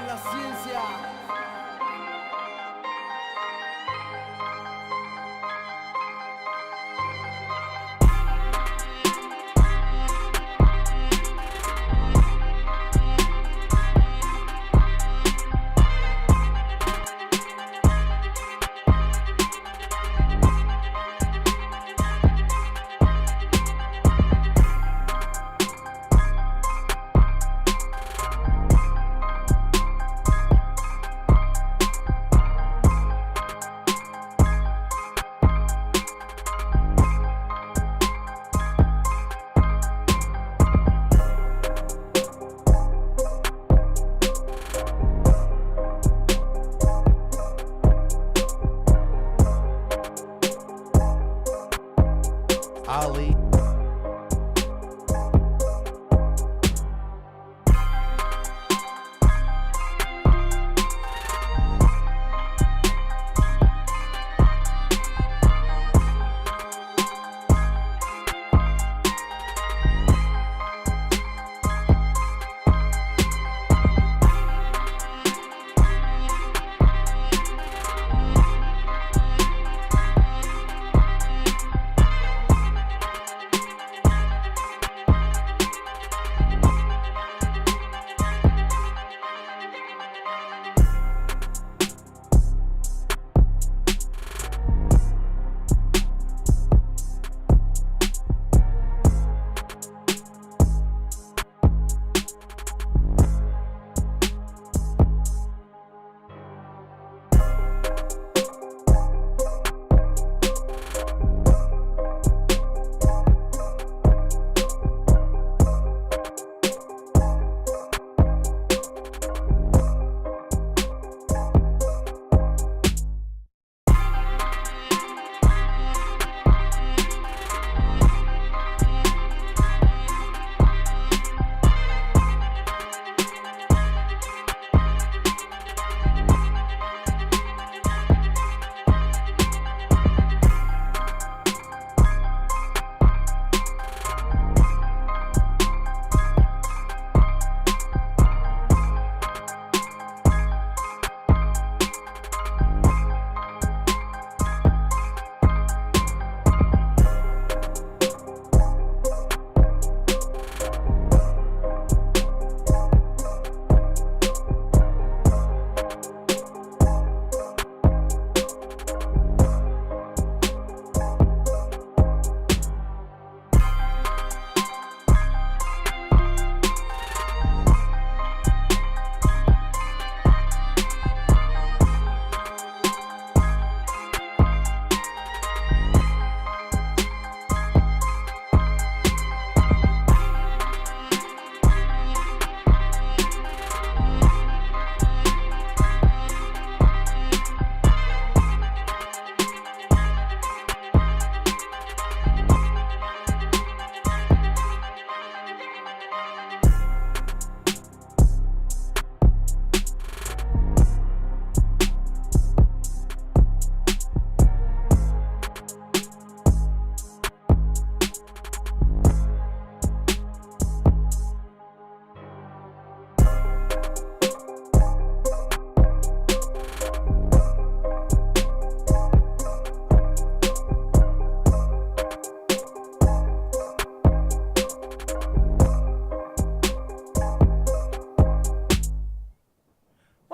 la ciencia. Ali.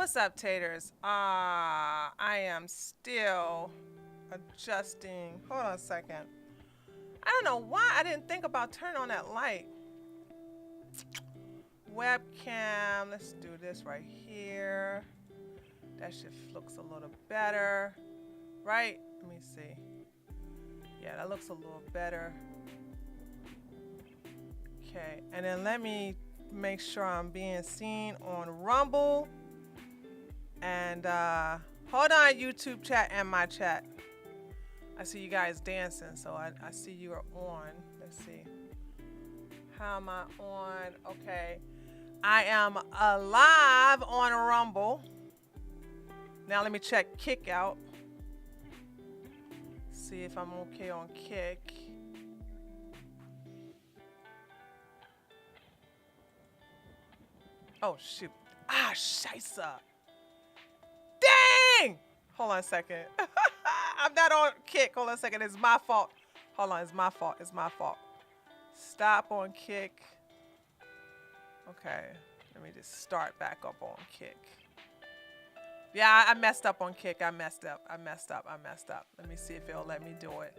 What's up, taters? I am still adjusting. Hold on a second. I don't know why I didn't think about turning on that light. Webcam. Let's do this right here. That shit looks a little better, right? Let me see. Yeah, that looks a little better. Okay, and then let me make sure I'm being seen on Rumble. And hold on, YouTube chat and my chat. I see you guys dancing, so I see you are on. Let's see. How am I on? Okay. I am alive on Rumble. Now let me check Kick out. See if I'm okay on Kick. Oh, shoot. Ah, scheisse. Dang! Hold on a second. I'm not on kick. Hold on a second. It's my fault. Hold on. It's my fault. It's my fault. Stop on kick. Okay. Let me just start back up on kick. Yeah, I messed up on kick. I messed up. Let me see if it'll let me do it.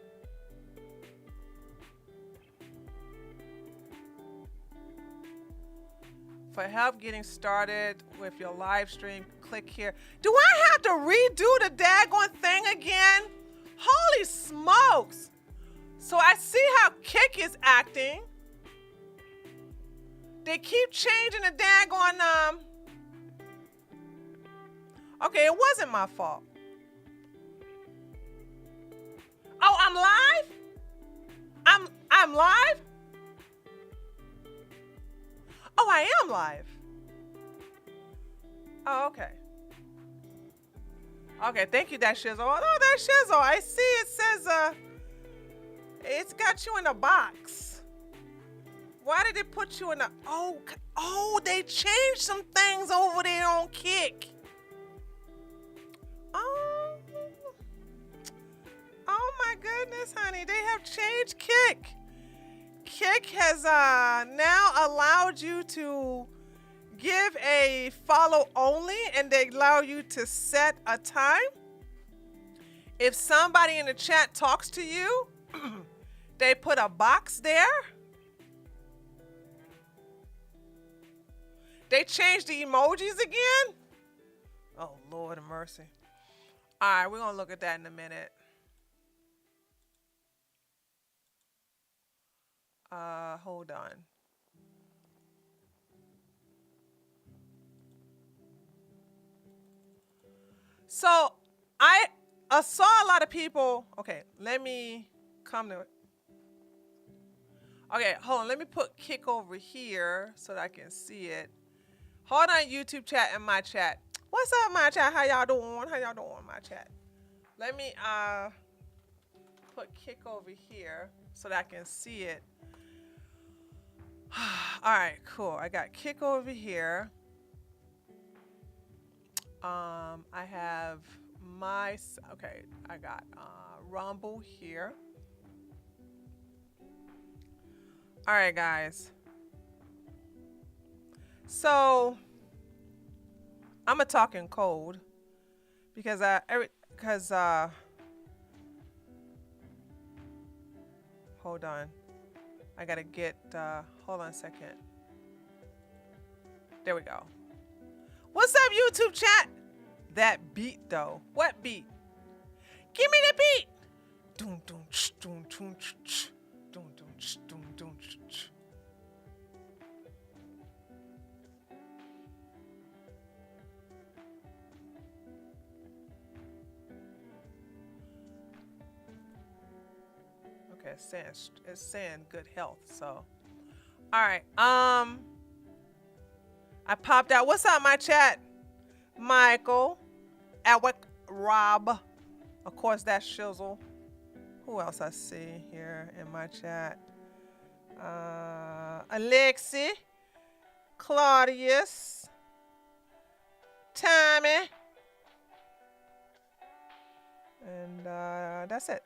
For help getting started with your live stream, click here. Do I have to redo the daggone thing again? Holy smokes. So I see how Kick is acting. They keep changing the daggone, okay, it wasn't my fault. Oh, I'm live? I'm live? Oh, I am live. Oh, okay. Okay, thank you, that shizzle. Oh, that shizzle. I see it says, it's got you in a box. Why did it put you in a, oh, they changed some things over there on Kick. Oh my goodness, honey. They have changed Kick. Kick has now allowed you to give a follow only, and they allow you to set a time. If somebody in the chat talks to you, they put a box there. They changed the emojis again. Oh, Lord of mercy. All right, we're going to look at that in a minute. Hold on. So I saw a lot of people. Okay, let me come to it. Okay, hold on. Let me put Kick over here so that I can see it. Hold on, YouTube chat and my chat. What's up, my chat? How y'all doing? How y'all doing, my chat? Let me put Kick over here so that I can see it. All right, cool. I got Kick over here. I have my, okay, I got Rumble here. All right, guys. So I'm gonna talk in code because hold on. I gotta get, hold on a second. There we go. What's up, YouTube chat? That beat, though. What beat? Give me the beat. Doom, doom, ch, doom, doom, ch, ch. Doom, doom, ch, doom, doom, ch, ch. Okay, it's saying good health, so. All right, I popped out. What's up, my chat? Michael, Alec, Rob. Of course, that's Shizzle. Who else I see here in my chat? Alexi, Claudius, Tommy, and that's it.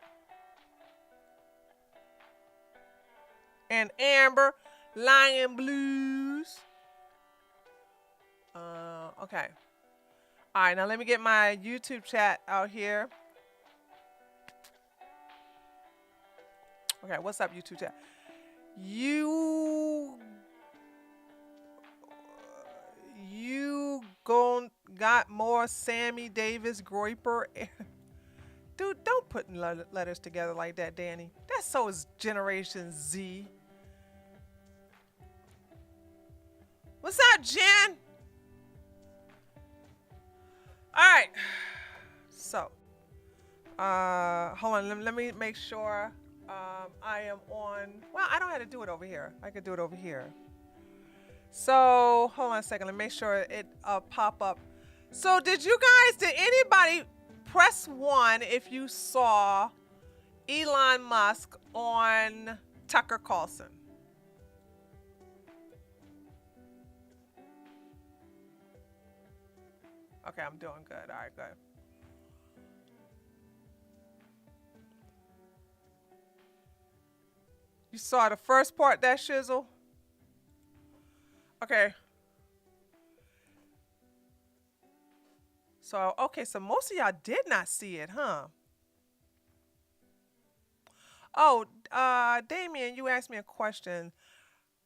And Amber, Lion Blues. Okay. All right, now let me get my YouTube chat out here. Okay, what's up, YouTube chat? You got more Sammy Davis Groiper. Dude, don't put letters together like that, Danny. That's so is Generation Z. What's up, Jen? All right. So, hold on. Let me make sure I am on. Well, I don't have to do it over here. I could do it over here. So, hold on a second. Let me make sure it pop up. So, did anybody press 1 if you saw Elon Musk on Tucker Carlson? Okay, I'm doing good. All right, good. You saw the first part, that shizzle? Okay. So, okay, so most of y'all did not see it, huh? Oh, Damien, you asked me a question.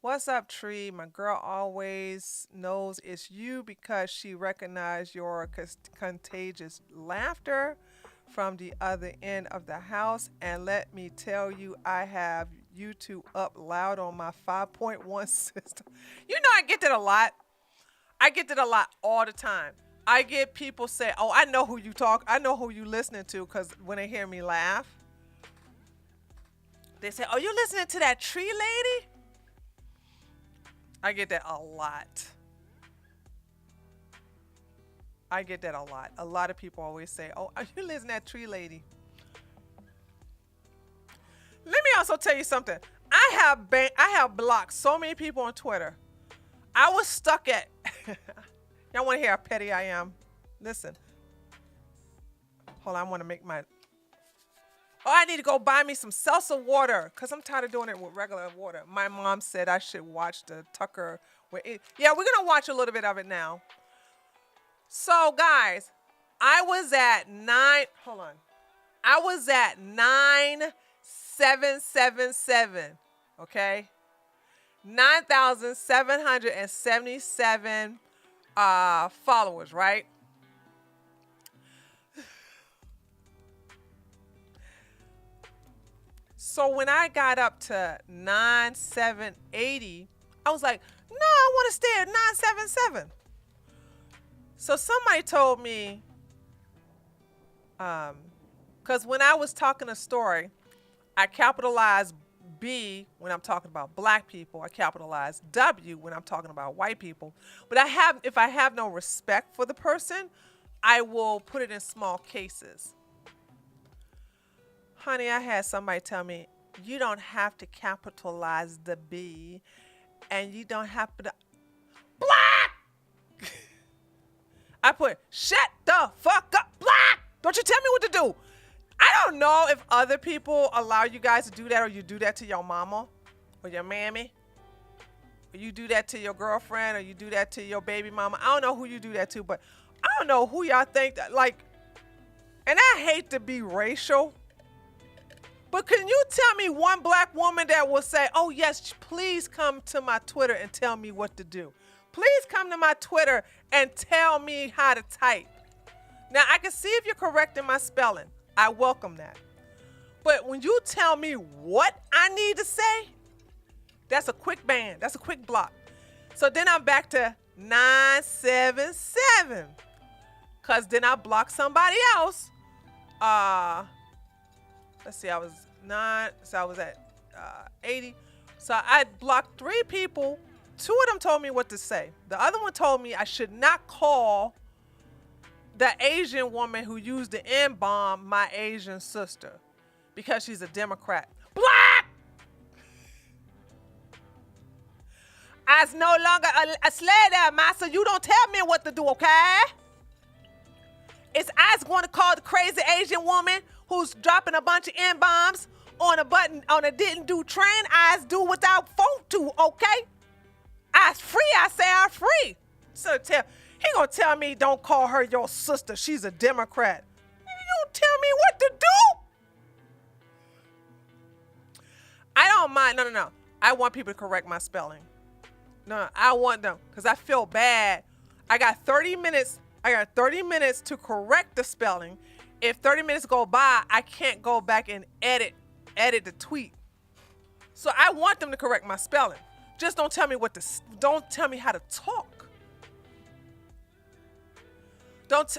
What's up, Tree? My girl always knows it's you because she recognized your contagious laughter from the other end of the house. And let me tell you, I have YouTube up loud on my 5.1 system. You know, I get that a lot. I get that a lot all the time. I get people say, "Oh, I know who you talk. I know who you listening to," because when they hear me laugh, they say, "Oh, you listening to that Tree lady?" I get that a lot. I get that a lot. A lot of people always say, "Oh, are you listening to that Tree lady?" Let me also tell you something. I have blocked so many people on Twitter. I was stuck at. Y'all want to hear how petty I am? Listen. Hold on, I want to make my. Oh, I need to go buy me some salsa water because I'm tired of doing it with regular water. My mom said I should watch the Tucker. Yeah, we're going to watch a little bit of it now. So, guys, I was at 9. Hold on. I was at 9,777. Okay? 9,777 followers, right? So when I got up to 9,780, I was like, no, I want to stay at 977. So somebody told me, because when I was talking a story, I capitalized B when I'm talking about black people. I capitalize W when I'm talking about white people. But if I have no respect for the person, I will put it in small cases. Honey, I had somebody tell me, you don't have to capitalize the B and you don't have to black. I put shut the fuck up, black. Don't you tell me what to do. I don't know if other people allow you guys to do that, or you do that to your mama or your mammy, or you do that to your girlfriend, or you do that to your baby mama. I don't know who you do that to, but I don't know who y'all think that, like, and I hate to be racial, but can you tell me one black woman that will say, oh yes, please come to my Twitter and tell me what to do. Please come to my Twitter and tell me how to type. Now, I can see if you're correcting my spelling. I welcome that. But when you tell me what I need to say, that's a quick ban. That's a quick block. So then I'm back to 977. Because then I blocked somebody else. Let's see, I was at 80. So I blocked 3 people. 2 of them told me what to say. The other one told me I should not call the Asian woman who used the N-bomb my Asian sister because she's a Democrat. Black! I's no longer a slave there, master. You don't tell me what to do, okay? Is I's going to call the crazy Asian woman who's dropping a bunch of N-bombs on a didn't do train? I's do without phone to, okay? I's free, I say I'm free. So he gonna tell me don't call her your sister. She's a Democrat. You don't tell me what to do. I don't mind. No. I want people to correct my spelling. No, I want them because I feel bad. I got 30 minutes. I got 30 minutes to correct the spelling. If 30 minutes go by, I can't go back and edit the tweet. So I want them to correct my spelling. Just don't tell me don't tell me how to talk.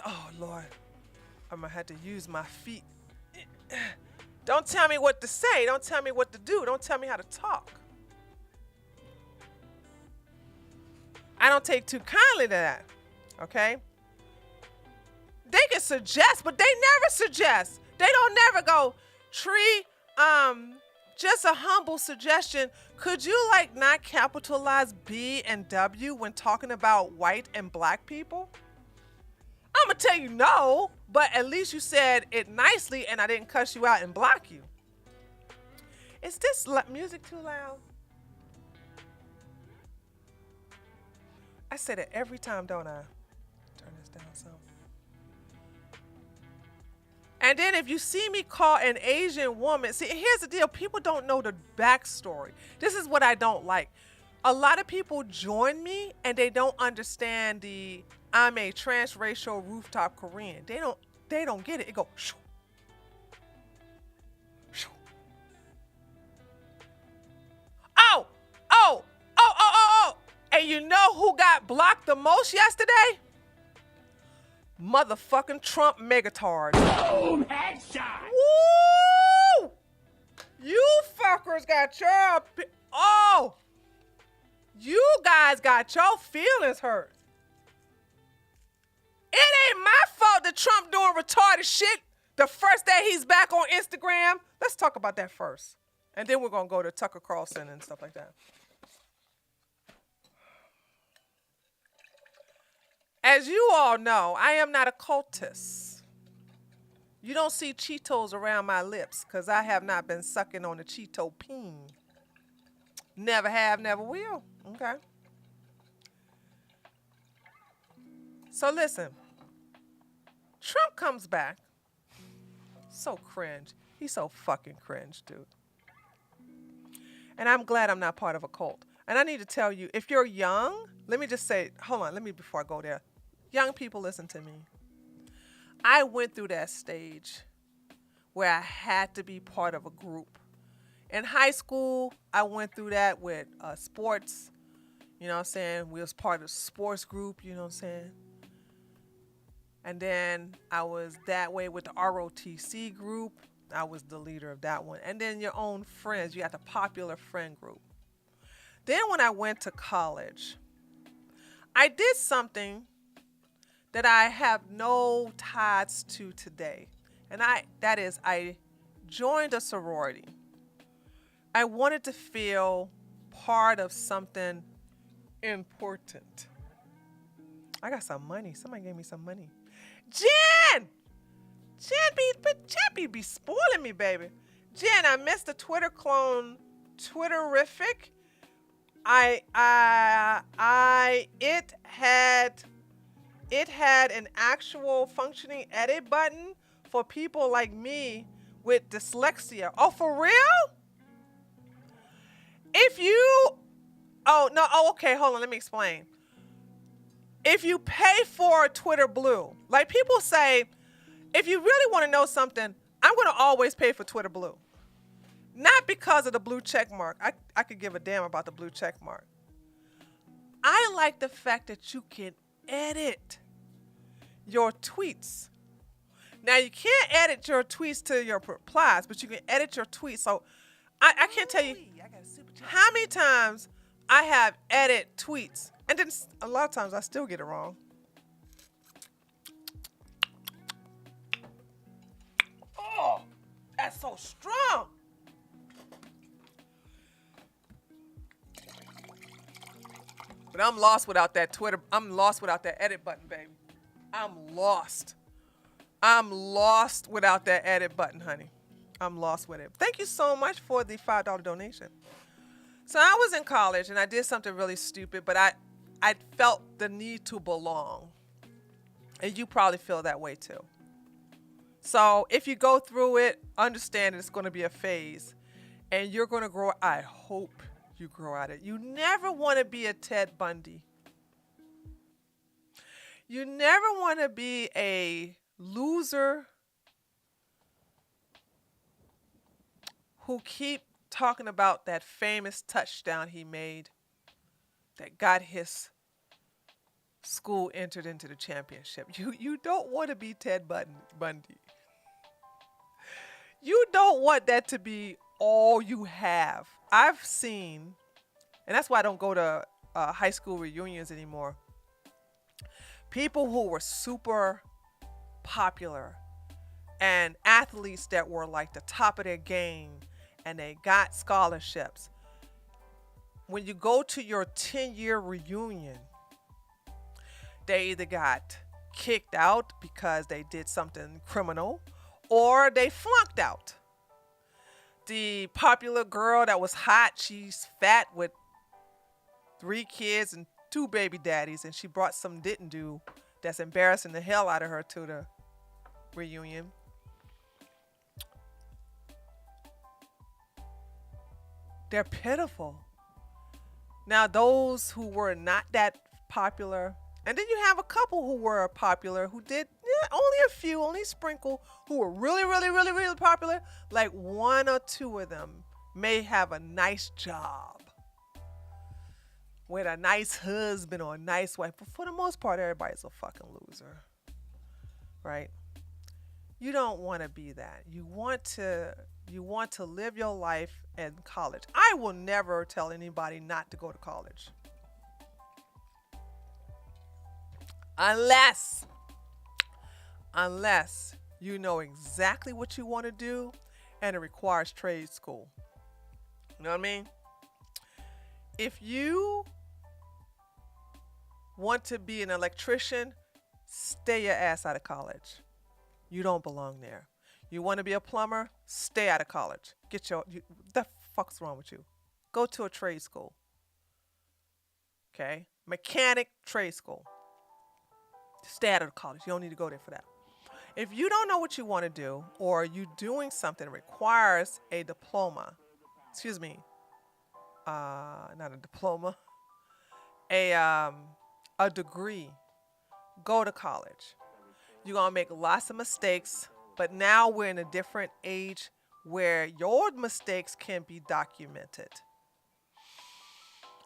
Oh Lord, I'm gonna have to use my feet. Don't tell me what to say. Don't tell me what to do. Don't tell me how to talk. I don't take too kindly to that, okay? They can suggest, but they never suggest. They don't never go, Tree, just a humble suggestion. Could you not capitalize B and W when talking about white and black people? gonna tell you no, but at least you said it nicely and I didn't cuss you out and block you. Is this music too loud? I say that every time, don't I? Turn this down some. And then if you see me call an Asian woman, see, here's the deal. People don't know the backstory. This is what I don't like. A lot of people join me and they don't understand I'm a transracial rooftop Korean. They don't get it. It go shoo, shoo. Oh. And you know who got blocked the most yesterday? Motherfucking Trump megatard. Boom! Headshot! Woo! You fuckers got your... Oh! You guys got your feelings hurt. It ain't my fault that Trump doing retarded shit the first day he's back on Instagram. Let's talk about that first. And then we're going to go to Tucker Carlson and stuff like that. As you all know, I am not a cultist. You don't see Cheetos around my lips because I have not been sucking on the Cheeto peen. Never have, never will. Okay. So listen, Trump comes back. So cringe. He's so fucking cringe, dude. And I'm glad I'm not part of a cult. And I need to tell you, if you're young, let me just say, hold on, before I go there. Young people, listen to me. I went through that stage where I had to be part of a group. In high school, I went through that with sports. You know what I'm saying? We was part of a sports group, you know what I'm saying? And then I was that way with the ROTC group. I was the leader of that one. And then your own friends. You had the popular friend group. Then when I went to college, I did something that I have no ties to today. And I joined a sorority. I wanted to feel part of something important. I got some money. Somebody gave me some money. Jen be spoiling me, baby. Jen, I missed the Twitter clone, Twitterific. It had an actual functioning edit button for people like me with dyslexia. Oh, for real? Okay, hold on, let me explain. If you pay for Twitter Blue, like people say, if you really want to know something, I'm going to always pay for Twitter Blue. Not because of the blue check mark. I could give a damn about the blue check mark. I like the fact that you can edit your tweets. Now, you can't edit your tweets to your replies, but you can edit your tweets. So I can't tell you how many times I have edited tweets. And then a lot of times I still get it wrong. Oh, that's so strong. But I'm lost without that Twitter. I'm lost without that edit button, baby. I'm lost. I'm lost without that edit button, honey. I'm lost with it. Thank you so much for the $5 donation. So I was in college and I did something really stupid, but I felt the need to belong. And you probably feel that way too. So if you go through it, understand it's going to be a phase. And you're going to grow. I hope you grow out of it. You never want to be a Ted Bundy. You never want to be a loser who keep talking about that famous touchdown he made that got his school entered into the championship. You don't want to be Ted Bundy. You don't want that to be all you have. I've seen, and that's why I don't go to high school reunions anymore, people who were super popular and athletes that were like the top of their game and they got scholarships. When you go to your 10-year reunion, they either got kicked out because they did something criminal, or they flunked out. The popular girl that was hot, she's fat with 3 kids and 2 baby daddies, and she brought some didn't do that's embarrassing the hell out of her to the reunion. They're pitiful. Now, those who were not that popular, and then you have a couple who were popular who did, only a few, only a sprinkle, who were really, really, really, really popular. Like 1 or 2 of them may have a nice job with a nice husband or a nice wife. But for the most part, everybody's a fucking loser, right? You don't want to be that. You want to live your life in college. I will never tell anybody not to go to college. Unless you know exactly what you want to do and it requires trade school. You know what I mean? If you want to be an electrician, stay your ass out of college. You don't belong there. You want to be a plumber, stay out of college. What the fuck's wrong with you? Go to a trade school. Okay? Mechanic trade school. Stay out of college. You don't need to go there for that. If you don't know what you want to do, or you doing something that requires a diploma, not a diploma, a degree, go to college. You're going to make lots of mistakes, but now we're in a different age where your mistakes can be documented.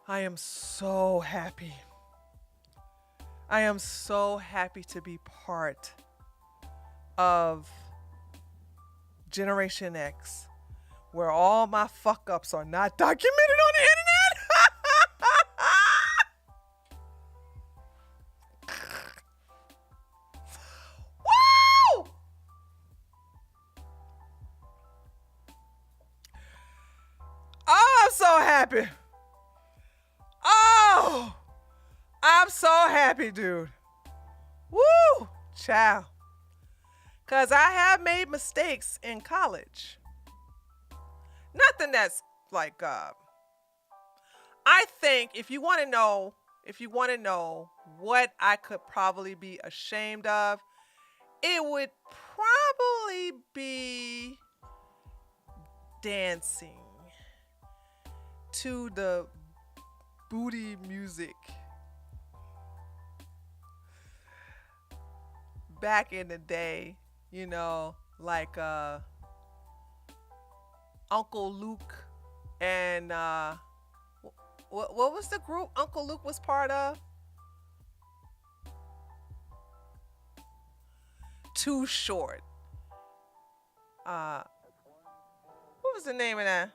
I am so happy. I am so happy to be part of Generation X, where all my fuck ups are not documented on the internet. Woo! Oh, I'm so happy. Oh, I'm so happy, dude. Woo! Ciao. Because I have made mistakes in college. Nothing that's like, I think if you want to know what I could probably be ashamed of, it would probably be dancing to the booty music. Back in the day, you know, like Uncle Luke and what was the group Uncle Luke was part of? Too Short. What was the name of that?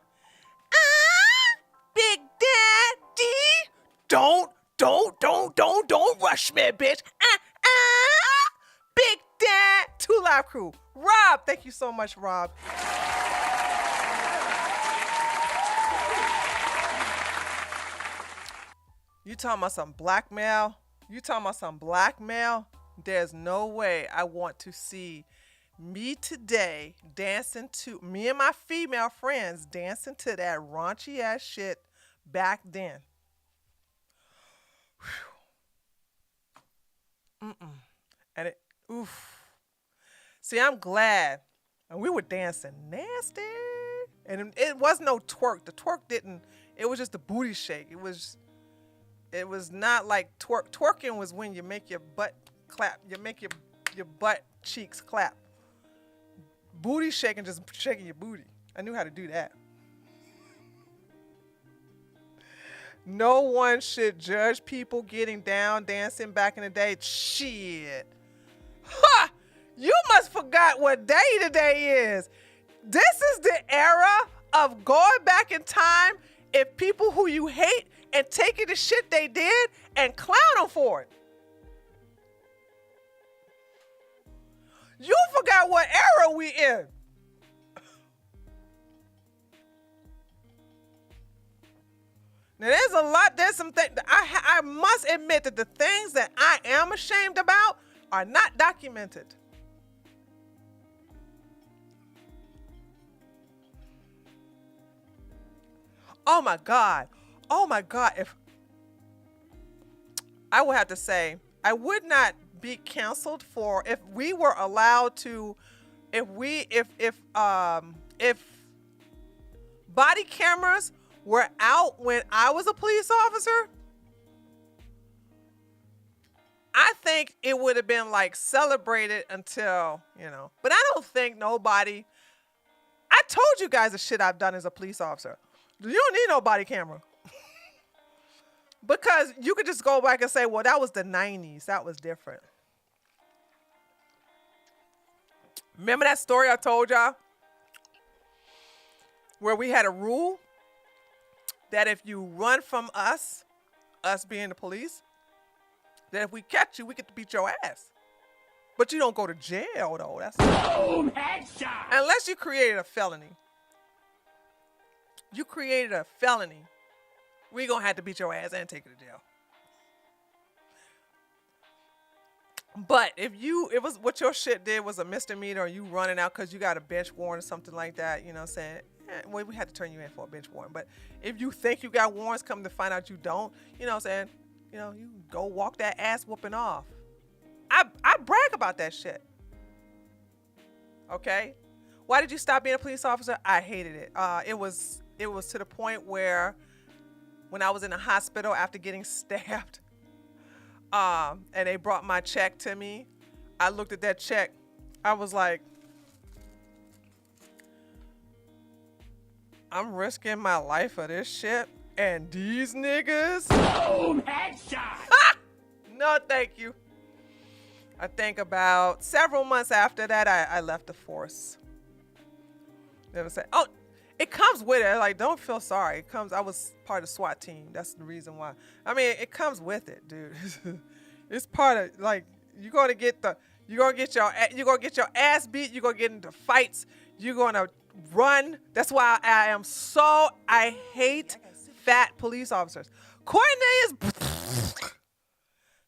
Big Daddy, don't rush me, bitch. Big Dad, 2 Live Crew. Rob, thank you so much, Rob. You talking about some blackmail? There's no way I want to see me today dancing to, me and my female friends dancing to that raunchy ass shit back then. And it, oof. See, I'm glad. And we were dancing nasty. And it was no twerk. The twerk didn't, it was just a booty shake. It was not like twerk. Twerking was when you make your butt clap. You make your butt cheeks clap. Booty shaking, just shaking your booty. I knew how to do that. No one should judge people getting down dancing back in the day. Shit. Ha! You must forgot what day today is. This is the era of going back in time if people who you hate and taking the shit they did and clown them for it. You forgot what era we in. Now there's some things I must admit that the things that I am ashamed about are not documented. Oh my God. Oh my God. If I would have to say, I would not be canceled for if we were allowed to, if body cameras were out when I was a police officer, I think it would have been like celebrated until, but I don't think nobody, I told you guys the shit I've done as a police officer. You don't need no body camera. Because you could just go back and say, well, that was the 90s. That was different. Remember that story I told y'all? Where we had a rule that if you run from us being the police, that if we catch you, we get to beat your ass. But you don't go to jail, though. That's boom, headshot. Unless you created a felony. You created a felony. We're going to have to beat your ass and take you to jail. But if it was what your shit did was a misdemeanor or you running out because you got a bench warrant or something like that, you know what I'm saying? Well, we had to turn you in for a bench warrant. But if you think you got warrants, come to find out you don't, you know what I'm saying? You go walk that ass whooping off. I brag about that shit. Okay? Why did you stop being a police officer? I hated it. It was to the point where when I was in the hospital after getting stabbed, and they brought my check to me, I looked at that check. I was like, I'm risking my life for this shit, and these niggas. Boom, headshot. No, thank you. I think about several months after that, I left the force. Never said, oh, it comes with it. Like, don't feel sorry. It comes. I was part of the SWAT team. That's the reason why. I mean, it comes with it, dude. It's part of, like, you're gonna get your ass beat. You're gonna get into fights. You're gonna run. That's why I hate fat police officers. Cornelius.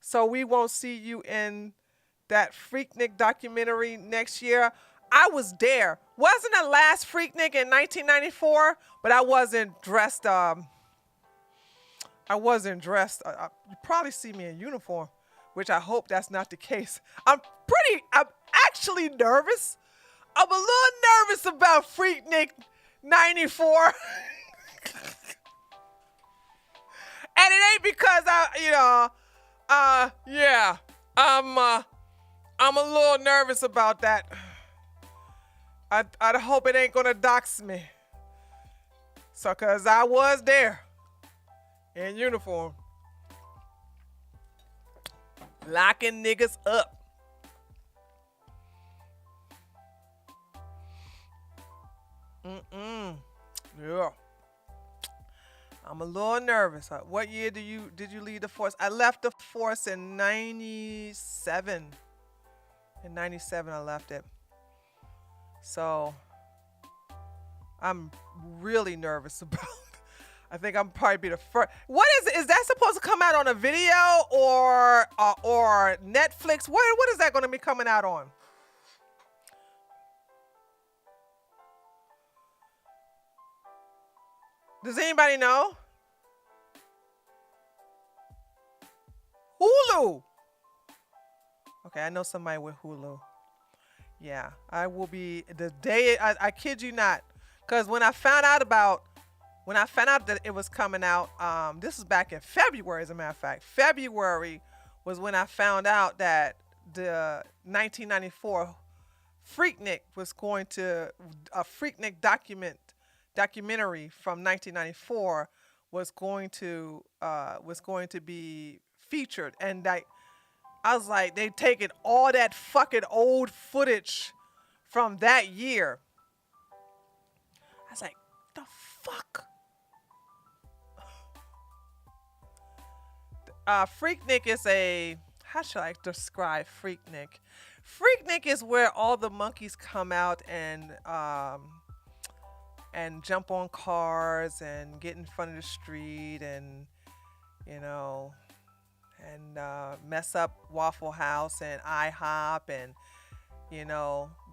So we won't see you in that Freaknik documentary next year. I was there. Wasn't the last Freaknik in 1994? But I wasn't dressed. You probably see me in uniform, which I hope that's not the case. I'm actually nervous. I'm a little nervous about Freaknik 94. And it ain't because I'm a little nervous about that. I hope it ain't gonna dox me. So, cause I was there in uniform, locking niggas up. Yeah. I'm a little nervous. What year did you leave the force? I left the force in 97. In 97, I left it. So I'm really nervous about it. I think I'm probably be the first. What is that supposed to come out on a video or Netflix? What is that going to be coming out on? Does anybody know? Hulu. Okay, I know somebody with Hulu. Yeah, I will be the day. I kid you not, because when I found out that it was coming out, this was back in February, as a matter of fact. February was when I found out that the 1994 Freaknik was going to a Freaknik documentary from 1994 was going to be featured, and I was like, they taking all that fucking old footage from that year. I was like, the fuck? Freaknik is how should I describe Freaknik? Freaknik is where all the monkeys come out and jump on cars and get in front of the street and, and mess up Waffle House and IHOP and,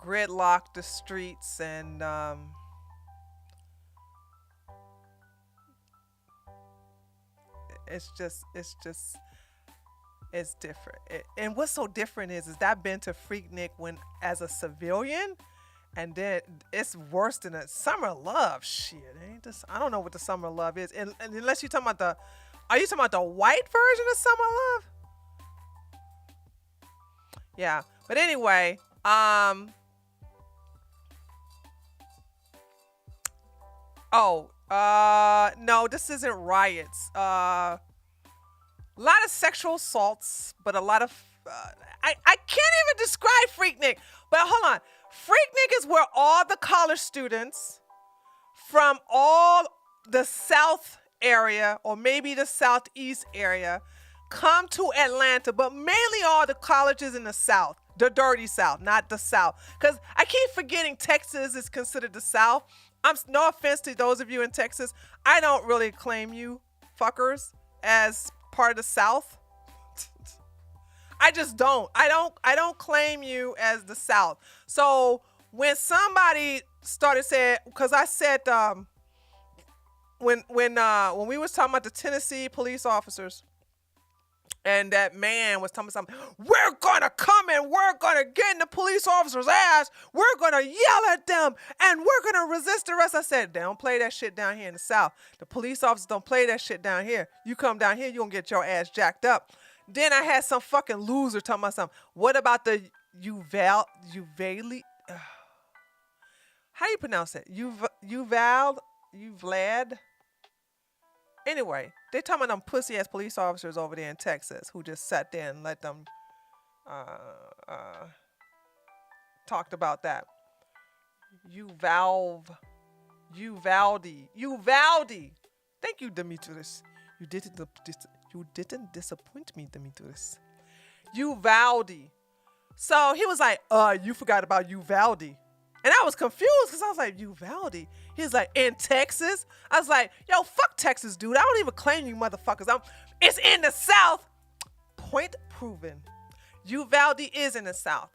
gridlock the streets and it's different. And what's so different is that I've been to Freaknik when as a civilian, and then it's worse than a summer of love. Shit, ain't this? I don't know what the summer of love is, and unless you're talking about are you talking about the white version of summer of love? Yeah, but anyway, no, this isn't riots. A lot of sexual assaults, but a lot of I can't even describe Freaknik. But hold on, Freaknik is where all the college students from all the South area or maybe the Southeast area come to Atlanta, but mainly all the colleges in the South, the dirty South, not the South. Because I keep forgetting Texas is considered the South. No offense to those of you in Texas. I don't really claim you fuckers as part of the South. I just don't. I don't claim you as the South. So when somebody started saying, because I said when we was talking about the Tennessee police officers, and that man was telling me something, we're gonna come and we're gonna get in the police officer's ass, we're gonna yell at them, and we're gonna resist arrest. I said, they don't play that shit down here in the South. The police officers don't play that shit down here. You come down here, you're gonna get your ass jacked up. Then I had some fucking loser talking about something. What about the Uvalde? How do you pronounce it? Uvalde? Anyway, they talking about them pussy ass police officers over there in Texas who just sat there and let them talked about that. Uvalde. Thank you, Demetrius. You didn't disappoint me, Demetrius. Uvalde. So he was like, you forgot about Uvalde. And I was confused because I was like, Uvalde? He was like, in Texas? I was like, yo, fuck Texas, dude. I don't even claim you motherfuckers. It's in the South. Point proven. Uvalde is in the South.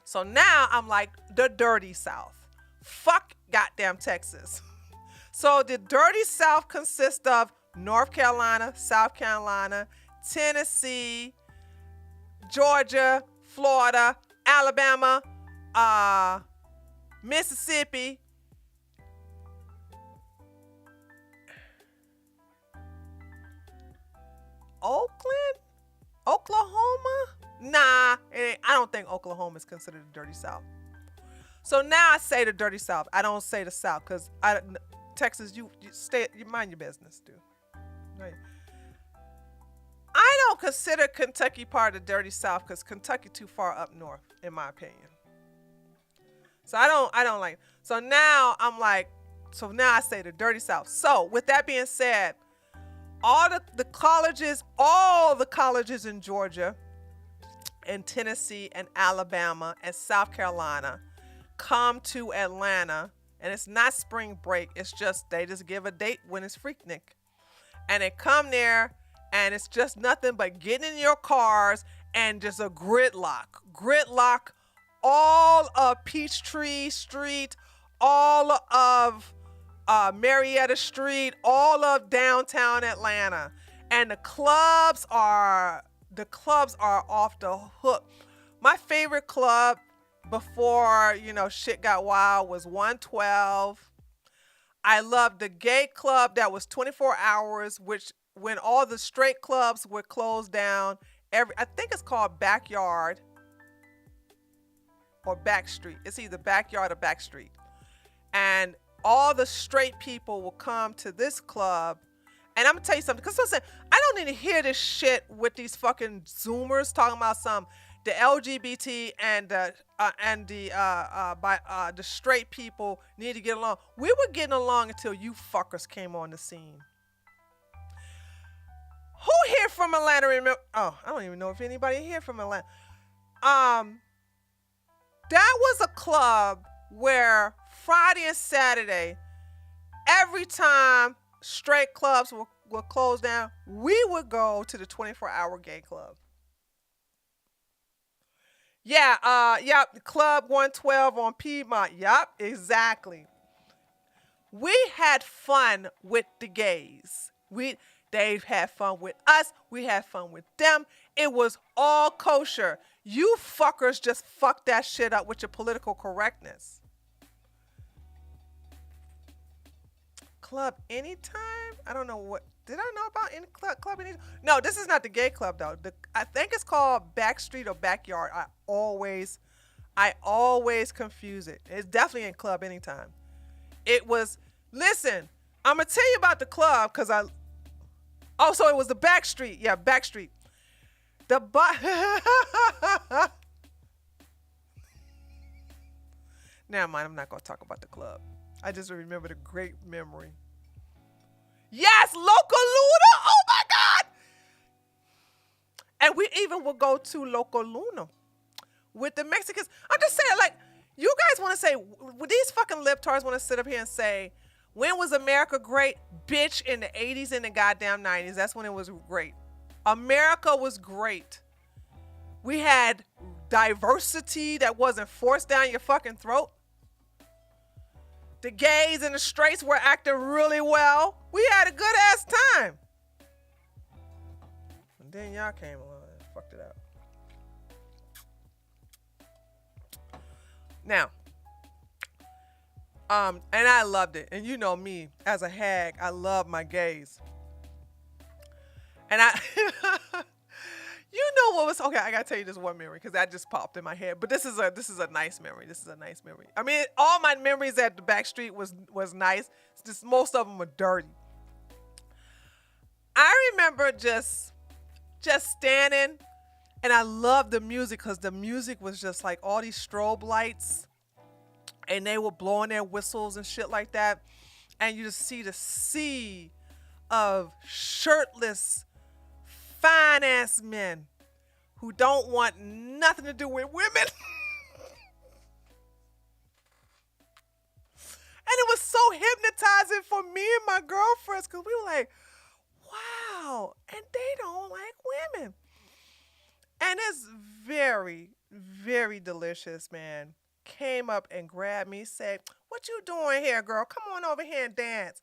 So now I'm like, the dirty South. Fuck goddamn Texas. So the dirty South consists of North Carolina, South Carolina, Tennessee, Georgia, Florida, Alabama, Mississippi, Oakland, Oklahoma. Nah, I don't think Oklahoma is considered the dirty South. So now I say the dirty South. I don't say the South because Texas, you mind your business, dude. Right. I don't consider Kentucky part of the dirty South because Kentucky too far up north, in my opinion. So I don't like. So now I'm like, so now I say the dirty South. So with that being said, all the colleges in Georgia and Tennessee and Alabama and South Carolina come to Atlanta, and it's not spring break. It's just they just give a date when it's Freaknik, and they come there, and it's just nothing but getting in your cars and just a gridlock all of Peachtree Street, all of Marietta Street, all of downtown Atlanta, and the clubs are off the hook. My favorite club before shit got wild was 112. I loved the gay club that was 24 hours, which when all the straight clubs were closed down, I think it's called Backyard or Backstreet. It's either Backyard or Backstreet. And all the straight people will come to this club. And I'm gonna tell you something, because I don't need to hear this shit with these fucking Zoomers talking about the LGBT and the straight people need to get along. We were getting along until you fuckers came on the scene. Who here from Atlanta? I don't even know if anybody here from Atlanta. That was a club where Friday and Saturday, every time straight clubs would close down, we would go to the 24-hour gay club. Yeah, yep, Club 112 on Piedmont. Yep, exactly. We had fun with the gays. They had fun with us. We had fun with them. It was all kosher. You fuckers just fucked that shit up with your political correctness. Club Anytime? I don't know what. Did I know about any club Anytime? No, this is not the gay club though. I think it's called Backstreet or Backyard. I always confuse it. It's definitely in Club Anytime. It was. Listen, I'm gonna tell you about the club because I. Oh, so it was the Backstreet. Yeah, Backstreet. Never mind. I'm not gonna talk about the club. I just remember the great memory. Yes, Local Luna. Oh my God. And we even would go to Local Luna with the Mexicans. I'm just saying, like, you guys want to say, would these fucking libtards want to sit up here and say, when was America great? Bitch, in the 80s and the goddamn 90s. That's when it was great. America was great. We had diversity that wasn't forced down your fucking throat. The gays and the straights were acting really well. We had a good ass time. And then y'all came along and fucked it up. Now, and I loved it. And you know me, as a hag, I love my gays. And you know what was, okay, I gotta tell you this one memory because that just popped in my head. But this is a nice memory. This is a nice memory. I mean, all my memories at the Backstreet was nice. It's just most of them were dirty. I remember just standing, and I loved the music because the music was just like all these strobe lights, and they were blowing their whistles and shit like that, and you just see the sea of shirtless, fine-ass men who don't want nothing to do with women. And it was so hypnotizing for me and my girlfriends because we were like, wow, and they don't like women. And it's very, very delicious, man. Came up and grabbed me, said, what you doing here, girl? Come on over here and dance.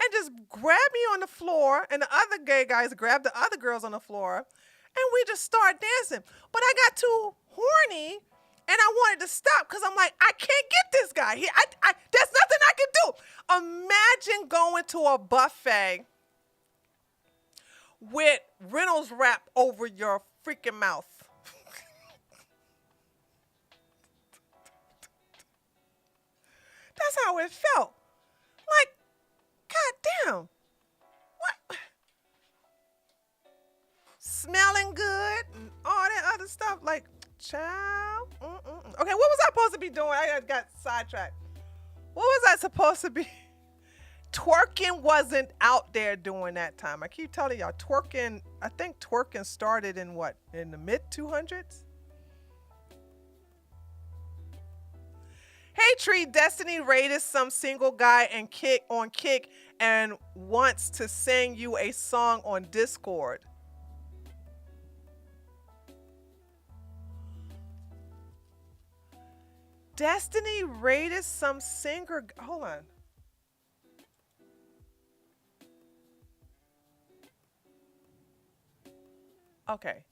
And just grabbed me on the floor, and the other gay guys grabbed the other girls on the floor, and we just started dancing. But I got too horny, and I wanted to stop because I'm like, I can't get this guy. There's nothing I can do. Imagine going to a buffet with Reynolds wrap over your freaking mouth. That's how it felt. Like, God damn. What? Smelling good and all that other stuff. Like, child. Okay, what was I supposed to be doing? I got sidetracked. What was I supposed to be? Twerking wasn't out there during that time. I keep telling y'all, twerking, I think twerking started in what? In the mid 200s? Hey Tree, Destiny rated some single guy and Kick and wants to sing you a song on Discord. Destiny rated some singer. Hold on. Okay.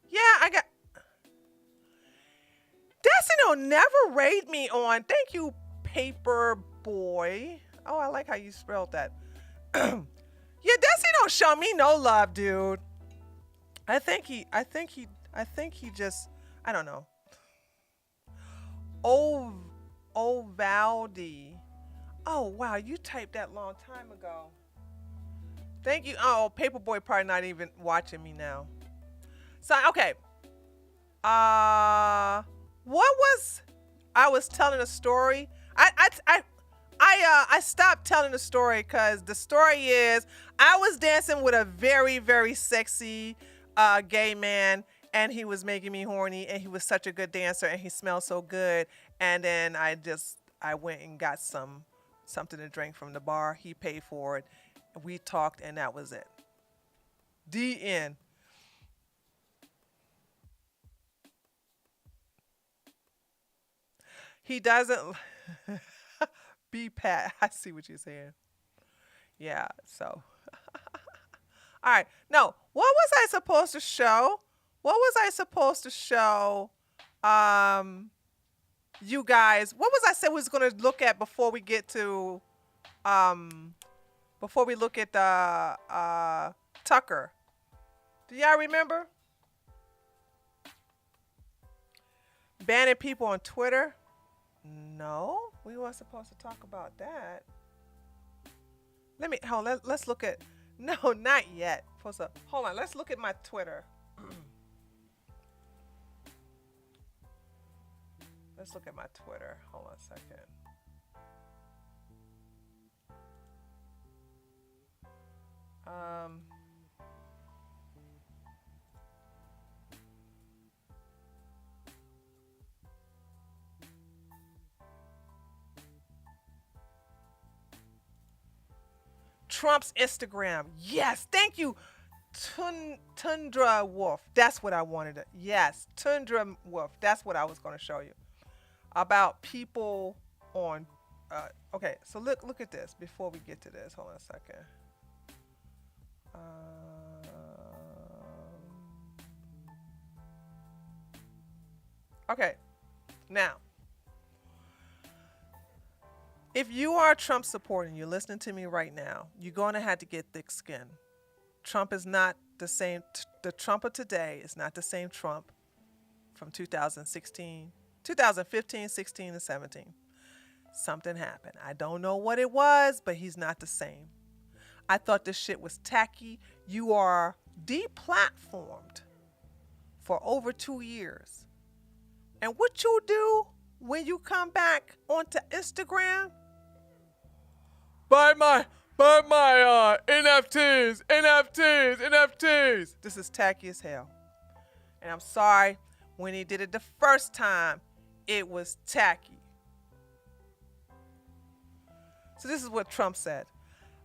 Yeah, I got. Destiny will never raid me on. Thank you, Paper Boy. Oh, I like how you spelled that. Yeah, Destiny don't show me no love, dude. I think he just, I don't know. Ovaldi. Oh, wow, you typed that long time ago. Thank you. Oh, Paperboy probably not even watching me now. So, okay. What was, I was telling a story. I stopped telling the story because the story is I was dancing with a very, very sexy gay man, and he was making me horny, and he was such a good dancer, and he smelled so good. And then I went and got something to drink from the bar. He paid for it. We talked, and that was it. The end. He doesn't be Pat. I see what you're saying. Yeah, so. All right. No, what was I supposed to show? What was I supposed to show you guys? What was I said we was going to look at before we get to before we look at Tucker? Do y'all remember? Banning people on Twitter? No, we weren't supposed to talk about that. Let's look at. No, not yet. Hold on. Let's look at my Twitter. Let's look at my Twitter. Hold on a second. Trump's Instagram. Yes, thank you. Tundra Wolf. That's what I wanted. Yes, Tundra Wolf. That's what I was going to show you. About people on. Okay, so look at this before we get to this. Hold on a second. Okay, now. If you are a Trump supporter and you're listening to me right now, you're going to have to get thick skin. Trump is not the same. The Trump of today is not the same Trump from 2016, 2015, 16, and 17. Something happened. I don't know what it was, but he's not the same. I thought this shit was tacky. You are deplatformed for over 2 years. And what you do when you come back onto Instagram? Buy my NFTs. This is tacky as hell. And I'm sorry, when he did it the first time, it was tacky. So this is what Trump said.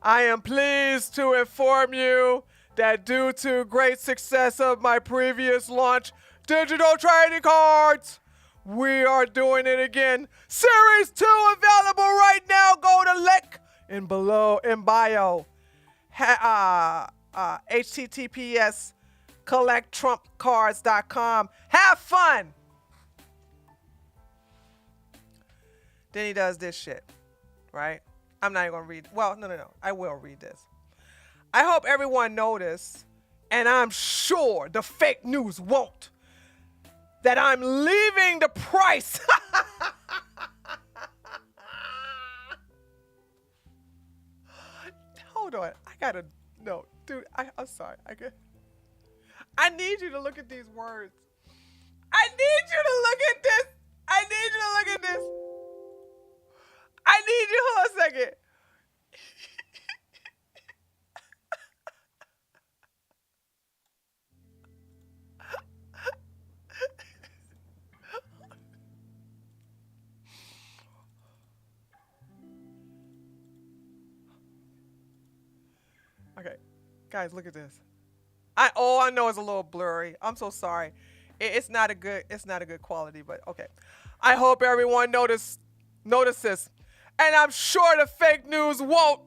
I am pleased to inform you that due to great success of my previous launch, digital trading cards, we are doing it again. Series 2 available right now. Go to link in bio. HTTPS collecttrumpcards.com. Have fun. Then he does this shit, right? I'm not even going to read. Well, no. I will read this. I hope everyone noticed, and I'm sure the fake news won't, that I'm leaving the price. Hold on. I gotta, no, dude, I'm sorry. I need you to look at these words. I need you to look at this. I need you to look at this. I need you, hold on a second. Okay, guys, look at this. I know it's a little blurry. I'm so sorry. It's not a good quality, but okay. I hope everyone notices, and I'm sure the fake news won't,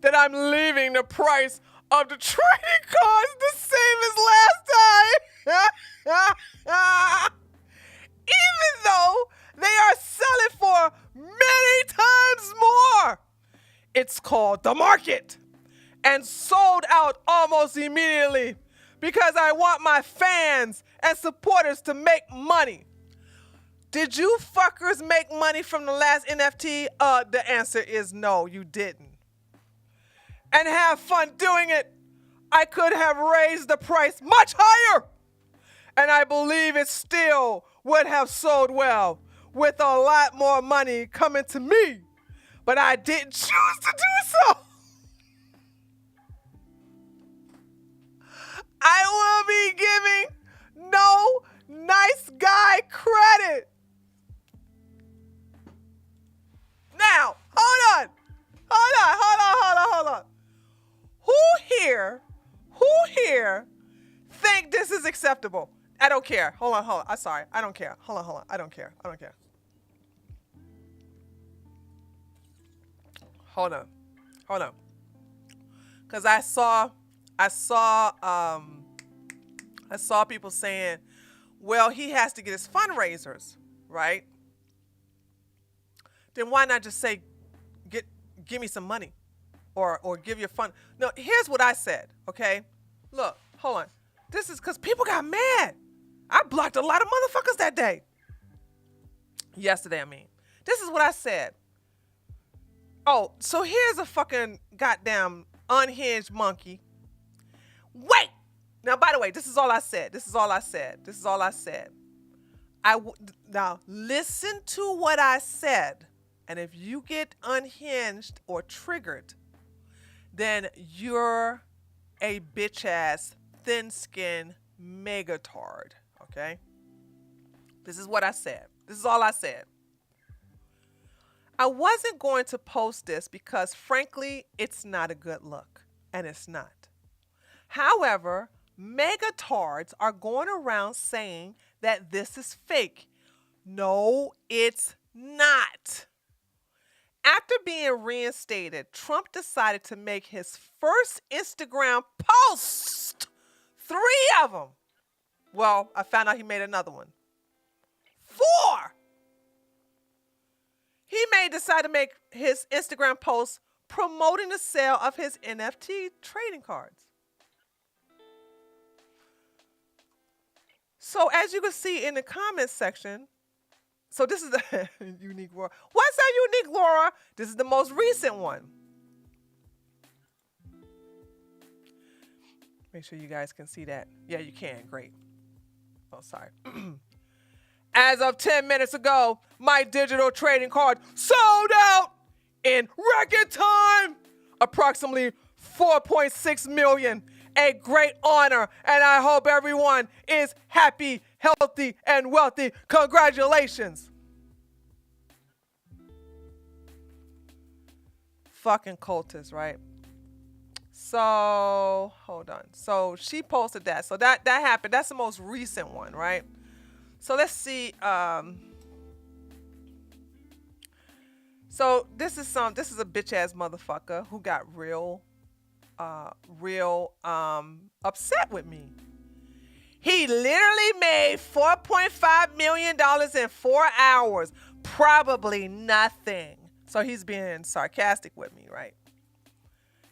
that I'm leaving the price of the trading cards the same as last time. Even though they are selling for many times more. It's called the market. And sold out almost immediately because I want my fans and supporters to make money. Did you fuckers make money from the last NFT? The answer is no, you didn't. And have fun doing it. I could have raised the price much higher. And I believe it still would have sold well with a lot more money coming to me. But I didn't choose to do so. I will be giving no nice guy credit. Now, hold on. unacceptable. I don't care. Hold on. I'm sorry. I don't care. Hold on. I don't care. Hold on. Cause I saw people saying, well, he has to get his fundraisers, right? Then why not just say, give me some money, or give your fund? No, here's what I said. Okay, look, hold on. This is because people got mad. I blocked a lot of motherfuckers that day. Yesterday, I mean. This is what I said. Oh, so here's a fucking goddamn unhinged monkey. Wait! Now, by the way, this is all I said. Now, listen to what I said. And if you get unhinged or triggered, then you're a bitch-ass, thin-skinned megatard, okay? This is what I said. This is all I said. I wasn't going to post this because, frankly, it's not a good look, and it's not. However, megatards are going around saying that this is fake. No, it's not. After being reinstated, Trump decided to make his first Instagram post. 3 of them. Well, I found out he made another one. 4. He decided to make his Instagram post promoting the sale of his NFT trading cards. So as you can see in the comments section, so this is the unique Laura. What's that unique Laura? This is the most recent one. Make sure you guys can see that. Yeah, you can. Great. Oh, sorry. As of 10 minutes ago, my digital trading card sold out in record time. Approximately 4.6 million. A great honor, and I hope everyone is happy, healthy, and wealthy. Congratulations. Fucking Coulters, right? So, hold on. So she posted that. So that happened. That's the most recent one, right? So let's see. So this is a bitch ass motherfucker who got real upset with me. He literally made $4.5 million in 4 hours. Probably nothing. So he's being sarcastic with me, right?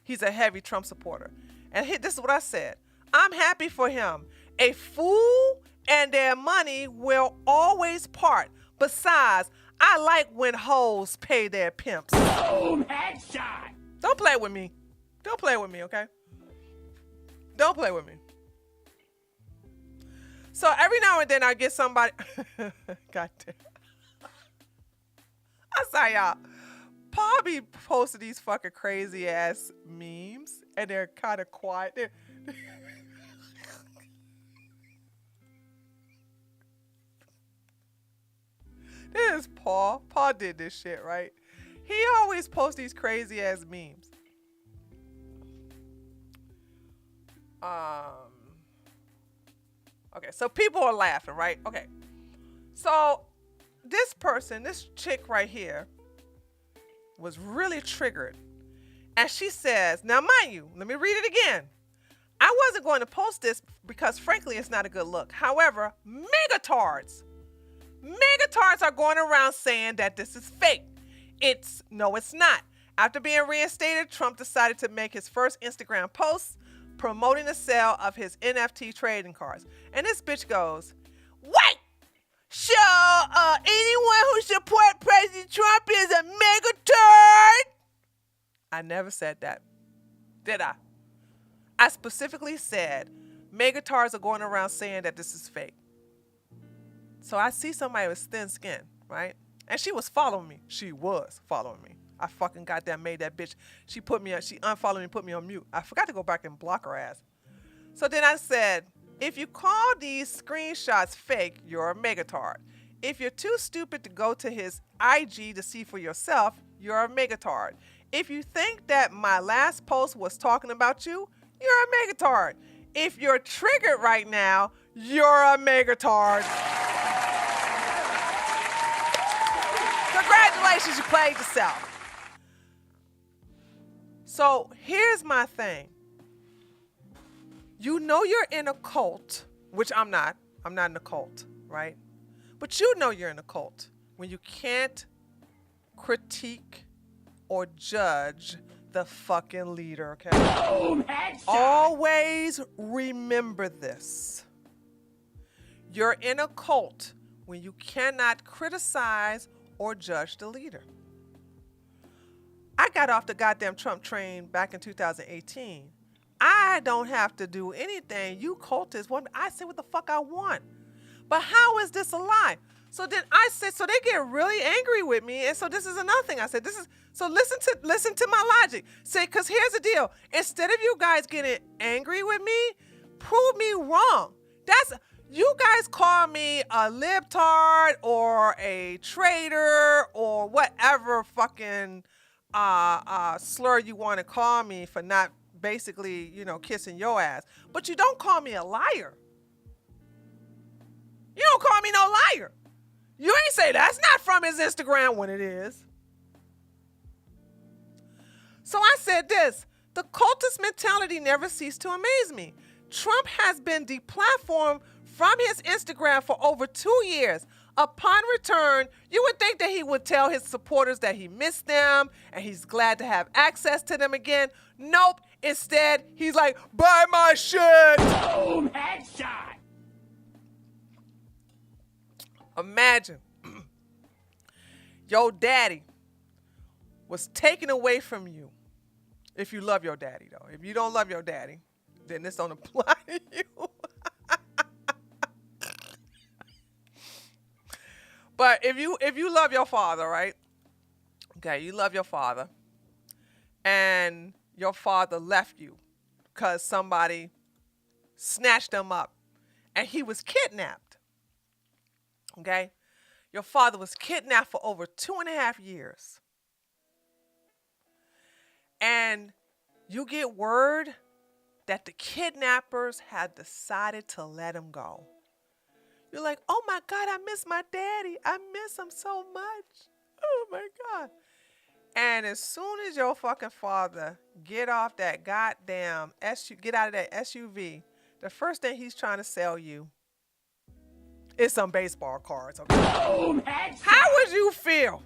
He's a heavy Trump supporter. And this is what I said. I'm happy for him. A fool and their money will always part. Besides, I like when hoes pay their pimps. Boom, headshot. Don't play with me. Don't play with me, okay? Don't play with me. So every now and then I get somebody. God damn. I'm sorry, y'all. Paul be posting these fucking crazy ass memes, and they're kind of quiet. This is Paul. Paul did this shit, right? He always posts these crazy ass memes. Okay, so people are laughing, right? Okay. So this chick right here was really triggered. And she says, now mind you, let me read it again. I wasn't going to post this because frankly, it's not a good look. However, megatards are going around saying that this is fake. No, it's not. After being reinstated, Trump decided to make his first Instagram post promoting the sale of his NFT trading cards. And this bitch goes, wait! So, anyone who supports President Trump is a megatard? I never said that. Did I? I specifically said megatards are going around saying that this is fake. So I see somebody with thin skin, right? And she was following me. She was following me. I fucking goddamn made that bitch. She unfollowed me, put me on mute. I forgot to go back and block her ass. So then I said, if you call these screenshots fake, you're a megatard. If you're too stupid to go to his IG to see for yourself, you're a megatard. If you think that my last post was talking about you, you're a megatard. If you're triggered right now, You're a megatard. Congratulations, you played yourself. So here's my thing. You know you're in a cult, which I'm not. I'm not in a cult, right? But you know you're in a cult when you can't critique or judge the fucking leader, okay? Boom, headshot. Always remember this. You're in a cult when you cannot criticize or judge the leader. I got off the goddamn Trump train back in 2018. I don't have to do anything. You cultists want me. I say what the fuck I want. But how is this a lie? So then I said, so they get really angry with me. And so this is another thing I said. So listen to my logic. Say, because here's the deal. Instead of you guys getting angry with me, prove me wrong. You guys call me a libtard or a traitor or whatever fucking slur you want to call me for not basically, kissing your ass. But you don't call me a liar. You don't call me no liar. You ain't say that's not from his Instagram when it is. So I said this. The cultist mentality never ceased to amaze me. Trump has been deplatformed from his Instagram for over 2 years. Upon return, you would think that he would tell his supporters that he missed them and he's glad to have access to them again. Nope. Instead, he's like, buy my shit. Boom, headshot. Imagine your daddy was taken away from you. If you love your daddy, though. If you don't love your daddy, then this don't apply to you. But if you love your father, right? Okay, you love your father. And your father left you because somebody snatched him up. And he was kidnapped. Okay? Your father was kidnapped for over 2.5 years. And you get word that the kidnappers had decided to let him go. You're like, oh my God, I miss my daddy. I miss him so much. Oh my God. And as soon as your fucking father get off that goddamn get out of that SUV, the first thing he's trying to sell you is some baseball cards. Okay? Boom, headshot. How would you feel?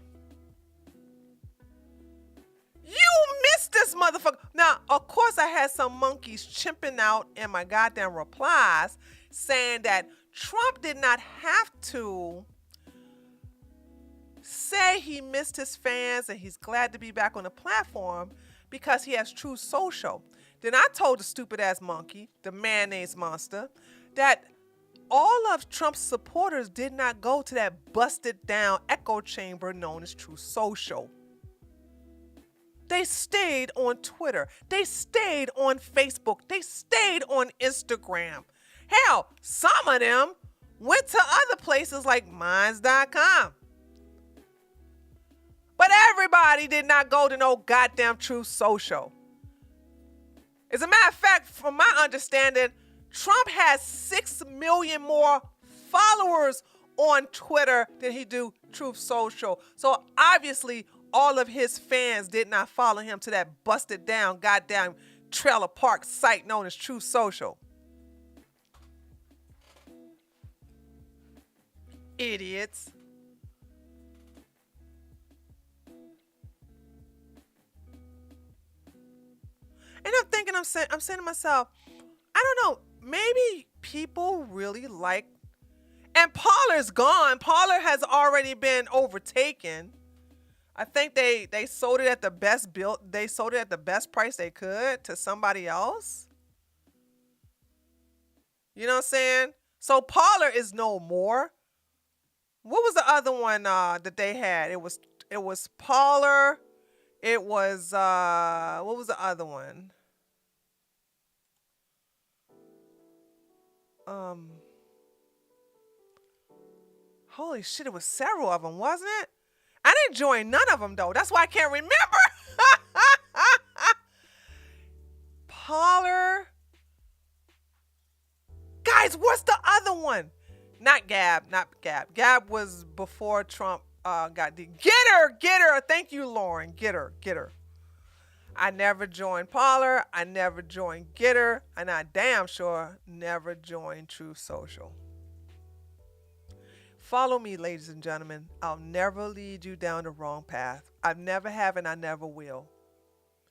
You missed this motherfucker. Now, of course, I had some monkeys chimping out in my goddamn replies saying that Trump did not have to say he missed his fans and he's glad to be back on the platform because he has True Social. Then I told the stupid ass monkey, the mayonnaise monster, that all of Trump's supporters did not go to that busted down echo chamber known as True Social. They stayed on Twitter. They stayed on Facebook. They stayed on Instagram. Hell, some of them went to other places like Minds.com. But everybody did not go to no goddamn True Social. As a matter of fact, from my understanding, Trump has 6 million more followers on Twitter than he do Truth Social. So obviously, all of his fans did not follow him to that busted down goddamn trailer park site known as True Social. Idiots. And I'm thinking, I'm saying to myself, I don't know, maybe people really like, and Parler's gone. Parler has already been overtaken. I think they sold it at the best they sold it at the best price they could to somebody else. You know what I'm saying? So Parler is no more. What was the other one that they had? It was Parler. It was what was the other one? Holy shit, it was several of them, wasn't it? I didn't join none of them though. That's why I can't remember. Parler. Guys, what's the other one? Not Gab. Gab was before Trump got the Get her. Thank you, Lauren. Get her. I never joined Parler. I never joined Getter, and I damn sure never joined Truth Social. Follow me, ladies and gentlemen. I'll never lead you down the wrong path. I never have, and I never will.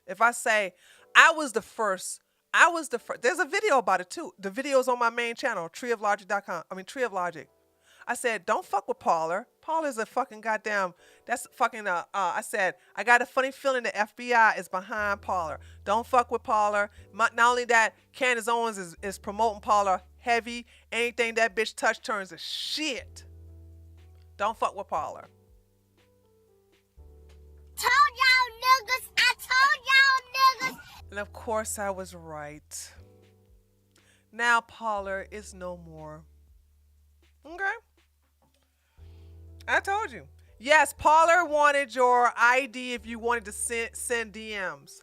If I say I was the first. There's a video about it too. The video's on my main channel, treeoflogic.com. Tree of Logic. I said, don't fuck with Parler. Parler's a fucking goddamn, that's fucking, I said, I got a funny feeling the FBI is behind Parler. Don't fuck with Parler. Not only that, Candace Owens is promoting Parler heavy. Anything that bitch touch turns to shit. Don't fuck with Parler. Told y'all niggas. I told y'all niggas. And of course I was right. Now Parler is no more. Okay. I told you. Yes, Parler wanted your ID if you wanted to send DMs.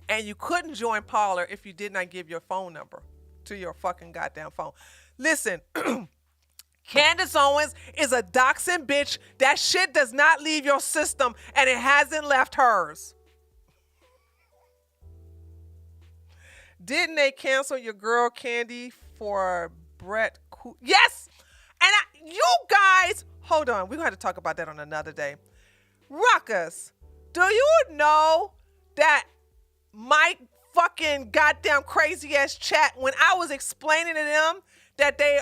And you couldn't join Parler if you did not give your phone number to your fucking goddamn phone. Listen, Candace Owens is a doxing bitch. That shit does not leave your system, and it hasn't left hers. Didn't they cancel your girl Candy for Brett Coulter? Yes! And you guys, hold on. We're going to have to talk about that on another day. Ruckus, do you know that my fucking goddamn crazy ass chat, when I was explaining to them that they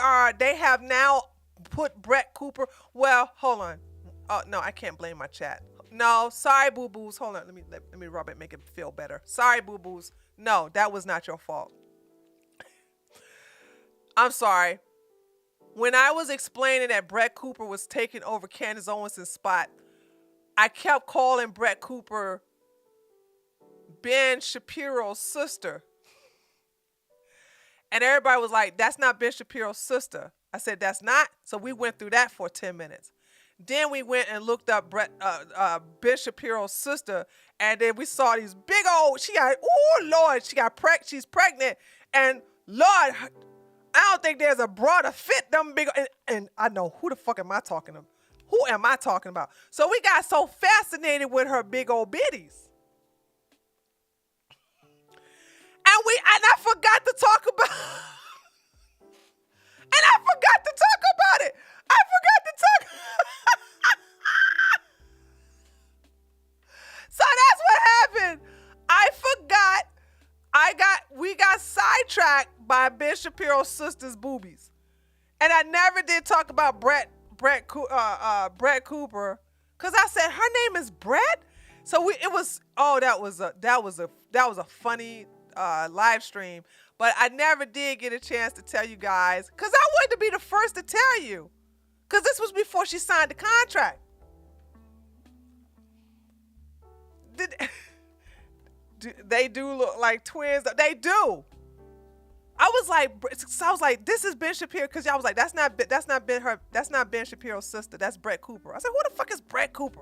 have now put Brett Coulter, well, hold on. Oh, no, I can't blame my chat. No, sorry, boo-boos. Hold on. Let me rub it, make it feel better. Sorry, boo-boos. No, that was not your fault. I'm sorry. When I was explaining that Brett Coulter was taking over Candace Owens' spot, I kept calling Brett Coulter Ben Shapiro's sister. And everybody was like, that's not Ben Shapiro's sister. I said, that's not. So we went through that for 10 minutes. Then we went and looked up Ben Shapiro's sister. And then we saw these big old, she's pregnant. And Lord, I don't think there's a broader fit them big, and I know who the fuck am I talking about? Who am I talking about? So we got so fascinated with her big old bitties. And I forgot to talk about and I forgot to talk about it. I forgot to talk. So that's what happened. I forgot. We got sidetracked by Ben Shapiro's sister's boobies, and I never did talk about Brett Coulter, because I said her name is Brett. So that was a funny live stream, but I never did get a chance to tell you guys, because I wanted to be the first to tell you, because this was before she signed the contract. They do look like twins. They do. I was like, this is Ben Shapiro, because y'all was like, that's not Ben Shapiro's sister. That's Brett Coulter. I said, who the fuck is Brett Coulter?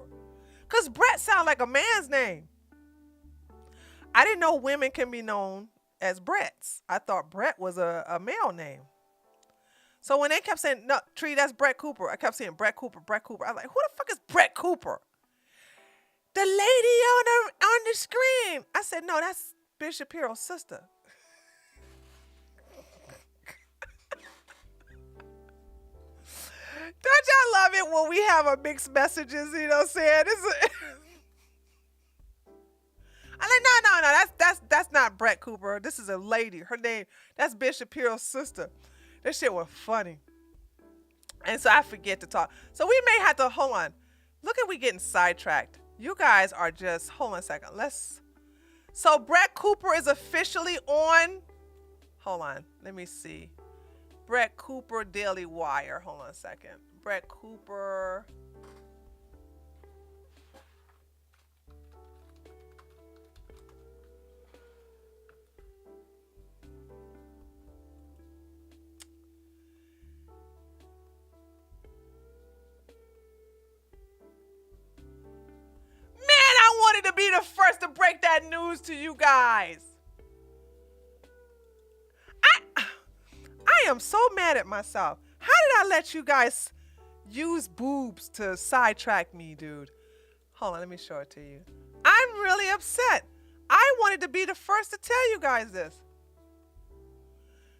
Because Brett sounds like a man's name. I didn't know women can be known as Bretts. I thought Brett was a male name. So when they kept saying, no, Tree, that's Brett Coulter, I kept saying Brett Coulter. I was like, who the fuck is Brett Coulter? The lady on the screen. I said, no, that's Ben Shapiro's sister. Don't y'all love it when we have a mixed messages, you know what I'm saying? I'm like, no, that's not Brett Coulter. This is a lady. Her name, that's Ben Shapiro's sister. This shit was funny. And so I forget to talk. So we may have to, hold on. Look at we getting sidetracked. You guys are just, hold on a second. So Brett Coulter is officially on. Hold on, let me see. Brett Coulter Daily Wire. Hold on a second. Brett Coulter. To be the first to break that news to you guys. am so mad at myself. How did I let you guys use boobs to sidetrack me, dude? Hold on, let me show it to you. I'm really upset. I wanted to be the first to tell you guys this.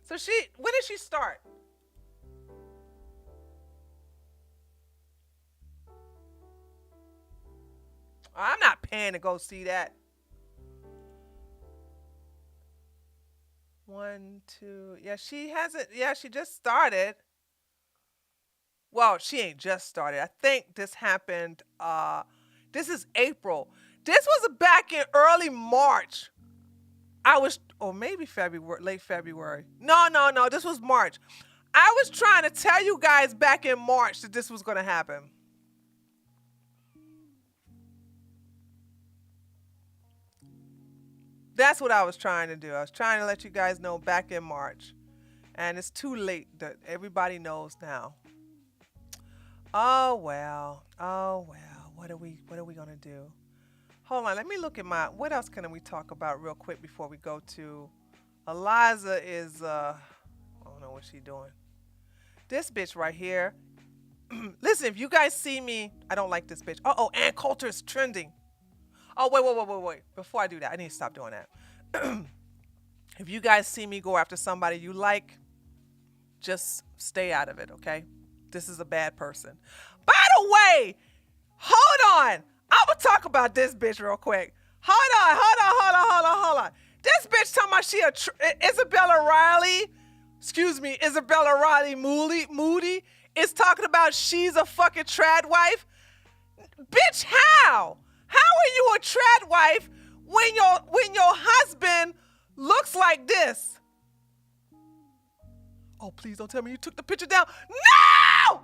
So when did she start? I'm not paying to go see that. 1, 2. Yeah, she hasn't. Yeah, she just started. Well, she ain't just started. I think this happened. This is April. This was back in early March. Or maybe February, late February. No. This was March. I was trying to tell you guys back in March that this was going to happen. That's what I was trying to do. I was trying to let you guys know back in March. And it's too late. That everybody knows now. Oh well. What are we gonna do? Hold on, let me look at what else can we talk about real quick before we go to Eliza is I don't know what she's doing. This bitch right here. Listen, if you guys see me, I don't like this bitch. And Coulter is trending. Oh, wait. Before I do that, I need to stop doing that. If you guys see me go after somebody you like, just stay out of it, okay? This is a bad person. By the way, hold on. I'm going to talk about this bitch real quick. Hold on. This bitch talking about she Isabella Riley Moody is talking about she's a fucking trad wife. Bitch, how? How are you a trad wife when your husband looks like this? Oh, please don't tell me you took the picture down. No!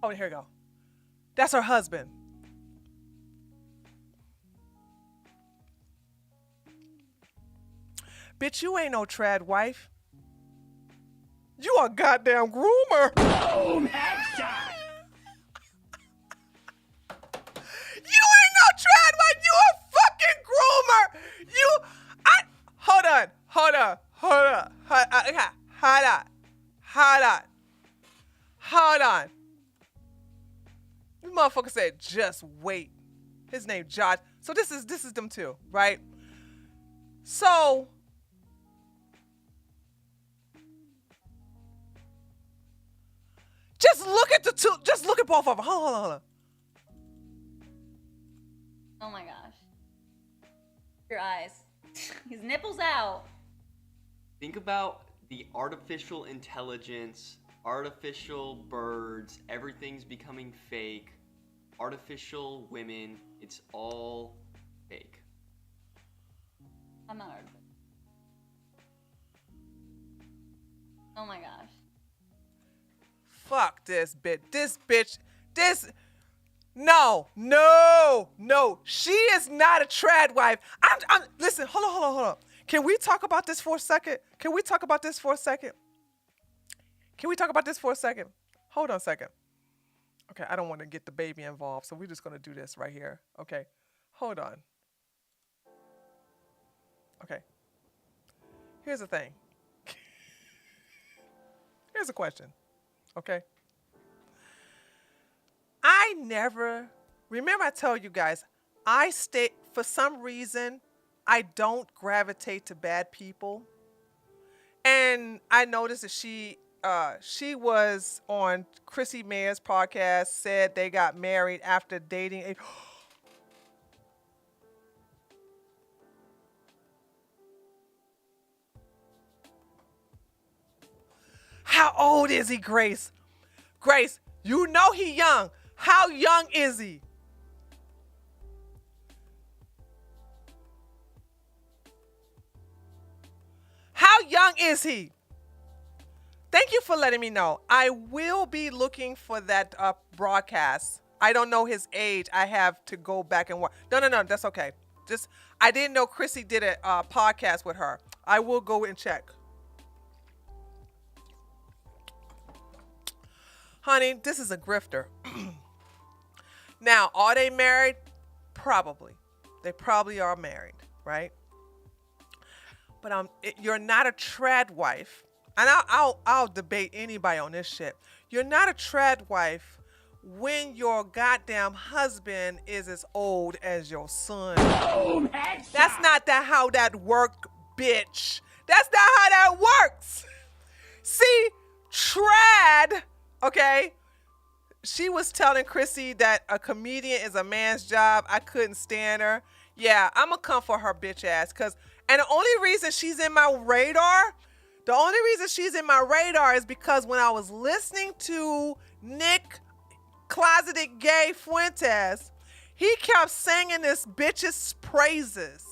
Oh, here we go. That's her husband. Bitch, you ain't no trad wife. You a goddamn groomer. Boom, headshot. You ain't no trad wife. You a fucking groomer. Hold on. This motherfucker said, just wait. His name Josh. So this is them two, right? So just look at the two. Just look at both of them. Hold on. Oh my gosh. Your eyes. His nipples out. Think about the artificial intelligence, artificial birds, everything's becoming fake, artificial women, it's all fake. I'm not artificial. Oh my gosh. Fuck this bitch. No. She is not a trad wife. Listen, hold on. Can we talk about this for a second? Hold on a second. Okay, I don't want to get the baby involved, so we're just going to do this right here. Okay, hold on. Okay. Here's the thing. Here's a question. Okay. Remember I told you guys, for some reason, I don't gravitate to bad people. And I noticed that she was on Chrissy Mayer's podcast, said they got married after dating. How old is he, Grace? Grace, you know he young. How young is he? How young is he? Thank you for letting me know. I will be looking for that broadcast. I don't know his age. I have to go back and watch. No, that's okay. I didn't know Chrissy did a podcast with her. I will go and check. Honey, this is a grifter. Now, are they married? Probably. They probably are married, right? But you're not a trad wife, and I'll debate anybody on this shit. You're not a trad wife when your goddamn husband is as old as your son. Boom, headshot. That's not how that work, bitch. That's not how that works. See, trad, okay? She was telling Chrissy that a comedian is a man's job. I couldn't stand her. Yeah, I'm gonna come for her bitch ass. And the only reason she's in my radar is because when I was listening to Nick Closeted Gay Fuentes, he kept singing this bitch's praises.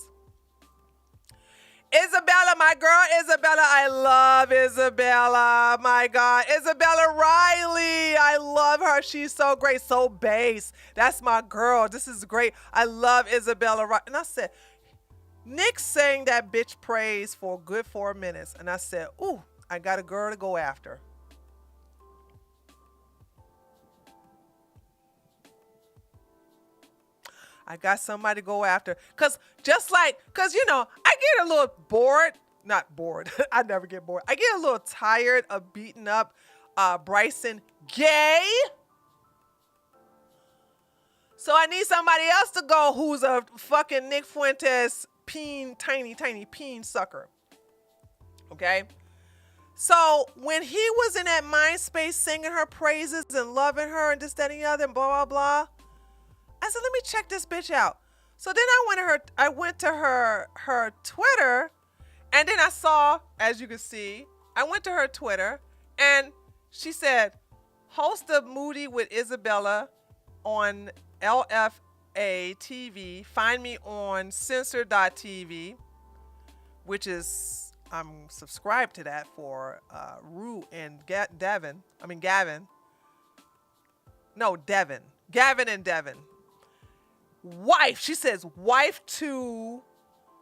Isabella, my girl, Isabella, I love Isabella. My God, Isabella Riley, I love her. She's so great, so bass. That's my girl. This is great. I love Isabella Riley. And I said, Nick sang that bitch praise for a good 4 minutes. And I said, ooh, I got a girl to go after. I got somebody to go after. Cause you know, I get a little bored. Not bored. I never get bored. I get a little tired of beating up Bryson Gay. So I need somebody else to go who's a fucking Nick Fuentes tiny peen sucker. Okay? So when he was in that mind space singing her praises and loving her and this, that, and the other and blah, blah, blah, I said, let me check this bitch out. So then I went to her Twitter, and then I saw, as you can see, I went to her Twitter, and she said, host of Moody with Isabella on LFA TV. Find me on censor.tv, which is, I'm subscribed to that for Rue and Gavin. No, Devin. Gavin and Devin. Wife. She says wife to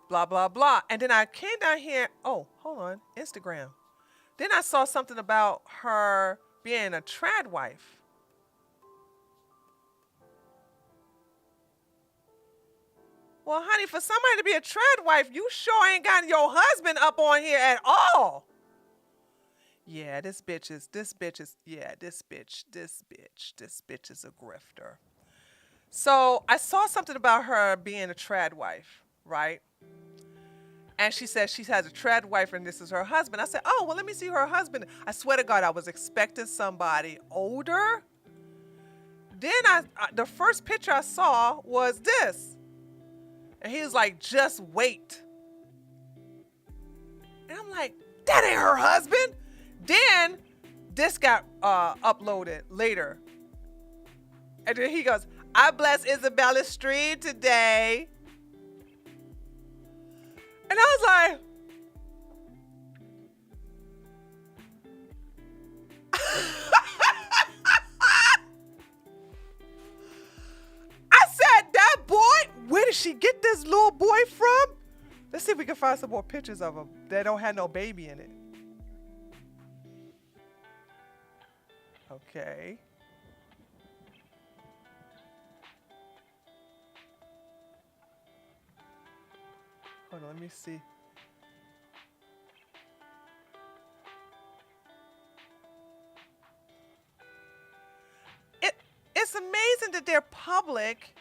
blah, blah, blah. And then I came down here. Oh, hold on. Instagram. Then I saw something about her being a trad wife. Well, honey, for somebody to be a trad wife, you sure ain't got your husband up on here at all. Yeah, this bitch is a grifter. So I saw something about her being a trad wife, right? And she says she has a trad wife and this is her husband. I said, oh, well, let me see her husband. I swear to God, I was expecting somebody older. Then the first picture I saw was this. And he was like, just wait. And I'm like, that ain't her husband. Then this got uploaded later. And then he goes, I bless Isabella's stream today. And I was like, I said, that boy, where did she get this little boy from? Let's see if we can find some more pictures of him that don't have no baby in it. Okay. Hold on, let me see. It's amazing that they're public.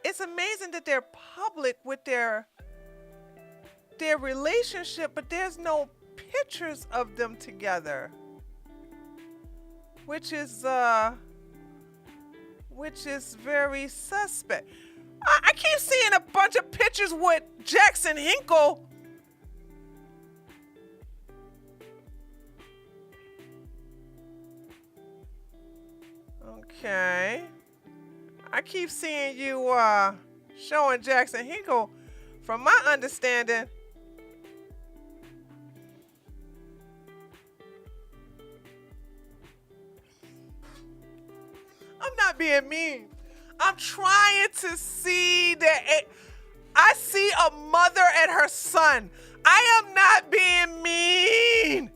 It's amazing that they're public with their relationship, but there's no pictures of them together. Which is very suspect. I keep seeing a bunch of pictures with Jackson Hinkle. Okay. I keep seeing you showing Jackson Hinkle. From my understanding, I'm not being mean. I'm trying to see that I see a mother and her son. I am not being mean.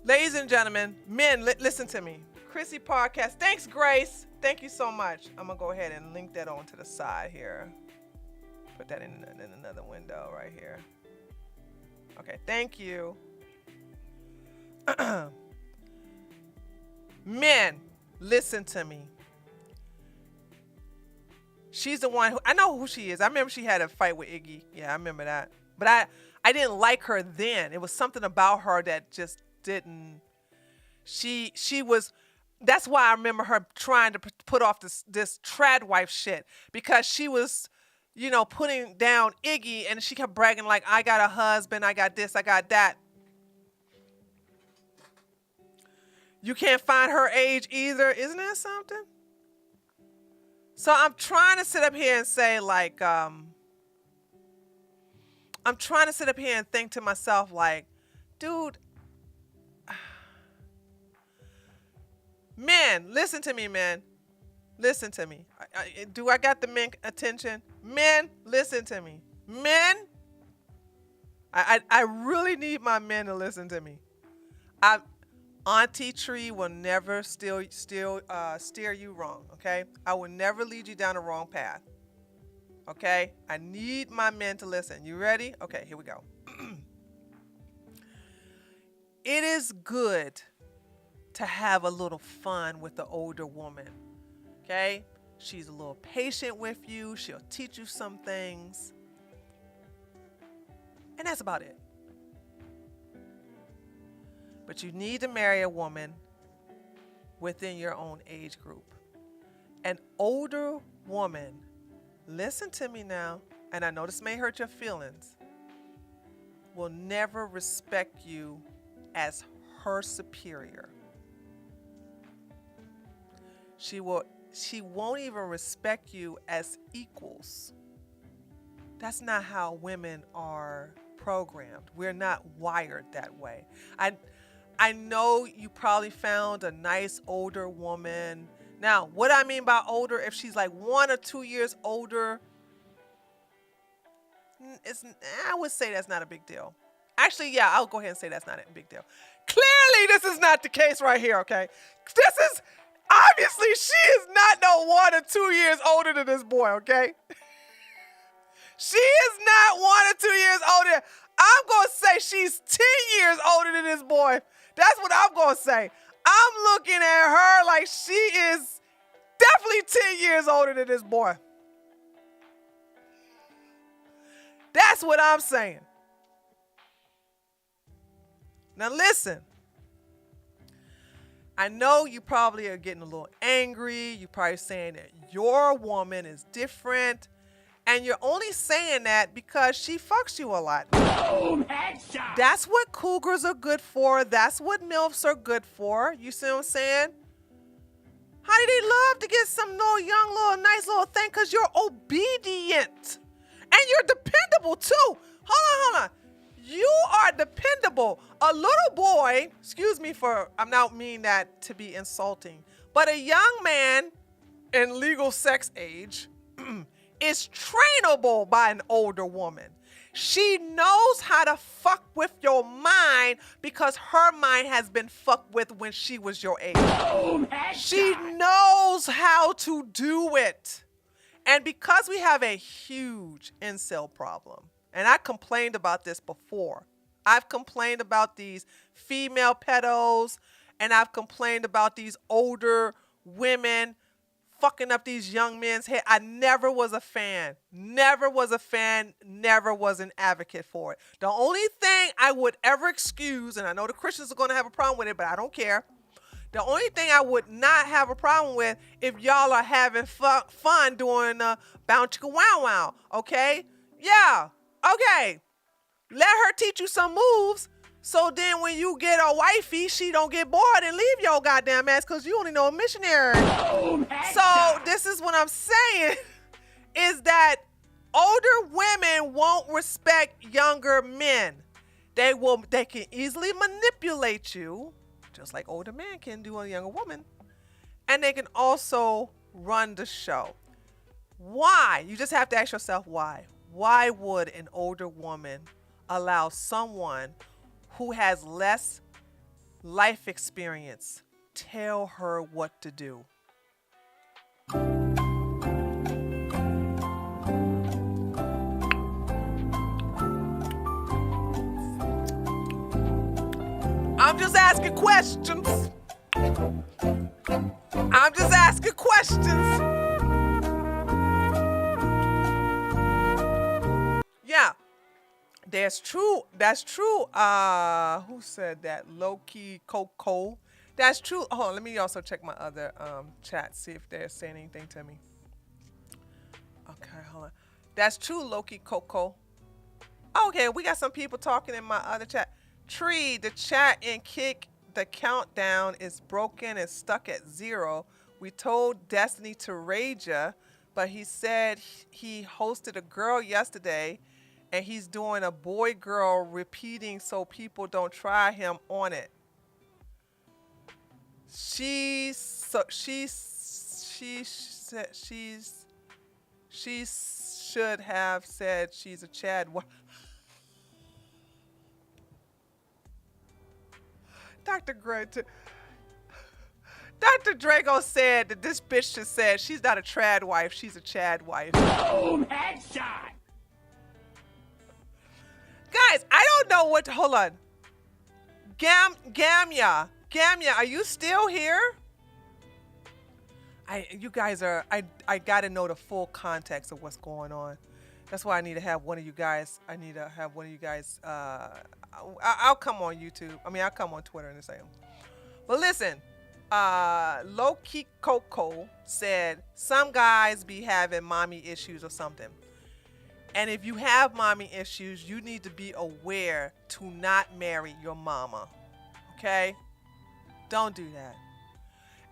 Ladies and gentlemen, men, listen to me. Chrissy Podcast. Thanks, Grace. Thank you so much. I'm gonna go ahead and link that on to the side here. Put that in another window right here. Okay, thank you. Men, listen to me. She's the one who, I know who she is. I remember she had a fight with Iggy. Yeah, I remember that. But I didn't like her then. It was something about her that just didn't. She was. That's why I remember her trying to put off this trad wife shit, because she was, putting down Iggy, and she kept bragging like, I got a husband, I got this, I got that. You can't find her age either. Isn't that something? So I'm trying to sit up here and say, like, I'm trying to sit up here and think to myself, like, dude, men, listen to me, man. Listen to me. Do I got the men attention? Men, listen to me. Men, I really need my men to listen to me. Auntie Tree will never steer you wrong, okay? I will never lead you down the wrong path, okay? I need my men to listen. You ready? Okay, here we go. It is good to have a little fun with the older woman, okay? She's a little patient with you. She'll teach you some things. And that's about it. But you need to marry a woman within your own age group. An older woman, listen to me now, and I know this may hurt your feelings, will never respect you as her superior. She won't even respect you as equals. That's not how women are programmed. We're not wired that way. I know you probably found a nice older woman. Now, what I mean by older, if she's like 1 or 2 years older, I would say that's not a big deal. Actually, yeah, I'll go ahead and say that's not a big deal. Clearly, this is not the case right here, okay? This is, obviously, she is not no 1 or 2 years older than this boy, okay? She is not 1 or 2 years older. I'm going to say she's 10 years older than this boy. That's what I'm going to say. I'm looking at her like she is definitely 10 years older than this boy. That's what I'm saying. Now listen. I know you probably are getting a little angry. You're probably saying that your woman is different. And you're only saying that because she fucks you a lot. Boom, headshot. That's what cougars are good for. That's what MILFs are good for. You see what I'm saying? How do they love to get some nice little thing? Because you're obedient. And you're dependable too. Hold on. You are dependable. A little boy, excuse me I don't mean that to be insulting, but a young man in legal sex age is trainable by an older woman. She knows how to fuck with your mind because her mind has been fucked with when she was your age. Boom, headshot. She knows how to do it. And because we have a huge incel problem, and I complained about this before. I've complained about these female pedos, and I've complained about these older women fucking up these young men's head. I never was a fan. Never was an advocate for it. The only thing I would ever excuse, and I know the Christians are going to have a problem with it, but I don't care. The only thing I would not have a problem with if y'all are having fun doing bounce chicka wow wow, okay? Yeah, okay. Let her teach you some moves, so then when you get a wifey, she don't get bored and leave your goddamn ass because you only know a missionary. Boom, So headshot. this is what I'm saying, is that older women won't respect younger men. They can easily manipulate you, just like older men can do a younger woman. And they can also run the show. Why? You just have to ask yourself why. Why would an older woman allow someone who has less life experience tell her what to do? I'm just asking questions. I'm just asking questions. Yeah. That's true. Who said that? Low-key Coco. That's true. Hold on, let me also check my other chat, see if they're saying anything to me. Okay, hold on. That's true, Loki Coco. Okay, we got some people talking in my other chat. Tree, the chat and kick, the countdown is broken and stuck at 0. We told Destiny to rage ya, but he said he hosted a girl yesterday and he's doing a boy-girl repeating so people don't try him on it. She should have said she's a Chad. Dr. Drago said that this bitch just said she's not a trad wife, she's a Chad wife. Boom, headshot. Guys, I don't know what to, hold on. Gamya, are you still here? You guys are, I gotta know the full context of what's going on. That's why I need to have one of you guys, I'll come on YouTube. I'll come on Twitter and say them. But listen, Loki Coco said some guys be having mommy issues or something. And if you have mommy issues, you need to be aware to not marry your mama. Okay? Don't do that.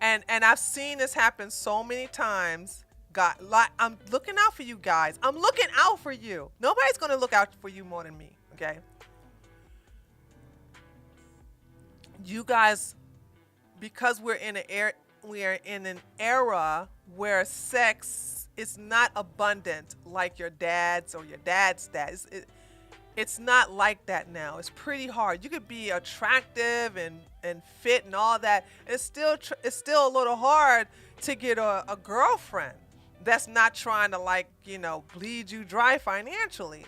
And I've seen this happen so many times. God, I'm looking out for you guys. I'm looking out for you. Nobody's gonna look out for you more than me. Okay? You guys, because we're in an era where sex is not abundant like your dad's or your dad's dad. It's not like that now. It's pretty hard. You could be attractive and fit and all that. It's still a little hard to get a girlfriend that's not trying to bleed you dry financially.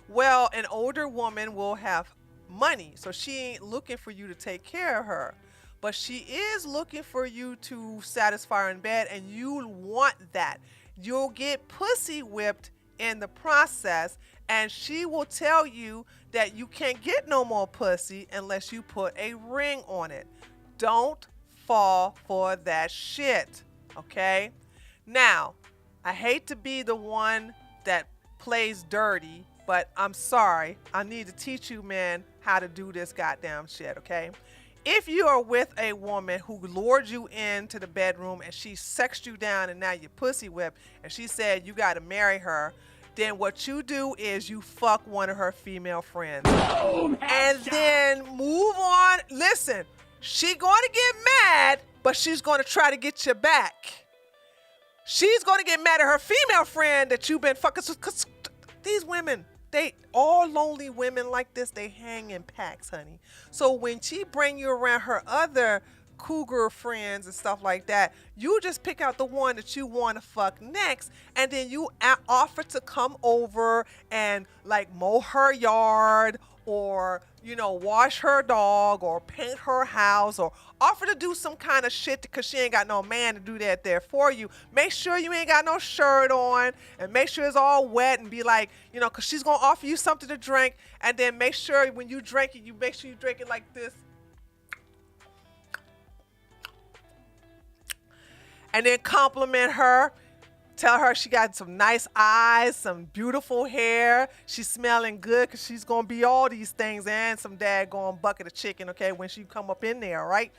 Well, an older woman will have money, so she ain't looking for you to take care of her. But she is looking for you to satisfy her in bed, and you want that. You'll get pussy whipped in the process, and she will tell you that you can't get no more pussy unless you put a ring on it. Don't fall for that shit, okay? Now, I hate to be the one that plays dirty, but I'm sorry. I need to teach you, man, how to do this goddamn shit, okay? If you are with a woman who lured you into the bedroom and she sexed you down and now you're pussy whipped and she said you got to marry her, then what you do is you fuck one of her female friends. Boom, and then move on. Listen, she going to get mad, but she's going to try to get you back. She's going to get mad at her female friend that you've been fucking. Because these women, all lonely women like this, they hang in packs, honey. So when she bring you around her other cougar friends and stuff like that, you just pick out the one that you want to fuck next, and then you offer to come over and mow her yard, or wash her dog, or paint her house, or offer to do some kind of shit because she ain't got no man to do that there for you. Make sure you ain't got no shirt on, and make sure it's all wet, and be because she's gonna offer you something to drink, and then make sure when you drink it, you make sure you drink it like this. And then compliment her. Tell her she got some nice eyes, some beautiful hair. She's smelling good because she's going to be all these things and some daggone bucket of chicken, okay, when she come up in there, right?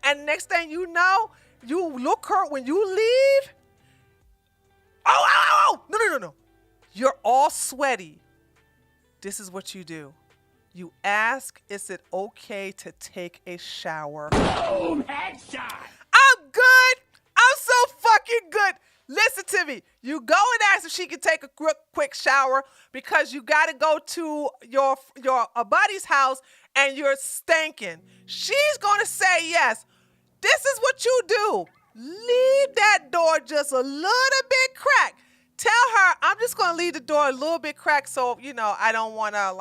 And next thing you know, you look her when you leave. Oh, no. You're all sweaty. This is what you do. You ask, is it okay to take a shower? Boom, headshot. I'm good. I'm so fucking good. Listen to me. You go and ask if she can take a quick shower because you got to go to your buddy's house and you're stinking. She's going to say yes. This is what you do. Leave that door just a little bit cracked. Tell her, I'm just going to leave the door a little bit cracked so, I don't want to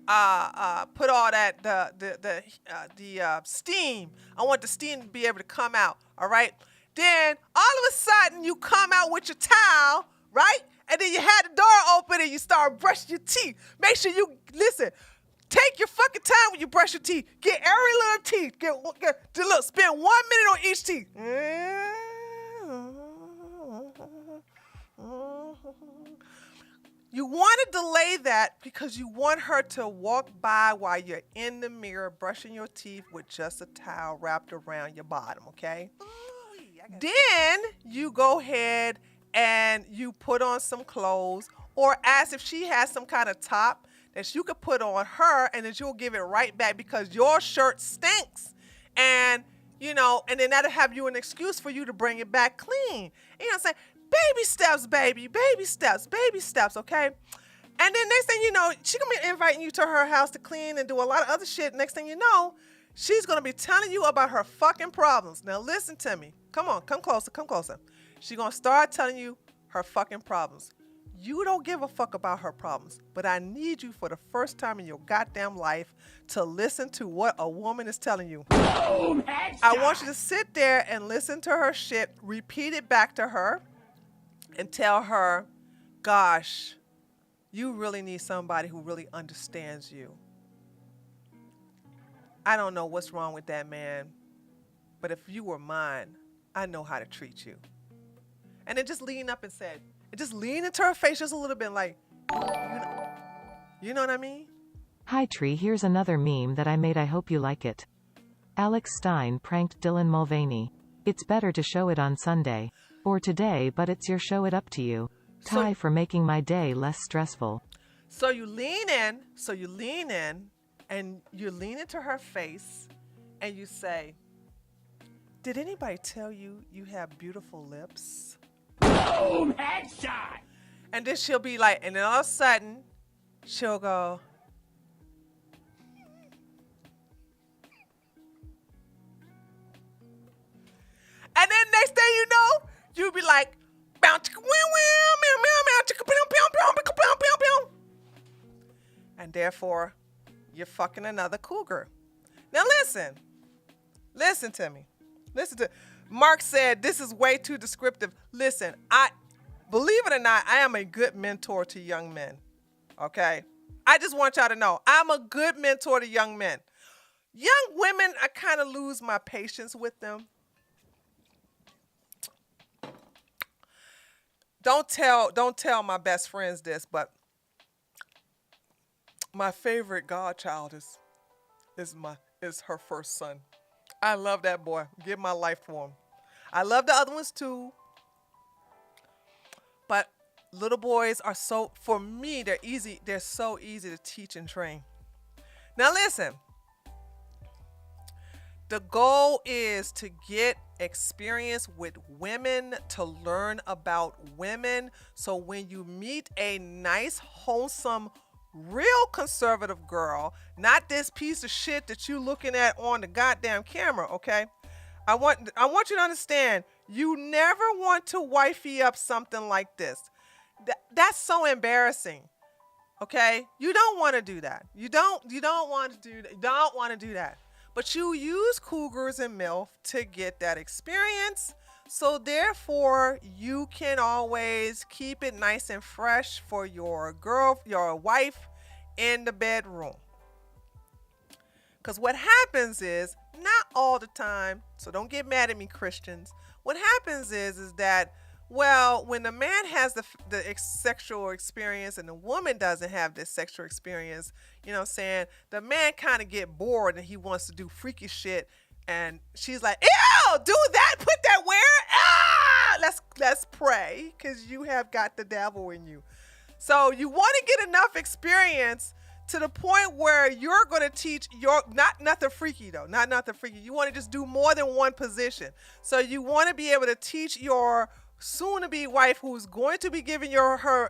put all that the steam. I want the steam to be able to come out. All right. Then all of a sudden you come out with your towel, right? And then you had the door open and you start brushing your teeth. Make sure you listen. Take your fucking time when you brush your teeth. Get every little teeth. Look, spend 1 minute on each teeth. You want to delay that because you want her to walk by while you're in the mirror brushing your teeth with just a towel wrapped around your bottom, okay? Then you go ahead and you put on some clothes, or ask if she has some kind of top that you could put on her, and then you'll give it right back because your shirt stinks. And, you know, and then that'll have you an excuse for you to bring it back clean. You know what I'm saying? Baby steps, baby. Baby steps, okay? And then next thing you know, she's going to be inviting you to her house to clean and do a lot of other shit. Next thing you know, she's going to be telling you about her fucking problems. Now listen to me. Come on, come closer. She's going to start telling you her fucking problems. You don't give a fuck about her problems, but I need you for the first time in your goddamn life to listen to what a woman is telling you. Boom, headshot. I want you to sit there and listen to her shit, repeat it back to her, and tell her, gosh, you really need somebody who really understands you. I don't know what's wrong with that man, but if you were mine, I know how to treat you. And then just lean up and said, just lean into her face just a little bit like, you know what I mean? Hi Tree, here's another meme that I made. I hope you like it. Alex Stein pranked Dylan Mulvaney. It's better to show it on Sunday. Or today, but it's your show it up to you. Ty for making my day less stressful. So you lean in, and you lean into her face, and you say, did anybody tell you you have beautiful lips? Boom, headshot. And then she'll be like, and then all of a sudden, she'll go, and then next thing you know, you'll be like, bow chicka meow meow meow meow chicka pew pew pew pew pew pew. And therefore, you're fucking another cougar. Now listen to me. Mark said this is way too descriptive. Listen, believe it or not, I am a good mentor to young men. Okay? I just want y'all to know, I'm a good mentor to young men. Young women, I kind of lose my patience with them. Don't tell my best friends this, but my favorite godchild is her first son. I love that boy. Give my life for him. I love the other ones too. But little boys are for me, they're easy. They're so easy to teach and train. Now listen. The goal is to get experience with women, to learn about women. So when you meet a nice, wholesome, real conservative girl, not this piece of shit that you looking at on the goddamn camera, okay? I want you to understand, you never want to wifey up something like this. That's so embarrassing. Okay? You don't want to do that. You don't want to do that. You don't want to do that. But you use cougars and MILF to get that experience. So therefore, you can always keep it nice and fresh for your wife in the bedroom. Because what happens is, not all the time, so don't get mad at me, Christians. What happens is that, well, when the man has the sexual experience and the woman doesn't have this sexual experience, you know what I'm saying? The man kind of get bored and he wants to do freaky shit. And she's like, ew, do that, put that where? Ah, let's pray, because you have got the devil in you. So you want to get enough experience to the point where you're going to teach not nothing freaky though, not nothing freaky. You want to just do more than one position. So you want to be able to teach your soon-to-be wife, who's going to be giving her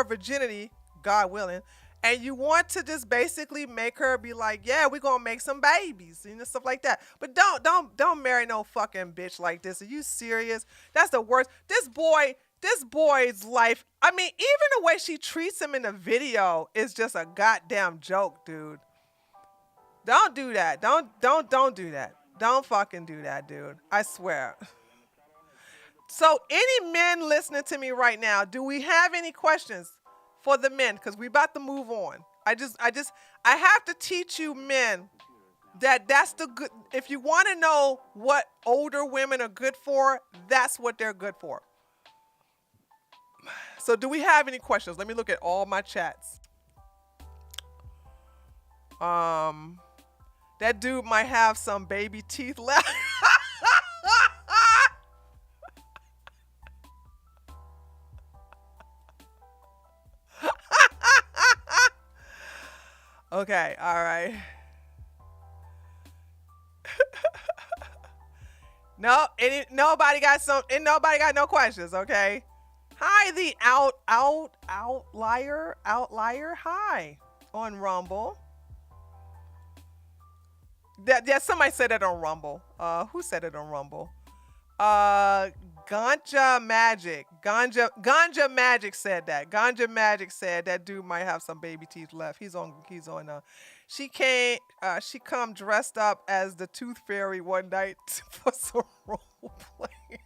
virginity, God willing, and you want to just basically make her be like, yeah, we're gonna make some babies, you know, stuff like that. But don't marry no fucking bitch like this. Are you serious? That's the worst. This boy this boy's life, I mean, even the way she treats him in the video is just a goddamn joke, dude. Don't do that. Don't do that. Don't fucking do that, dude. I swear. So any men listening to me right now, do we have any questions for the men? Because we about to move on. I have to teach you men that's the good. If you want to know what older women are good for, that's what they're good for. So do we have any questions? Let me look at all my chats. That dude might have some baby teeth left. Okay, all right. Nobody got no questions, okay? Hi, the outlier. Hi on Rumble. Yeah, somebody said it on Rumble. Who said it on Rumble? Ganja Magic said that. Ganja Magic said that dude might have some baby teeth left. He's on she come dressed up as the Tooth Fairy one night for some role playing.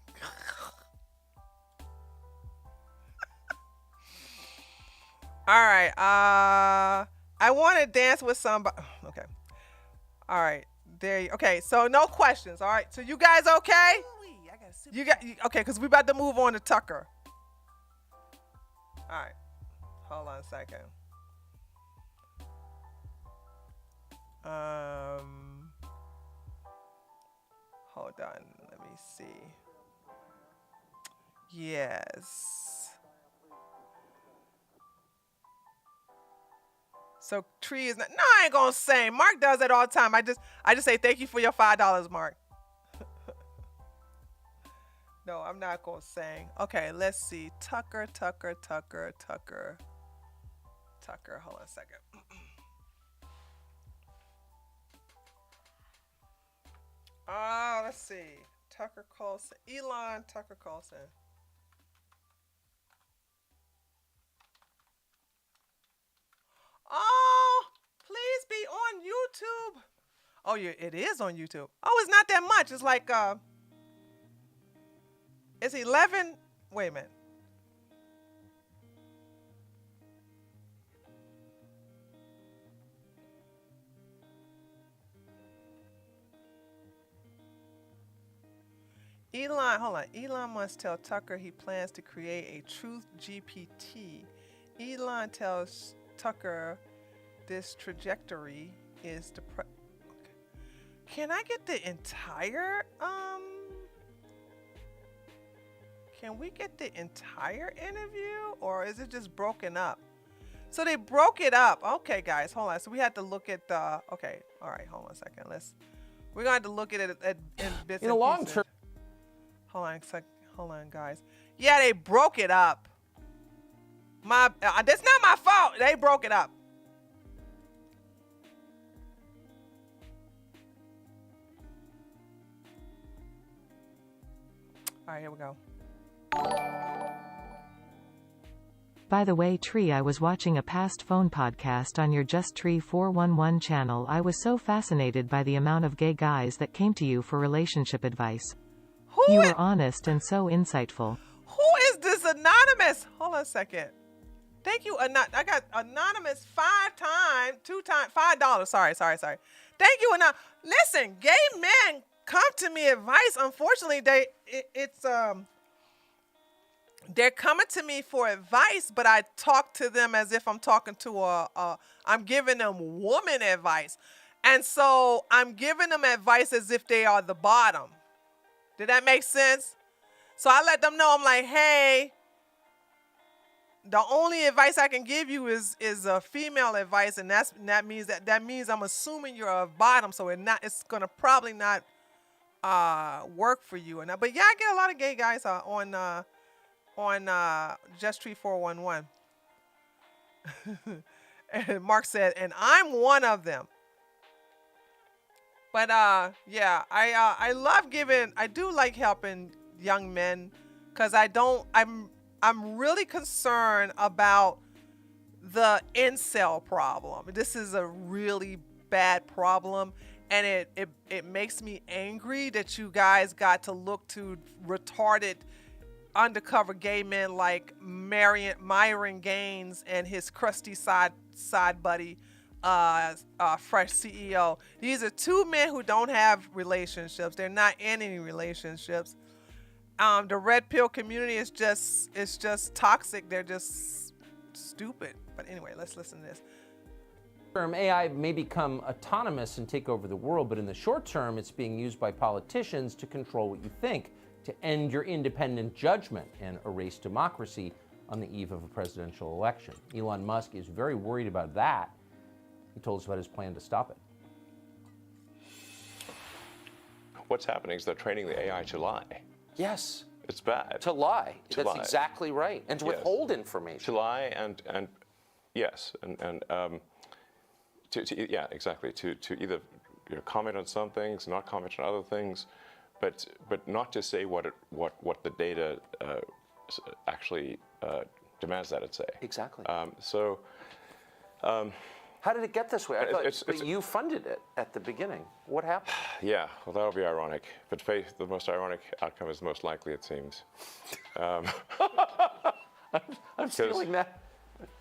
All right. I want to dance with somebody. Okay. All right. There you. Okay. So no questions. All right. So you guys okay? Okay, because we about to move on to Tucker. All right. Hold on a second. Hold on. Let me see. Yes. So Tree is not. No, I ain't gonna sing. Mark does that all the time. I just say thank you for your $5, Mark. No, I'm not gonna sing. Okay, let's see. Tucker. Hold on a second. Let's see. Tucker Carlson. Elon Tucker Carlson. Oh, please be on YouTube. Oh, yeah, it is on YouTube. Oh, it's not that much. It's like it's 11. Wait a minute. Elon must tell Tucker he plans to create a truth GPT. Elon tells Tucker this trajectory is okay. Can I get the entire can we get the entire interview, or is it just broken up? So they broke it up. Okay, guys, hold on. So we had to look at the. Okay, all right. Hold on a second. We're going to look at it in bits. In the long term. Hold on, guys. Yeah, they broke it up. That's not my fault. They broke it up. All right, here we go. By the way, Tree, I was watching a past phone podcast on your Just Tree 411 channel. I was so fascinated by the amount of gay guys that came to you for relationship advice. You were honest and so insightful. Who is this anonymous? Hold on a second. Thank you. I got anonymous 2 times, $5. Sorry. Thank you. Listen, gay men come to me advice. Unfortunately, they're coming to me for advice, but I talk to them as if I'm talking to I'm giving them woman advice. And so I'm giving them advice as if they are the bottom. Did that make sense? So I let them know, I'm like, hey, the only advice I can give you is a female advice, and that means I'm assuming you're a bottom, so it's gonna probably not work for you. But yeah, I get a lot of gay guys on Just Tree 411. And Mark said, and I'm one of them. But yeah, I love I do like helping young men, because I'm really concerned about the incel problem. This is a really bad problem, and it makes me angry that you guys got to look to retarded undercover gay men like Myron Gaines and his crusty side buddy, fresh CEO. These are two men who don't have relationships. They're not in any relationships. The red pill community is just toxic. They're just stupid. But anyway, let's listen to this. Term, AI may become autonomous and take over the world, but in the short term, it's being used by politicians to control what you think, to end your independent judgment and erase democracy on the eve of a presidential election. Elon Musk is very worried about that. He told us about his plan to stop it. What's happening is they're training the AI to lie. Yes. It's bad. To lie. To That's lie. exactly right. And to Yes. withhold information. To lie and yes, yeah, exactly. To either comment on some things, not comment on other things, but not to say what the data actually demands that it say. Exactly. How did it get this way? I thought you funded it at the beginning. What happened? Yeah, well, that'll be ironic. But the most ironic outcome is the most likely, it seems. I'm stealing that.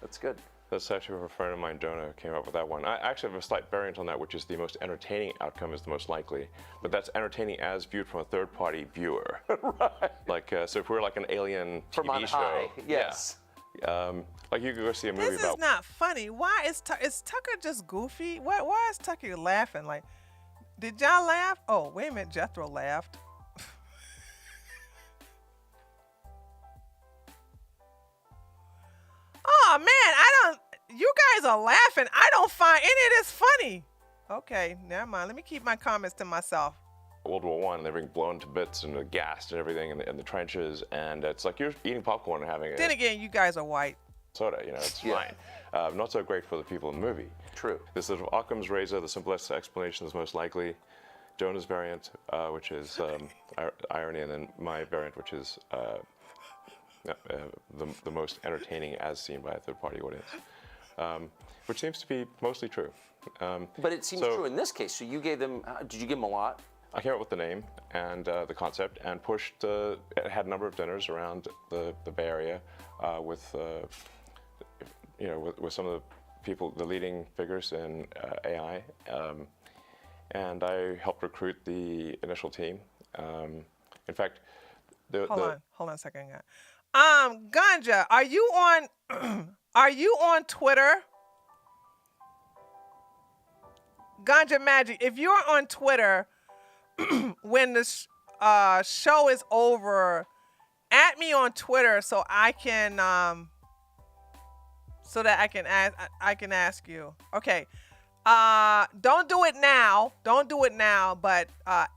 That's good. That's actually a friend of mine, Jonah, came up with that one. I actually have a slight variant on that, which is the most entertaining outcome is the most likely. But that's entertaining as viewed from a third-party viewer. Right. Like, so if we're like an alien TV from on show. high, yes. Yeah. Like you could go see a movie This about. is not funny. Why is Tucker just goofy? Why is Tucker laughing? Like, did y'all laugh? Oh, wait a minute. Jethro laughed. Oh man, you guys are laughing. I don't find any of this funny. Okay, never mind. Let me keep my comments to myself. World War I, and they're being blown to bits and gassed and everything in the trenches, and it's like you're eating popcorn and having Then again, you guys are white. soda, it's fine. Not so great for the people in the movie. True. This is Occam's razor, the simplest explanation is most likely. Jonah's variant, which is irony, and then my variant, which is the most entertaining as seen by a third-party audience, which seems to be mostly true. But it seems true in this case. So you gave them, did you give them a lot? I came up with the name and the concept and pushed, had a number of dinners around the Bay Area with some of the people, the leading figures in AI. And I helped recruit the initial team. In fact, Hold on a second. Ganja, are you on Twitter? Ganja Magic, if you're on Twitter, when the show is over, at me on Twitter so I can I can ask you. Okay. Don't do it now. But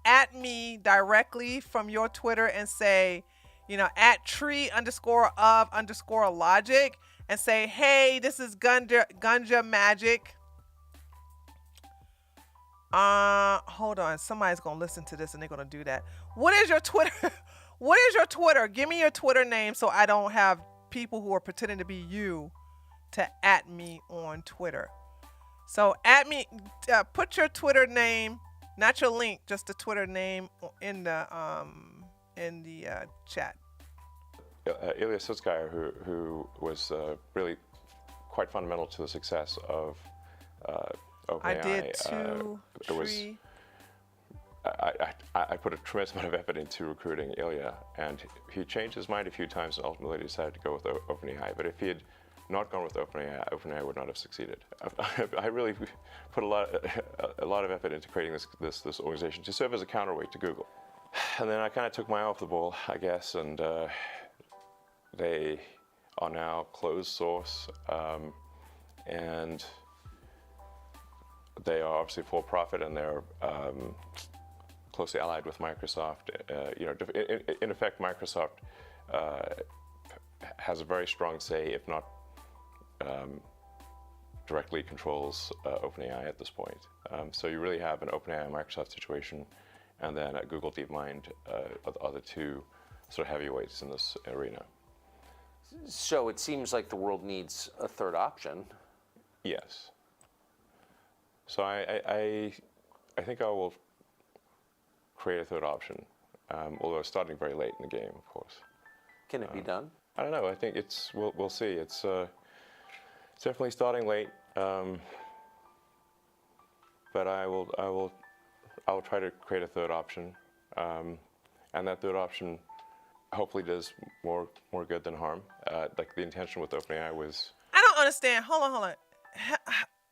at me directly from your Twitter and say, at tree_of_logic and say, hey, this is Ganja Magic. Hold on. Somebody's gonna listen to this and they're gonna do that. What is your Twitter? What is your Twitter? Give me your Twitter name so I don't have people who are pretending to be you to at me on Twitter. So at me, put your Twitter name, not your link, just the Twitter name in the chat. Ilya Sutskever, who was really quite fundamental to the success of OpenAI. I did too. I put a tremendous amount of effort into recruiting Ilya, and he changed his mind a few times and ultimately decided to go with OpenAI. But if he had not gone with OpenAI would not have succeeded. I really put a lot of effort into creating this organization to serve as a counterweight to Google. And then I kind of took my eye off the ball, I guess, and they are now closed source, and they are obviously for profit, and they're closely allied with Microsoft. In effect, Microsoft has a very strong say, if not directly controls OpenAI at this point. So you really have an OpenAI Microsoft situation, and then Google DeepMind are the two sort of heavyweights in this arena. So it seems like the world needs a third option. Yes. So I think I will create a third option, although starting very late in the game, of course. Can it be done? I don't know. I think we'll see. It's definitely starting late, but I'll try to create a third option, and that third option hopefully does more good than harm. Like the intention with OpenAI was. I don't understand. Hold on.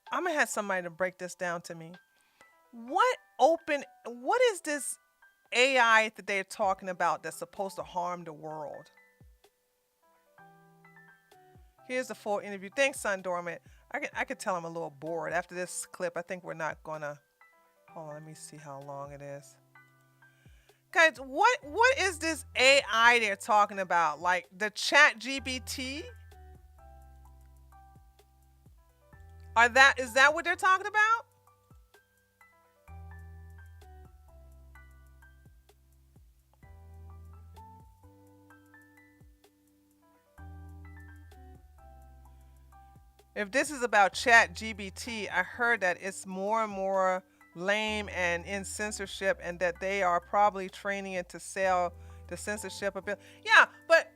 I'm gonna have somebody to break this down to me. What is this AI that they're talking about that's supposed to harm the world? Here's the full interview. Thanks, Sun Dormant. I could tell I'm a little bored after this clip. I think we're not gonna. Hold on, let me see how long it is. Guys, what is this AI they're talking about? Like the Chat GPT? Is that what they're talking about? If this is about Chat GPT, I heard that it's more and more lame and in censorship, and that they are probably training it to sell the censorship a bit. Yeah, but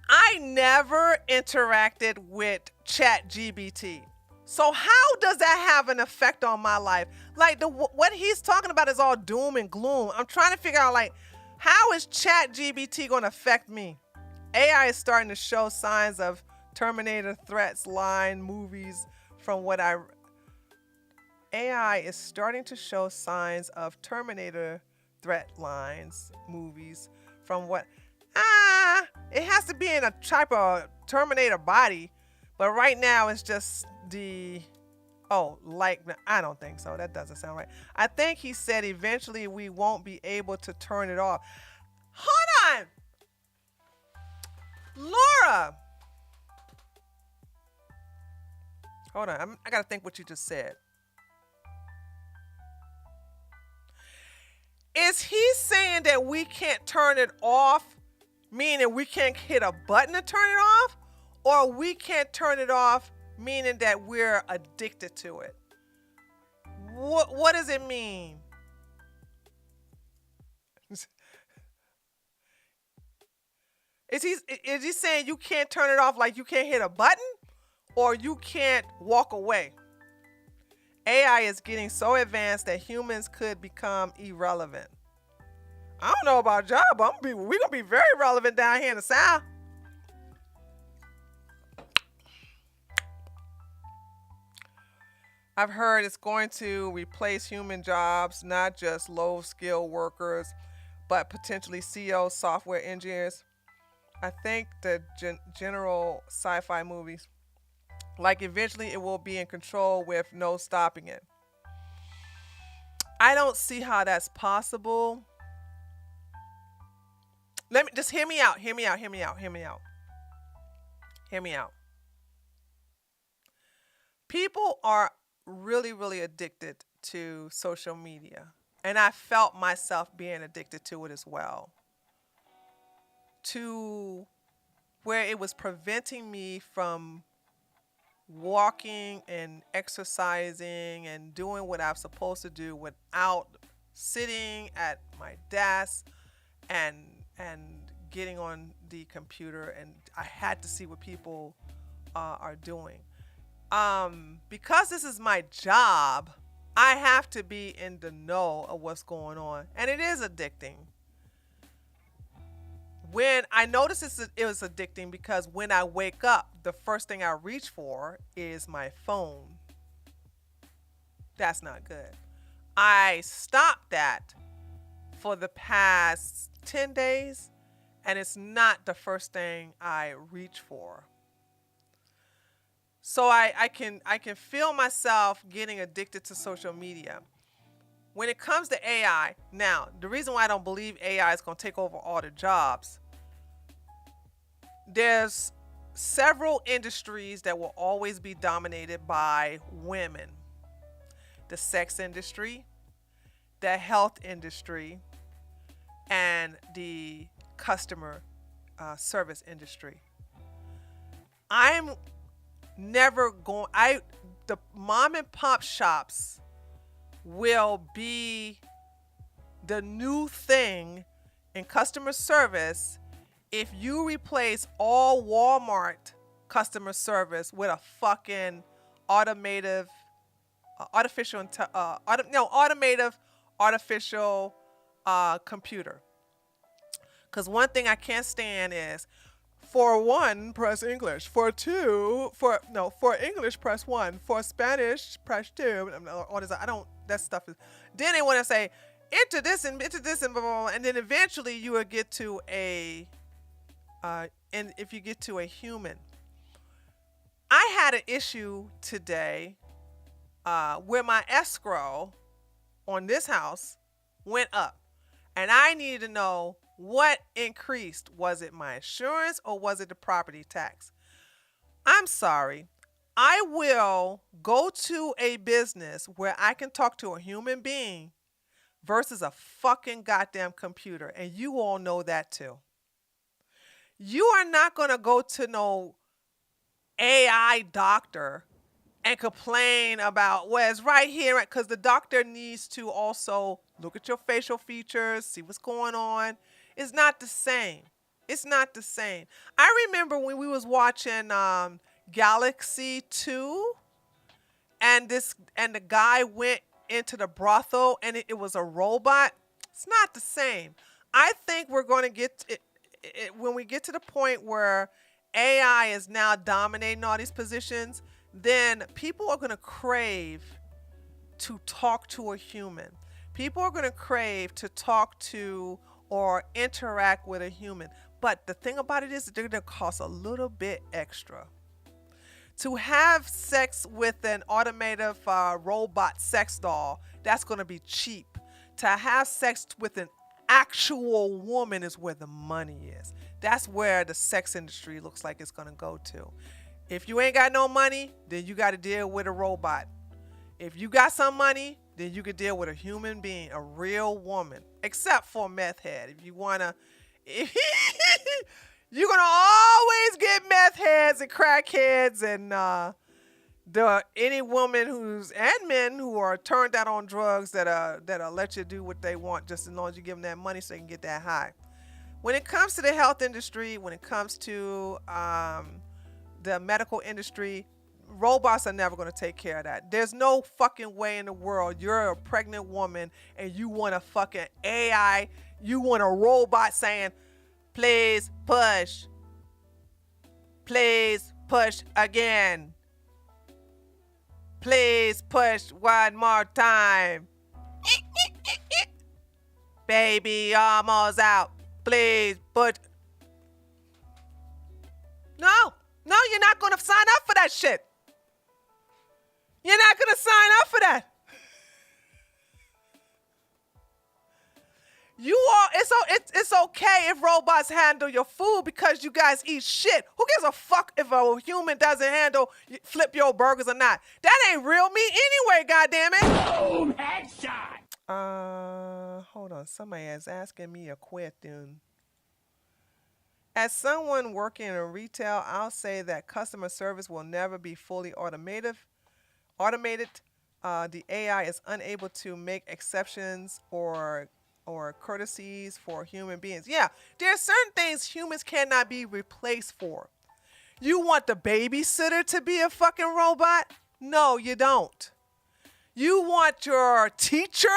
I never interacted with Chat GPT. So how does that have an effect on my life? Like what he's talking about is all doom and gloom. I'm trying to figure out, like, how is Chat GPT going to affect me? AI is starting to show signs of Terminator threats line movies from what AI is starting to show signs of Terminator threat lines movies from what it has to be in a type of Terminator body, but right now it's just I don't think so. That doesn't sound right. I think he said eventually we won't be able to turn it off. Hold on, Laura. Hold on, I gotta think what you just said. Is he saying that we can't turn it off, meaning we can't hit a button to turn it off? Or we can't turn it off, meaning that we're addicted to it? What does it mean? Is he saying you can't turn it off, like you can't hit a button? Or you can't walk away? AI is getting so advanced that humans could become irrelevant. I don't know about y'all, but we're going to be very relevant down here in the South. I've heard it's going to replace human jobs, not just low-skilled workers, but potentially CEOs, software engineers. I think the general sci-fi movies, like eventually it will be in control with no stopping it. I don't see how that's possible. Let me just hear me out. People are really, really addicted to social media. And I felt myself being addicted to it as well. To where it was preventing me from walking and exercising and doing what I'm supposed to do without sitting at my desk and getting on the computer, and I had to see what people are doing. Because this is my job, I have to be in the know of what's going on, and it is addicting. When I notice it was addicting because when I wake up, the first thing I reach for is my phone. That's not good. I stopped that for the past 10 days, and it's not the first thing I reach for. So I can feel myself getting addicted to social media. When it comes to AI, now, the reason why I don't believe AI is going to take over all the jobs, there's several industries that will always be dominated by women. The sex industry, the health industry, and the customer service industry. I'm never going. The mom and pop shops will be the new thing in customer service if you replace all Walmart customer service with a fucking automative computer. Because one thing I can't stand is, for one, press English. For English, press 1. For Spanish, press 2. That stuff is. Then they want to say, enter this and blah, blah, blah. And then eventually you will get to and if you get to a human. I had an issue today where my escrow on this house went up. And I needed to know what increased. Was it my insurance or was it the property tax? I'm sorry. I will go to a business where I can talk to a human being versus a fucking goddamn computer. And you all know that too. You are not going to go to no AI doctor and complain about, well, it's right here, because the doctor needs to also look at your facial features, see what's going on. It's not the same. It's not the same. I remember when we was watching Galaxy 2 and the guy went into the brothel and it was a robot. It's not the same. I think we're going to get when we get to the point where AI is now dominating all these positions, then people are going to crave to talk to a human. People are going to crave to talk to or interact with a human. But the thing about it is that they're going to cost a little bit extra. To have sex with an automated robot sex doll, that's going to be cheap. To have sex with an actual woman is where the money is. That's where the sex industry looks like it's going to go to. If you ain't got no money, then you got to deal with a robot. If you got some money, then you could deal with a human being, a real woman, except for a meth head. If you want to, you're going to always get meth heads and crackheads and any woman and men who are turned out on drugs that'll let you do what they want just as long as you give them that money so they can get that high. When it comes to the health industry, when it comes to the medical industry, robots are never going to take care of that. There's no fucking way in the world you're a pregnant woman and you want a fucking AI, you want a robot saying, please push again. Please push one more time. Baby, almost out. Please push. No, you're not going to sign up for that shit. You're not going to sign up for that. It's okay if robots handle your food because you guys eat shit. Who gives a fuck if a human doesn't flip your burgers or not? That ain't real meat anyway, goddammit. Boom, headshot. Hold on. Somebody is asking me a question. As someone working in retail, I'll say that customer service will never be fully automated. The AI is unable to make exceptions or courtesies for human beings. Yeah, there are certain things humans cannot be replaced for. You want the babysitter to be a fucking robot? No, you don't. You want your teacher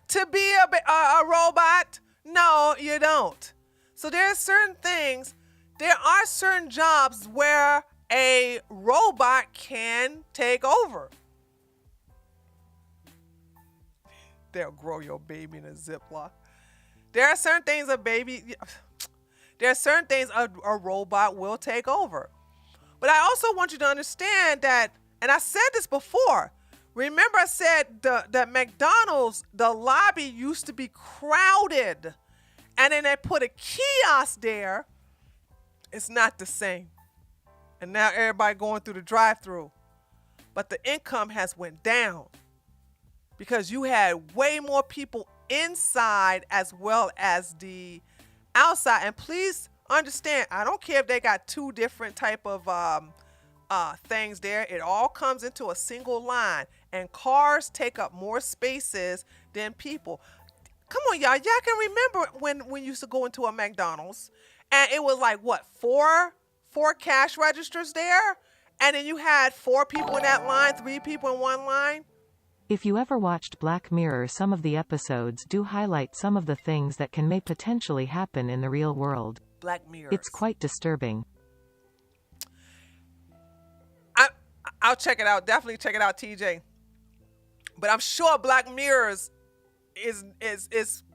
to be a robot? No, you don't. So there are certain things, there are certain jobs where a robot can take over. They'll grow your baby in a Ziploc. There are certain things a robot will take over. But I also want you to understand that, and I said this before, remember I said that McDonald's, the lobby used to be crowded, and then they put a kiosk there. It's not the same. And now everybody going through the drive-thru. But the income has went down because you had way more people inside as well as the outside. And please Understand, I don't care if they got two different type of things there. It all comes into a single line, and cars take up more spaces than people. Come on, y'all. Y'all can remember when we used to go into a McDonald's, and it was like what, four cash registers there, and then you had 4 people in that line, 3 people in one line. If you ever watched Black Mirror, some of the episodes do highlight some of the things that may potentially happen in the real world. Black Mirror. It's quite disturbing. I'll check it out. Definitely check it out, TJ. But I'm sure Black Mirrors is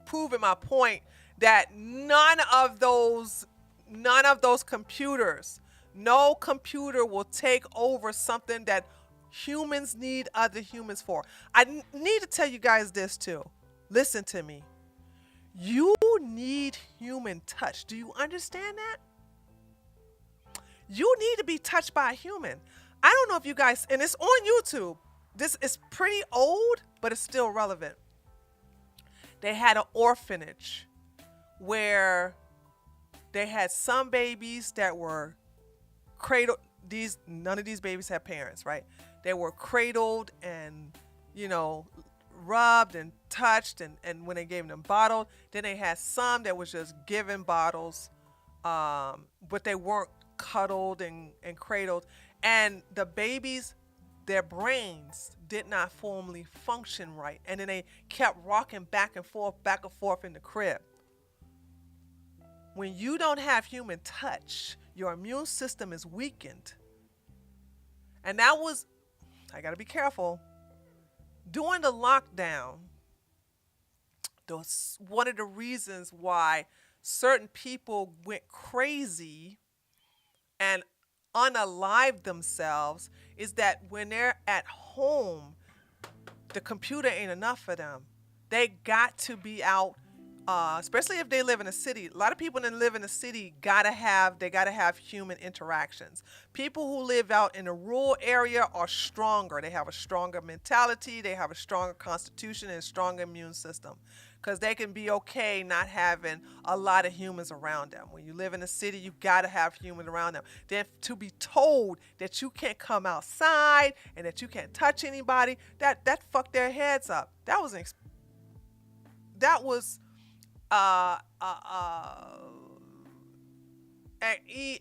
proving my point that none of those computers, no computer will take over something that humans need other humans for. I need to tell you guys this too. Listen to me. You need human touch. Do you understand that? You need to be touched by a human. I don't know if you guys, and it's on YouTube. This is pretty old, but it's still relevant. They had an orphanage where they had some babies that were cradled. None of these babies had parents, right? They were cradled and, rubbed and touched, and when they gave them bottles, then they had some that was just given bottles, but they weren't cuddled and cradled. And the babies, their brains did not formally function right. And then they kept rocking back and forth in the crib. When you don't have human touch, your immune system is weakened. And that was, I got to be careful. During the lockdown, one of the reasons why certain people went crazy and unalive themselves is that when they're at home, the computer ain't enough for them. They got to be out, especially if they live in a city. A lot of people that live in a city gotta have human interactions. People who live out in a rural area are stronger. They have a stronger mentality. They have a stronger constitution and a stronger immune system, because they can be okay not having a lot of humans around them. When you live in a city, you gotta have humans around them. Then to be told that you can't come outside and that you can't touch anybody, that fucked their heads up. That was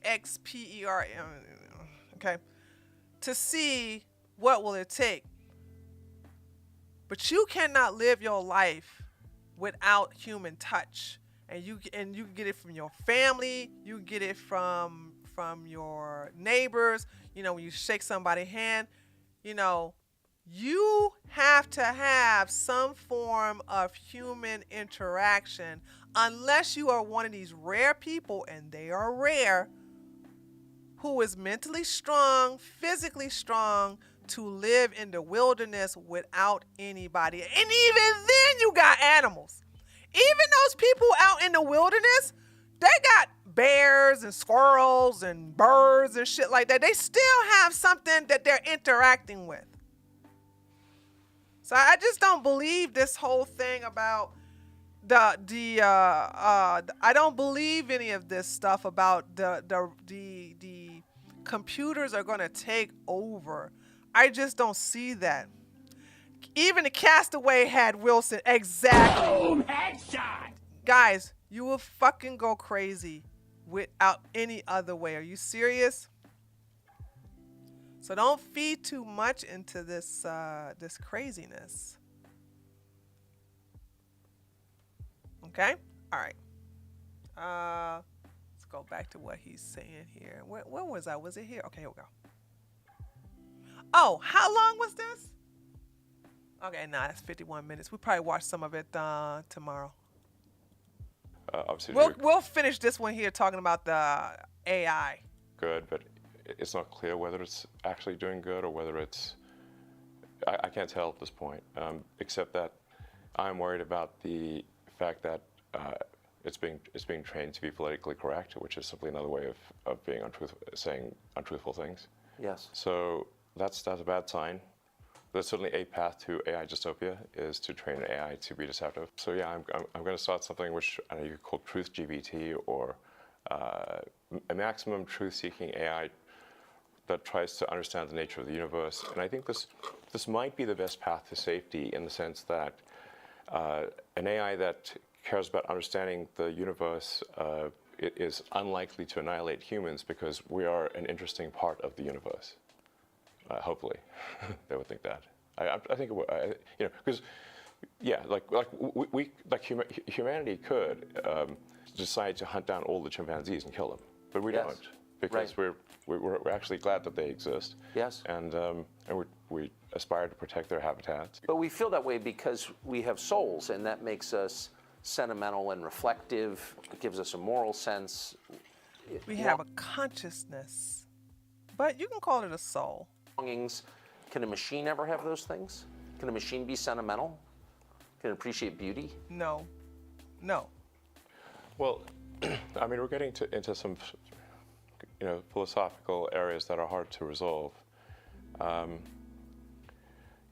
EXPERM, okay, to see what will it take. But you cannot live your life without human touch, and you can get it from your family, you get it from your neighbors. When you shake somebody's hand, you have to have some form of human interaction, unless you are one of these rare people, and they are rare, who is mentally strong, physically strong, to live in the wilderness without anybody. And even then you got animals. Even those people out in the wilderness, they got bears and squirrels and birds and shit like that. They still have something that they're interacting with. So I just don't believe this whole thing about I don't believe any of this stuff about the computers are going to take over. I just don't see that. Even the Castaway had Wilson. Exactly. Boom, headshot. Guys, you will fucking go crazy without any other way. Are you serious? So don't feed too much into this craziness. Okay? All right. Let's go back to what he's saying here. Where was I? Was it here? Okay, here we go. Oh, how long was this? Okay, that's 51 minutes. We'll probably watch some of it tomorrow. Obviously, we'll finish this one here talking about the AI. Good, but it's not clear whether it's actually doing good or whether it's. I can't tell at this point, except that I'm worried about the fact that it's being trained to be politically correct, which is simply another way of being saying untruthful things. Yes. So that's a bad sign. There's certainly a path to AI dystopia is to train AI to be deceptive. So yeah, I'm going to start something which I know you could call truth GPT or a maximum truth-seeking AI that tries to understand the nature of the universe. And I think this might be the best path to safety in the sense that an AI that cares about understanding the universe is unlikely to annihilate humans because we are an interesting part of the universe. Hopefully, they would think that. I think it would, you know, because yeah, humanity could decide to hunt down all the chimpanzees and kill them, but we don't, because we're actually glad that they exist. Yes. And we aspire to protect their habitats. But we feel that way because we have souls, and that makes us sentimental and reflective. It gives us a moral sense. We have a consciousness, but you can call it a soul. Longings. Can a machine ever have those things? Can a machine be sentimental? Can it appreciate beauty? No. No. Well, I mean, we're getting into some, you know, philosophical areas that are hard to resolve.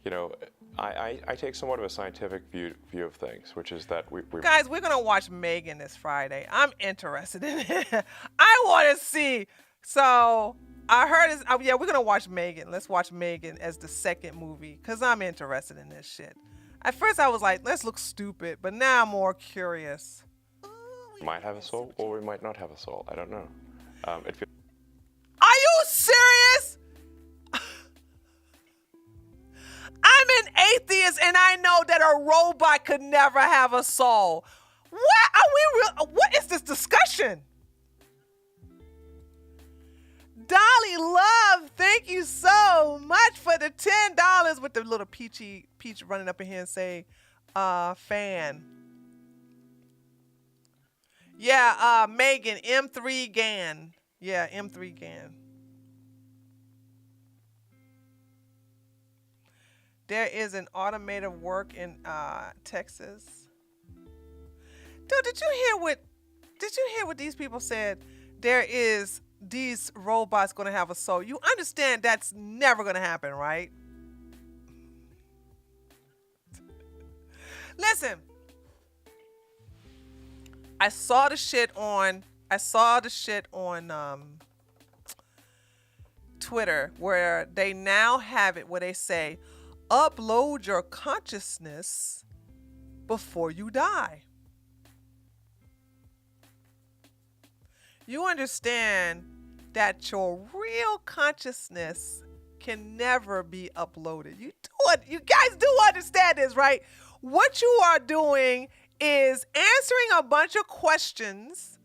You know, I take somewhat of a scientific view of things, which is that we guys, we're gonna watch Megan this Friday. I'm interested in it. I want to see. So I heard it's, yeah, we're gonna watch Megan. Let's watch Megan as the second movie because I'm interested in this shit. At first I was like, let's look stupid, but now I'm more curious. might have a soul or we might not have a soul. I don't know. Are you serious? I'm an atheist and I know that a robot could never have a soul. What are we real? What is this discussion? Dolly Love, thank you so much for the $10 with the little peach running up in here and say, fan. Yeah, Megan, M3 GAN. Yeah, M3 GAN. There is an automated work in Texas. Dude, did you hear what these people said? There is these robots going to have a soul. You understand that's never going to happen, right? Listen. I saw the shit on Twitter where they now have it where they say upload your consciousness before you die. You understand that your real consciousness can never be uploaded. You guys do understand this, right? What you are doing is answering a bunch of questions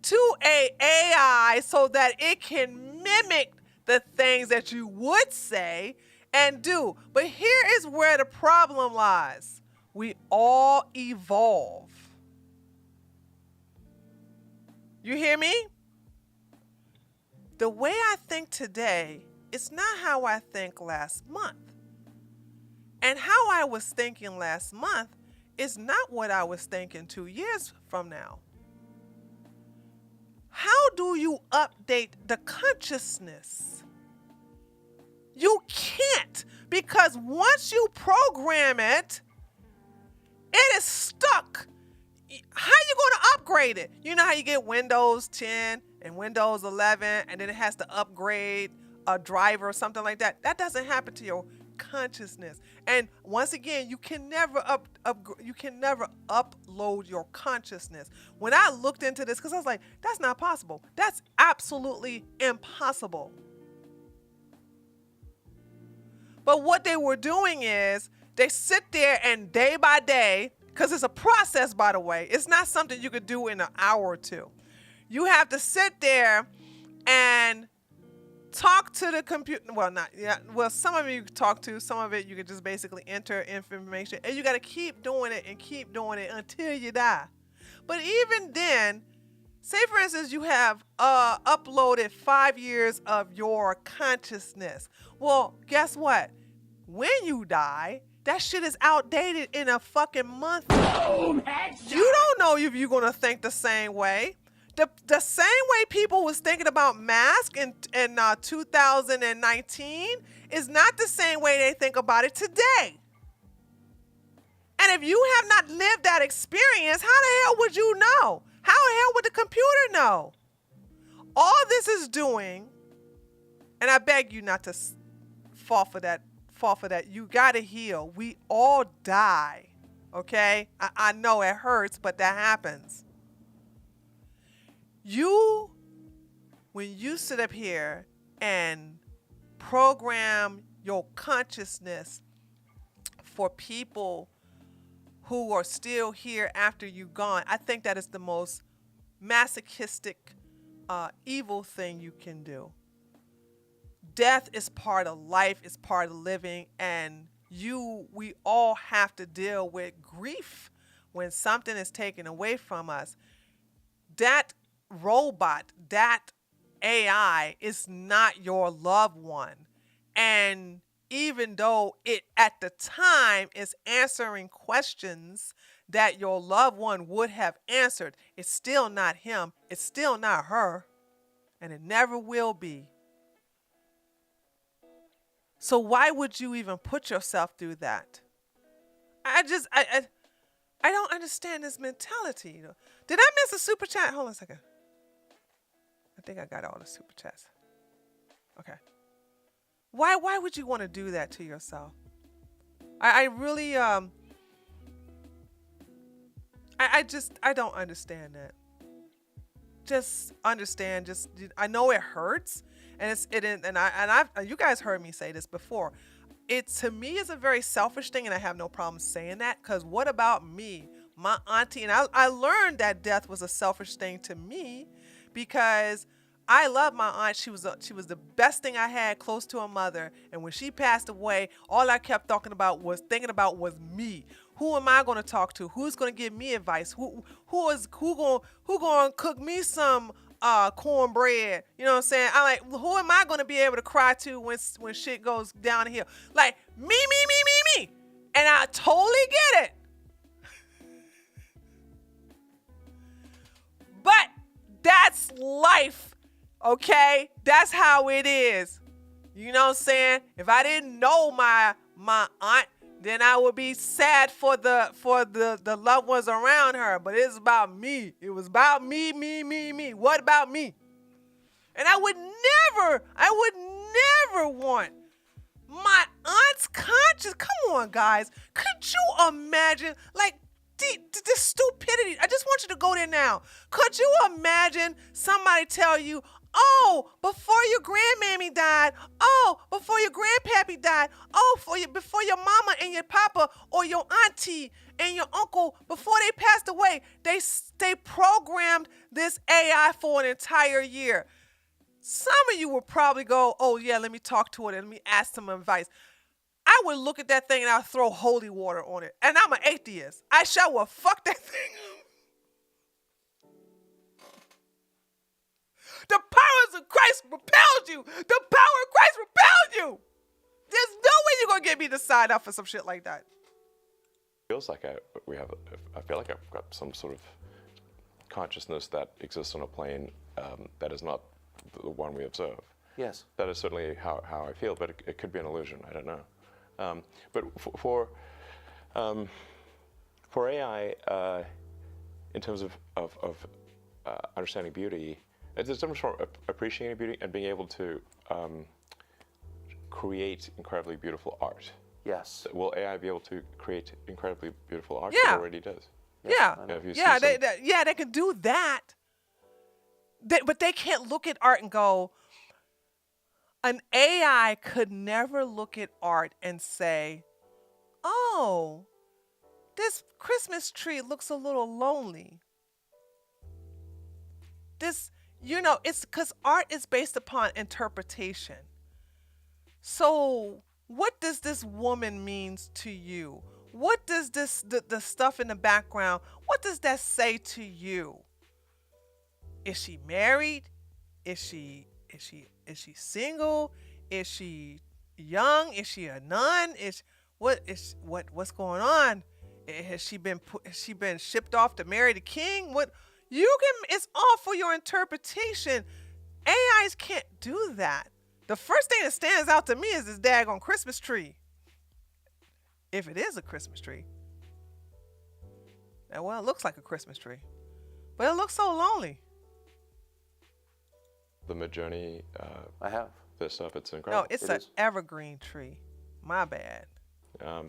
to a AI so that it can mimic the things that you would say and do. But here is where the problem lies. We all evolve. You hear me? The way I think today is not how I think last month. And how I was thinking last month is not what I was thinking 2 years from now. How do you update the consciousness? You can't, because once you program it, it is stuck. How you going to upgrade it? You know how you get Windows 10 and Windows 11 and then it has to upgrade a driver or something like that? That doesn't happen to your consciousness. And once again, you can never upload your consciousness. When I looked into this, because I was like, that's not possible. That's absolutely impossible. But what they were doing is they sit there and day by day, because it's a process, by the way. It's not something you could do in an hour or two. You have to sit there and talk to the computer. Well, some of it you can talk to, some of it you can just basically enter information, and you got to keep doing it and keep doing it until you die. But even then, say for instance you have uploaded 5 years of your consciousness. Well, guess what? When you die, that shit is outdated in a fucking month. Boom, headshot. You don't know if you're gonna think the same way. The same way people was thinking about Musk in 2019 is not the same way they think about it today. And if you have not lived that experience, how the hell would you know? How the hell would the computer know? All this is doing, and I beg you not to fall for that. You gotta heal. We all die. Okay? I know it hurts, but that happens. When you sit up here and program your consciousness for people who are still here after you're gone, I think that is the most masochistic, evil thing you can do. Death is part of life, is part of living, and we all have to deal with grief when something is taken away from us. That robot, that AI is not your loved one. And even though it at the time is answering questions that your loved one would have answered, it's still not him, it's still not her, and it never will be. So why would you even put yourself through that? I don't understand this mentality. Did I miss a super chat? Hold on a second. I think I got all the super chats. Okay. Why would you want to do that to yourself? I really I don't understand that. Just understand. I know it hurts, and you guys heard me say this before. It to me is a very selfish thing, and I have no problem saying that. Because what about me, my auntie? And I learned that death was a selfish thing to me, because I love my aunt. She was the best thing I had close to a mother. And when she passed away, all I kept thinking about was me. Who am I going to talk to? Who's going to give me advice? Who going to cook me some cornbread? You know what I'm saying? I'm like, who am I going to be able to cry to when shit goes downhill? Like me. And I totally get it. But that's life. Okay? That's how it is. You know what I'm saying? If I didn't know my aunt, then I would be sad for the loved ones around her. But it's about me. It was about me. What about me? And I would never want my aunt's conscience. Come on, guys. Could you imagine, like, the stupidity? I just want you to go there now. Could you imagine somebody tell you, oh, before your grandmammy died, oh, before your grandpappy died, oh, before your mama and your papa or your auntie and your uncle, before they passed away, they programmed this AI for an entire year. Some of you would probably go, oh yeah, let me talk to it and let me ask some advice. I would look at that thing and I'll throw holy water on it. And I'm an atheist. I sure will fuck that thing up. The powers of Christ repelled you. The power of Christ repelled you. There's no way you're going to get me to sign up for some shit like that. Feels like I feel like I've got some sort of consciousness that exists on a plane that is not the one we observe. Yes. That is certainly how I feel, but it could be an illusion. I don't know. But for AI, in terms of understanding beauty, there's a difference from appreciating beauty and being able to create incredibly beautiful art. Yes. Will AI be able to create incredibly beautiful art? Yeah. It already does. Yeah. Yeah, they can do that. But they can't look at art and go, an AI could never look at art and say, oh, this Christmas tree looks a little lonely. It's because art is based upon interpretation. So what does this woman means to you? What does the stuff in the background, what does that say to you? Is she married? Is she single? Is she young? Is she a nun? What's going on? Has she been shipped off to marry the king? It's all for your interpretation. AIs can't do that. The first thing that stands out to me is this daggone Christmas tree. If it is a Christmas tree. Well, it looks like a Christmas tree. But it looks so lonely. The Midjourney, I have. this stuff, it's incredible. No, it's an evergreen tree. My bad. No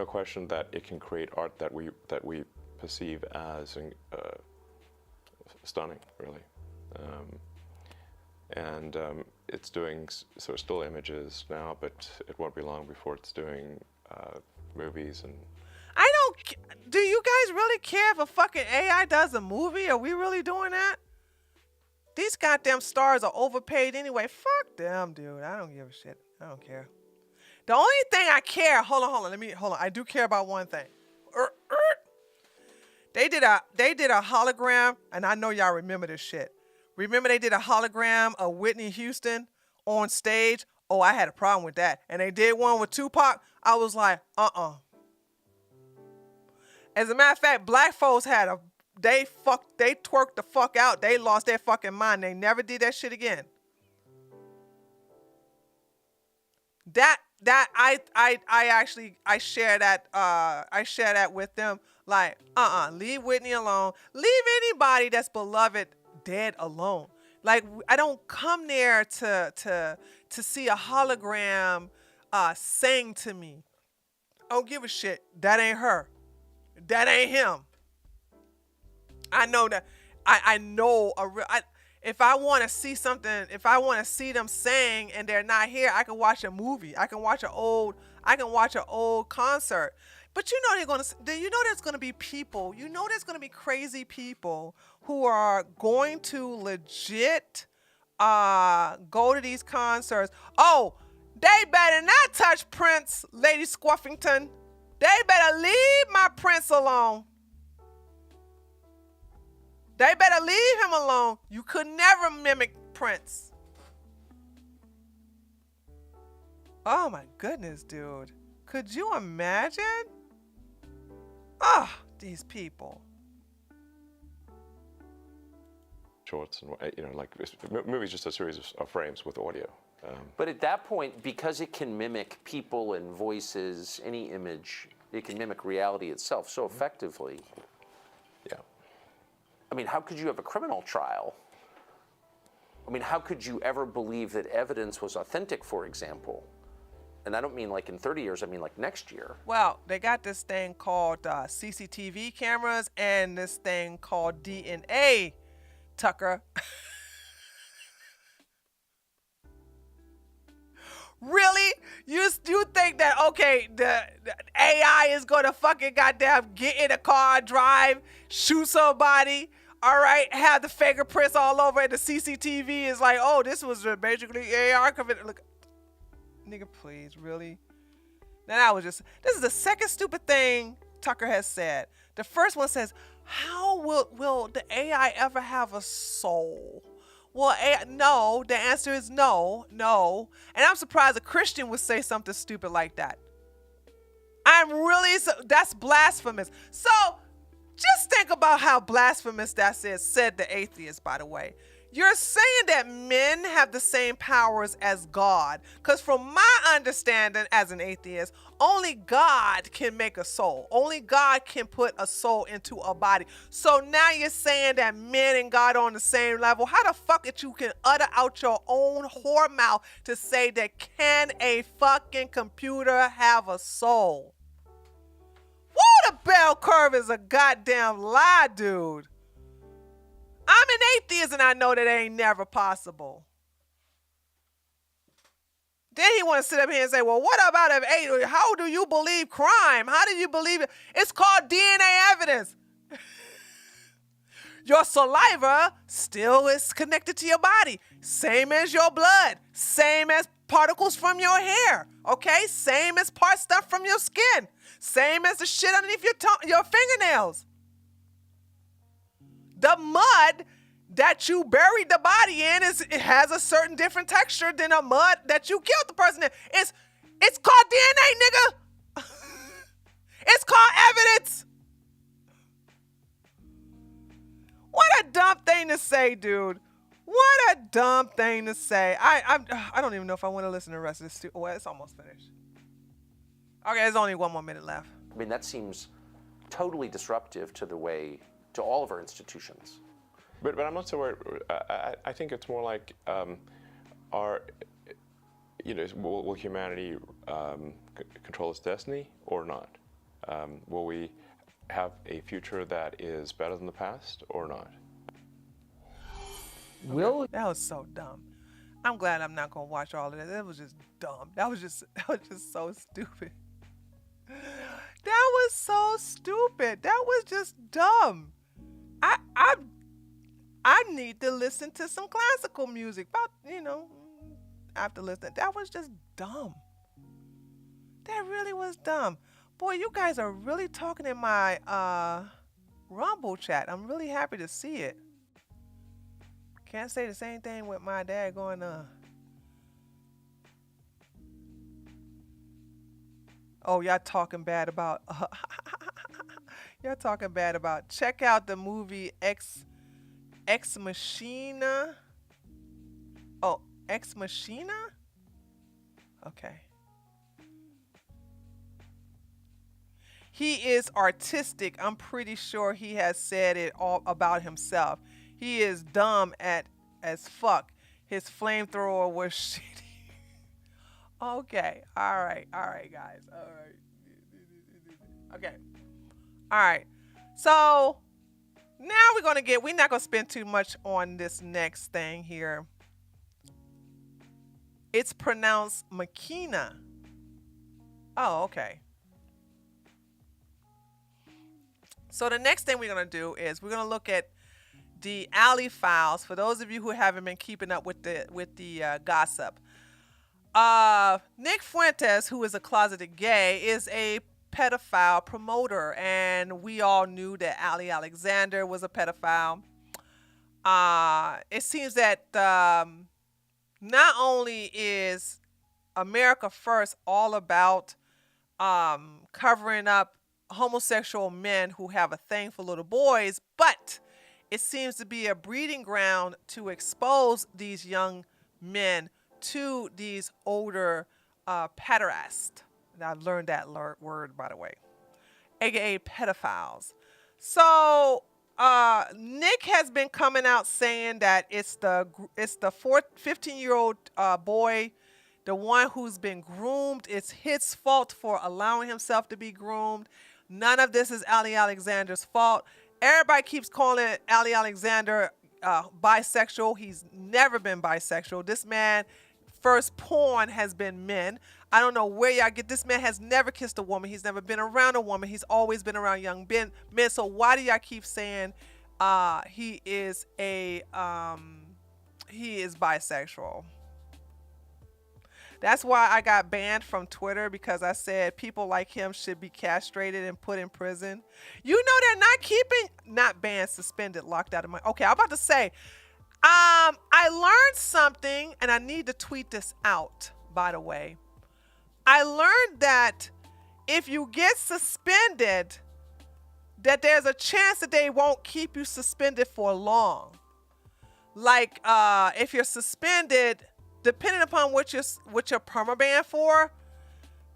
question that it can create art that we perceive as stunning, really. It's doing so still images now, but it won't be long before it's doing movies and. I don't. Do you guys really care if a fucking AI does a movie? Are we really doing that? These goddamn stars are overpaid anyway. Fuck them, dude. I don't give a shit. I don't care. The only thing I care. Hold on. I do care about one thing. They did a hologram, and I know y'all remember this shit. Remember they did a hologram of Whitney Houston on stage? Oh, I had a problem with that. And they did one with Tupac. I was like, As a matter of fact, black folks they twerked the fuck out. They lost their fucking mind. They never did that shit again. I share that with them. Like, leave Whitney alone. Leave anybody that's beloved dead alone. Like, I don't come there to see a hologram sing to me. I don't give a shit. That ain't her. That ain't him. I know that. I know if I want to see something, if I want to see them sing and they're not here, I can watch a movie. I can watch an old concert. But you know there's gonna be people. You know there's gonna be crazy people who are going to legit go to these concerts. Oh, they better not touch Prince, Lady Squuffington. They better leave my Prince alone. They better leave him alone. You could never mimic Prince. Oh my goodness, dude. Could you imagine? These people. Shorts and like movies, just a series of frames with audio. But at that point, because it can mimic people and voices, any image, it can mimic reality itself so effectively. Yeah. I mean, how could you have a criminal trial? I mean, how could you ever believe that evidence was authentic, for example? And I don't mean like in 30 years, I mean like next year. Well, they got this thing called CCTV cameras and this thing called DNA, Tucker. Really? You think that, okay, the AI is going to fucking goddamn get in a car, drive, shoot somebody, all right, have the fingerprints all over it, the CCTV is like, oh, this was basically AI. Look, nigga, please, really? Now this is the second stupid thing Tucker has said. The first one says, how will the AI ever have a soul? Well, no, the answer is no. And I'm surprised a Christian would say something stupid like that. That's blasphemous. So just think about how blasphemous that is, said the atheist, by the way. You're saying that men have the same powers as God. Because from my understanding as an atheist, only God can make a soul. Only God can put a soul into a body. So now you're saying that men and God are on the same level. How the fuck that you can utter out your own whore mouth to say that can a fucking computer have a soul? Woo, the bell curve is a goddamn lie, dude. I'm an atheist and I know that ain't never possible. Then he want to sit up here and say, well, what about how do you believe crime? How do you believe it? It's called DNA evidence. Your saliva still is connected to your body. Same as your blood. Same as particles from your hair. Okay? Same as stuff from your skin. Same as the shit underneath your fingernails. The mud that you buried the body in it has a certain different texture than a mud that you killed the person in. It's called DNA, nigga. It's called evidence. What a dumb thing to say, dude. What a dumb thing to say. I don't even know if I want to listen to the rest of this. Well, it's almost finished. Okay, there's only one more minute left. I mean, that seems totally disruptive to the way, to all of our institutions. But I'm not so worried. I think it's more like, will humanity control its destiny or not? Will we have a future that is better than the past or not? That was so dumb. I'm glad I'm not gonna watch all of that. That was just dumb. That was just so stupid. That was so stupid. That was just dumb. I need to listen to some classical music. I have to listen. That was just dumb. That really was dumb. Boy, you guys are really talking in my Rumble chat. I'm really happy to see it. Can't say the same thing with my dad going, oh, y'all talking bad about, y'all talking bad about, check out the movie Ex Machina. Oh, Ex Machina? Okay. He is artistic. I'm pretty sure he has said it all about himself. He is dumb as fuck. His flamethrower was shitty. Okay. All right, guys. All right. Okay. All right. So now we're not gonna spend too much on this next thing here. It's pronounced Makina. Oh, okay. So the next thing we're gonna do is we're gonna look at the alley files. For those of you who haven't been keeping up with the gossip, Nick Fuentes, who is a closeted gay, is a pedophile promoter, and we all knew that Ali Alexander was a pedophile. It seems that not only is America First all about covering up homosexual men who have a thing for little boys, but it seems to be a breeding ground to expose these young men to these older pederasts. And I learned that word, by the way, aka pedophiles. So Nick has been coming out saying that it's the 15-year-old boy, the one who's been groomed. It's his fault for allowing himself to be groomed. None of this is Ali Alexander's fault. Everybody keeps calling Ali Alexander bisexual. He's never been bisexual. This man, first porn has been men. I don't know where y'all get this man has never kissed a woman. He's never been around a woman. He's always been around young men. So why do y'all keep saying he is bisexual? That's why I got banned from Twitter, because I said people like him should be castrated and put in prison. You know they're not banned, suspended, locked out of my. Okay, I'm about to say, I learned something, and I need to tweet this out, by the way. I learned that if you get suspended, that there's a chance that they won't keep you suspended for long. Like, if you're suspended, depending upon what you're permabanned for,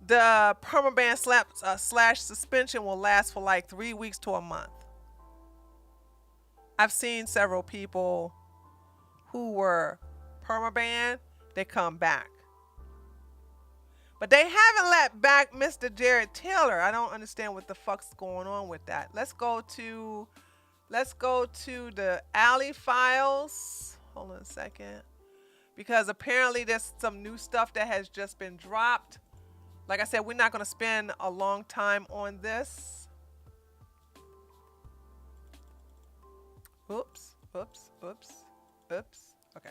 the permaban slash suspension will last for like 3 weeks to a month. I've seen several people who were permabanned, they come back. But they haven't let back Mr. Jared Taylor. I don't understand what the fuck's going on with that. Let's go to the alley files. Hold on a second. Because apparently there's some new stuff that has just been dropped. Like I said, we're not going to spend a long time on this. Oops. Okay.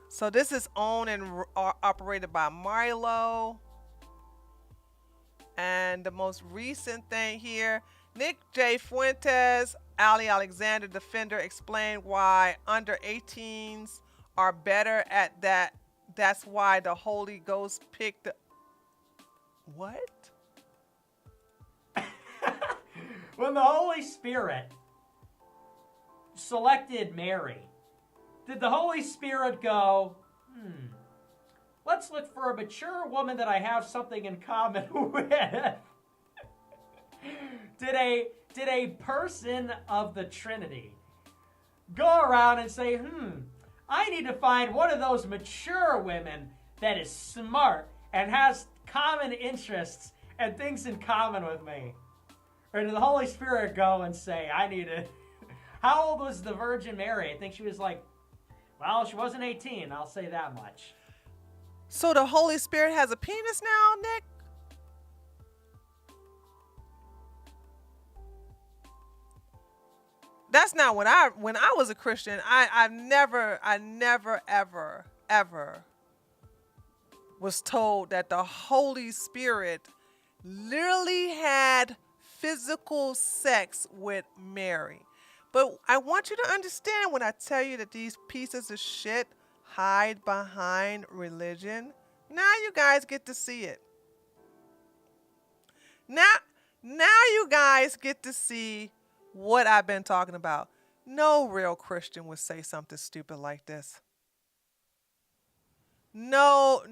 So this is owned and operated by Milo. And the most recent thing here, Nick J. Fuentes, Ali Alexander defender, explained why under 18s are better at that. That's why the Holy Ghost picked the... What? When the Holy Spirit selected Mary, did the Holy Spirit go, Let's look for a mature woman that I have something in common with. Did a person of the Trinity go around and say, I need to find one of those mature women that is smart and has common interests and things in common with me? Or did the Holy Spirit go and say, I need to... How old was the Virgin Mary? I think she was like, well, she wasn't 18, I'll say that much. So the Holy Spirit has a penis now, Nick? That's not when I was a Christian. I never ever was told that the Holy Spirit literally had physical sex with Mary. But I want you to understand when I tell you that these pieces of shit hide behind religion. Now you guys get to see it. Now you guys get to see what I've been talking about. No real Christian would say something stupid like this. No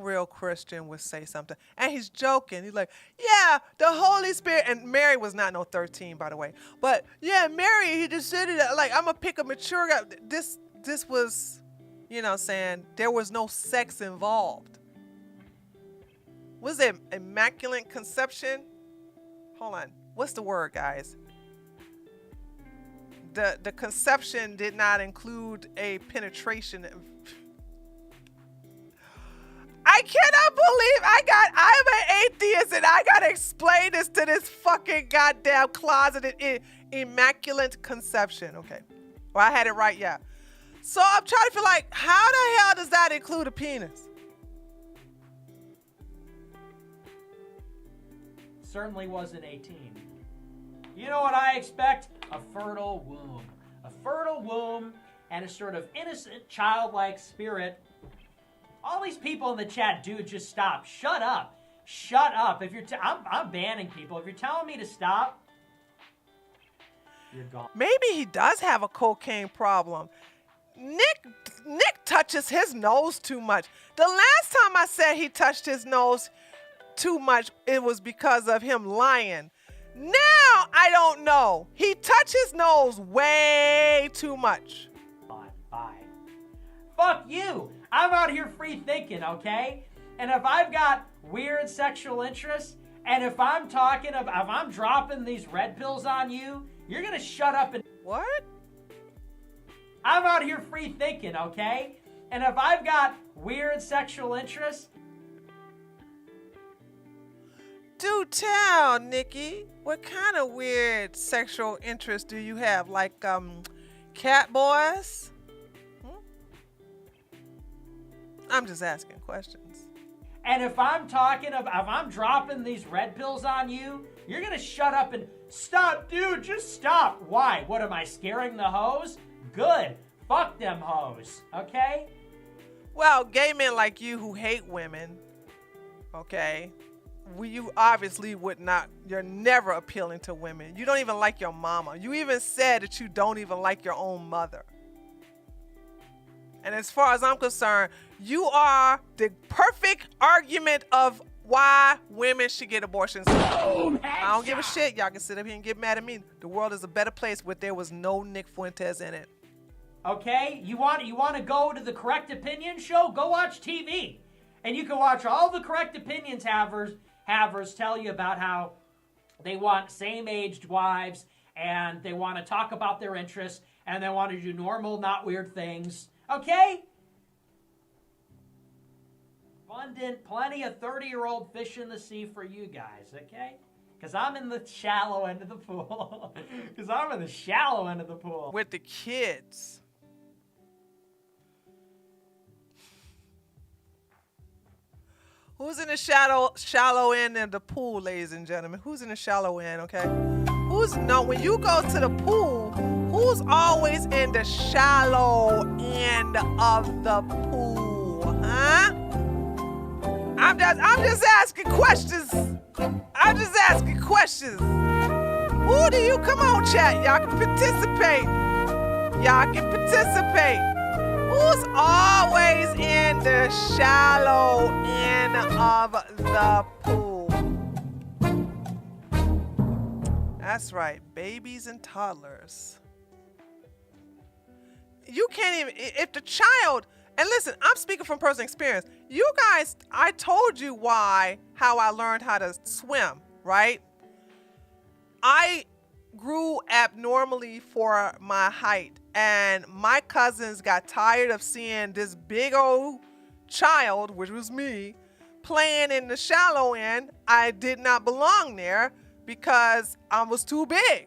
real Christian would say something. And he's joking. He's like, yeah, the Holy Spirit. And Mary was not no 13, by the way. But yeah, Mary, he just said it like, I'm going to pick a mature guy. This was, you know, saying there was no sex involved. Was it immaculate conception? Hold on. What's the word, guys? The conception did not include a penetration. I cannot believe I'm an atheist and I gotta explain this to this fucking goddamn closeted immaculate conception. Okay. Well, I had it right, yeah. So I'm trying to feel like, how the hell does that include a penis? Certainly wasn't 18. You know what I expect? A fertile womb. A fertile womb and a sort of innocent, childlike spirit. All these people in the chat, dude, just stop. Shut up. Shut up. If you're I'm banning people. If you're telling me to stop, you're gone. Maybe he does have a cocaine problem. Nick touches his nose too much. The last time I said he touched his nose too much, it was because of him lying. Now, I don't know. He touched his nose way too much. Bye. Fuck you. I'm out here free thinking, okay? And if I've got weird sexual interests, and if I'm dropping these red pills on you, you're gonna shut up and... What? I'm out here free thinking, okay? And if I've got weird sexual interests... Do tell, Nikki. What kind of weird sexual interest do you have? Like, cat boys? I'm just asking questions. And if I'm dropping these red pills on you, you're gonna shut up and stop, dude, just stop. Why? What, am I scaring the hoes? Good. Fuck them hoes, okay? Well, gay men like you who hate women, okay, you obviously you're never appealing to women. You don't even like your mama. You even said that you don't even like your own mother. And as far as I'm concerned, you are the perfect argument of why women should get abortions. I don't give a shit. Y'all can sit up here and get mad at me. The world is a better place where there was no Nick Fuentes in it. Okay? You want to go to the Correct Opinion show? Go watch TV. And you can watch all the Correct Opinions havers tell you about how they want same-aged wives and they want to talk about their interests and they want to do normal, not weird things. Okay? Abundant, plenty of 30-year-old fish in the sea for you guys, okay? Because I'm in the shallow end of the pool. With the kids. Who's in the shallow end of the pool, ladies and gentlemen? Who's in the shallow end, okay? When you go to the pool, who's always in the shallow end of the pool, huh? I'm just asking questions. Who do you, come on, chat, y'all can participate. Who's always in in the shallow end of the pool. That's right, babies and toddlers. You can't even, if the child, and listen, I'm speaking from personal experience. You guys, I told you how I learned how to swim, right? I grew abnormally for my height, and my cousins got tired of seeing this big old child, which was me, playing in the shallow end. I did not belong there because I was too big.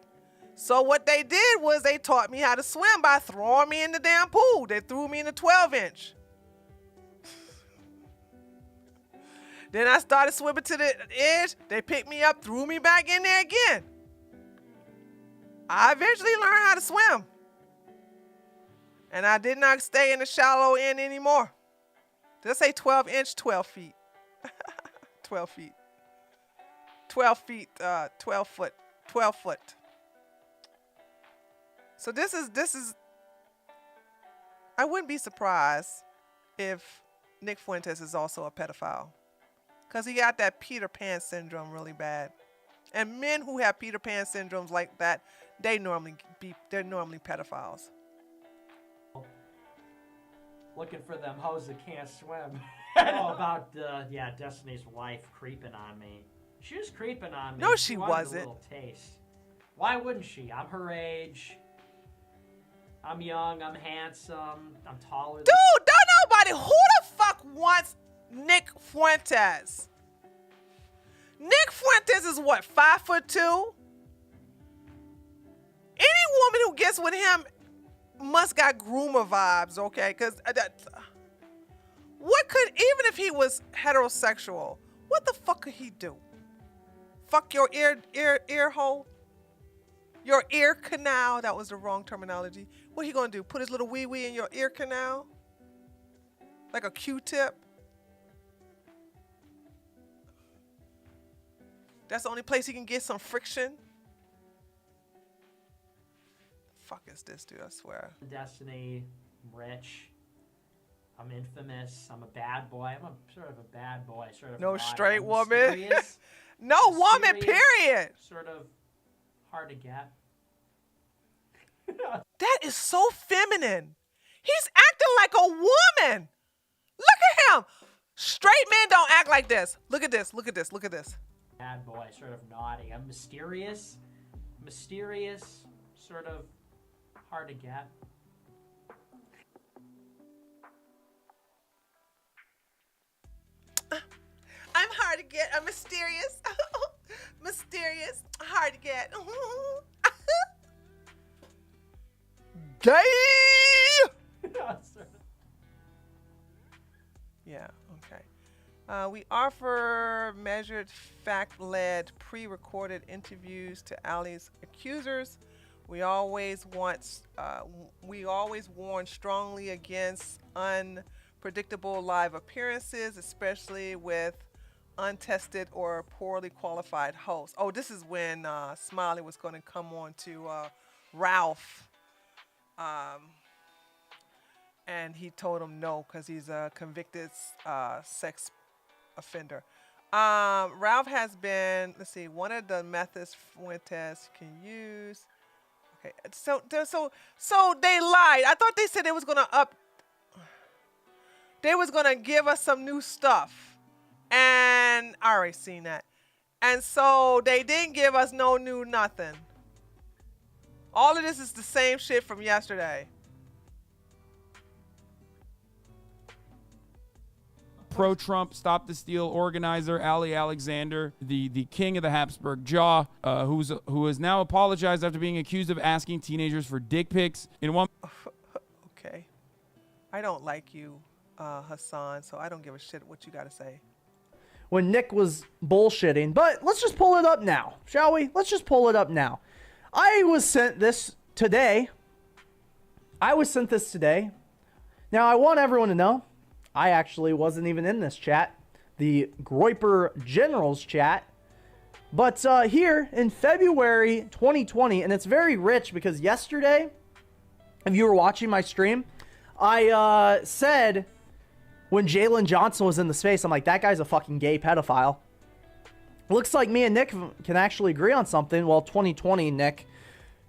So what they did was they taught me how to swim by throwing me in the damn pool. They threw me in the 12-inch. Then I started swimming to the edge. They picked me up, threw me back in there again. I eventually learned how to swim. And I did not stay in the shallow end anymore. Did I say 12-inch? 12 feet. 12 feet. 12 feet, 12 foot. 12 foot. So this is, I wouldn't be surprised if Nick Fuentes is also a pedophile. Because he got that Peter Pan syndrome really bad. And men who have Peter Pan syndromes like that, they're normally pedophiles. Looking for them hoes that can't swim. Oh, about Destiny's wife creeping on me. She was creeping on me. No, she wanted wasn't. A little taste. Why wouldn't she? I'm her age. I'm young. I'm handsome. I'm taller. Dude, don't nobody. Who the fuck wants Nick Fuentes? Nick Fuentes is what, 5'2"? Any woman who gets with him must got groomer vibes, okay? Because what could, even if he was heterosexual, what the fuck could he do? Fuck your ear hole? Your ear canal? That was the wrong terminology. What he gonna do? Put his little wee-wee in your ear canal? Like a Q-tip? That's the only place he can get some friction? Fuck is this, dude? I swear. Destiny, I'm rich. I'm infamous. I'm a bad boy. I'm a sort of a bad boy. Sort of No odd, straight I'm woman. mysterious. No woman, period. Sort of hard to get. That is so feminine. He's acting like a woman. Look at him. Straight men don't act like this. Look at this. Look at this. Look at this. Bad boy, sort of naughty. I'm mysterious. Mysterious, sort of hard to get. I'm hard to get. I'm mysterious. Mysterious. Hard to get. Gay! Yeah, okay. We offer measured, fact-led, pre-recorded interviews to Ali's accusers. We always warn strongly against unpredictable live appearances, especially with untested or poorly qualified hosts. Oh, this is when Smiley was going to come on to Ralph. And he told him no because he's a convicted sex offender. Ralph has been, let's see, one of the methods Fuentes can use. Okay, so they lied. I thought they said they was gonna give us some new stuff, and I already seen that. And so they didn't give us no new nothing. All of this is the same shit from yesterday. Pro-Trump, Stop the Steal organizer Ali Alexander, the king of the Habsburg jaw, who has now apologized after being accused of asking teenagers for dick pics. In one. Okay, I don't like you, Hassan, so I don't give a shit what you got to say. When Nick was bullshitting, but let's just pull it up now, shall we? Let's just pull it up now. I was sent this today. Now, I want everyone to know, I actually wasn't even in this chat, the Groyper Generals chat. But here in February 2020, and it's very rich because yesterday, if you were watching my stream, I said when Jalen Johnson was in the space, I'm like, that guy's a fucking gay pedophile. Looks like me and Nick can actually agree on something. Well, 2020, Nick,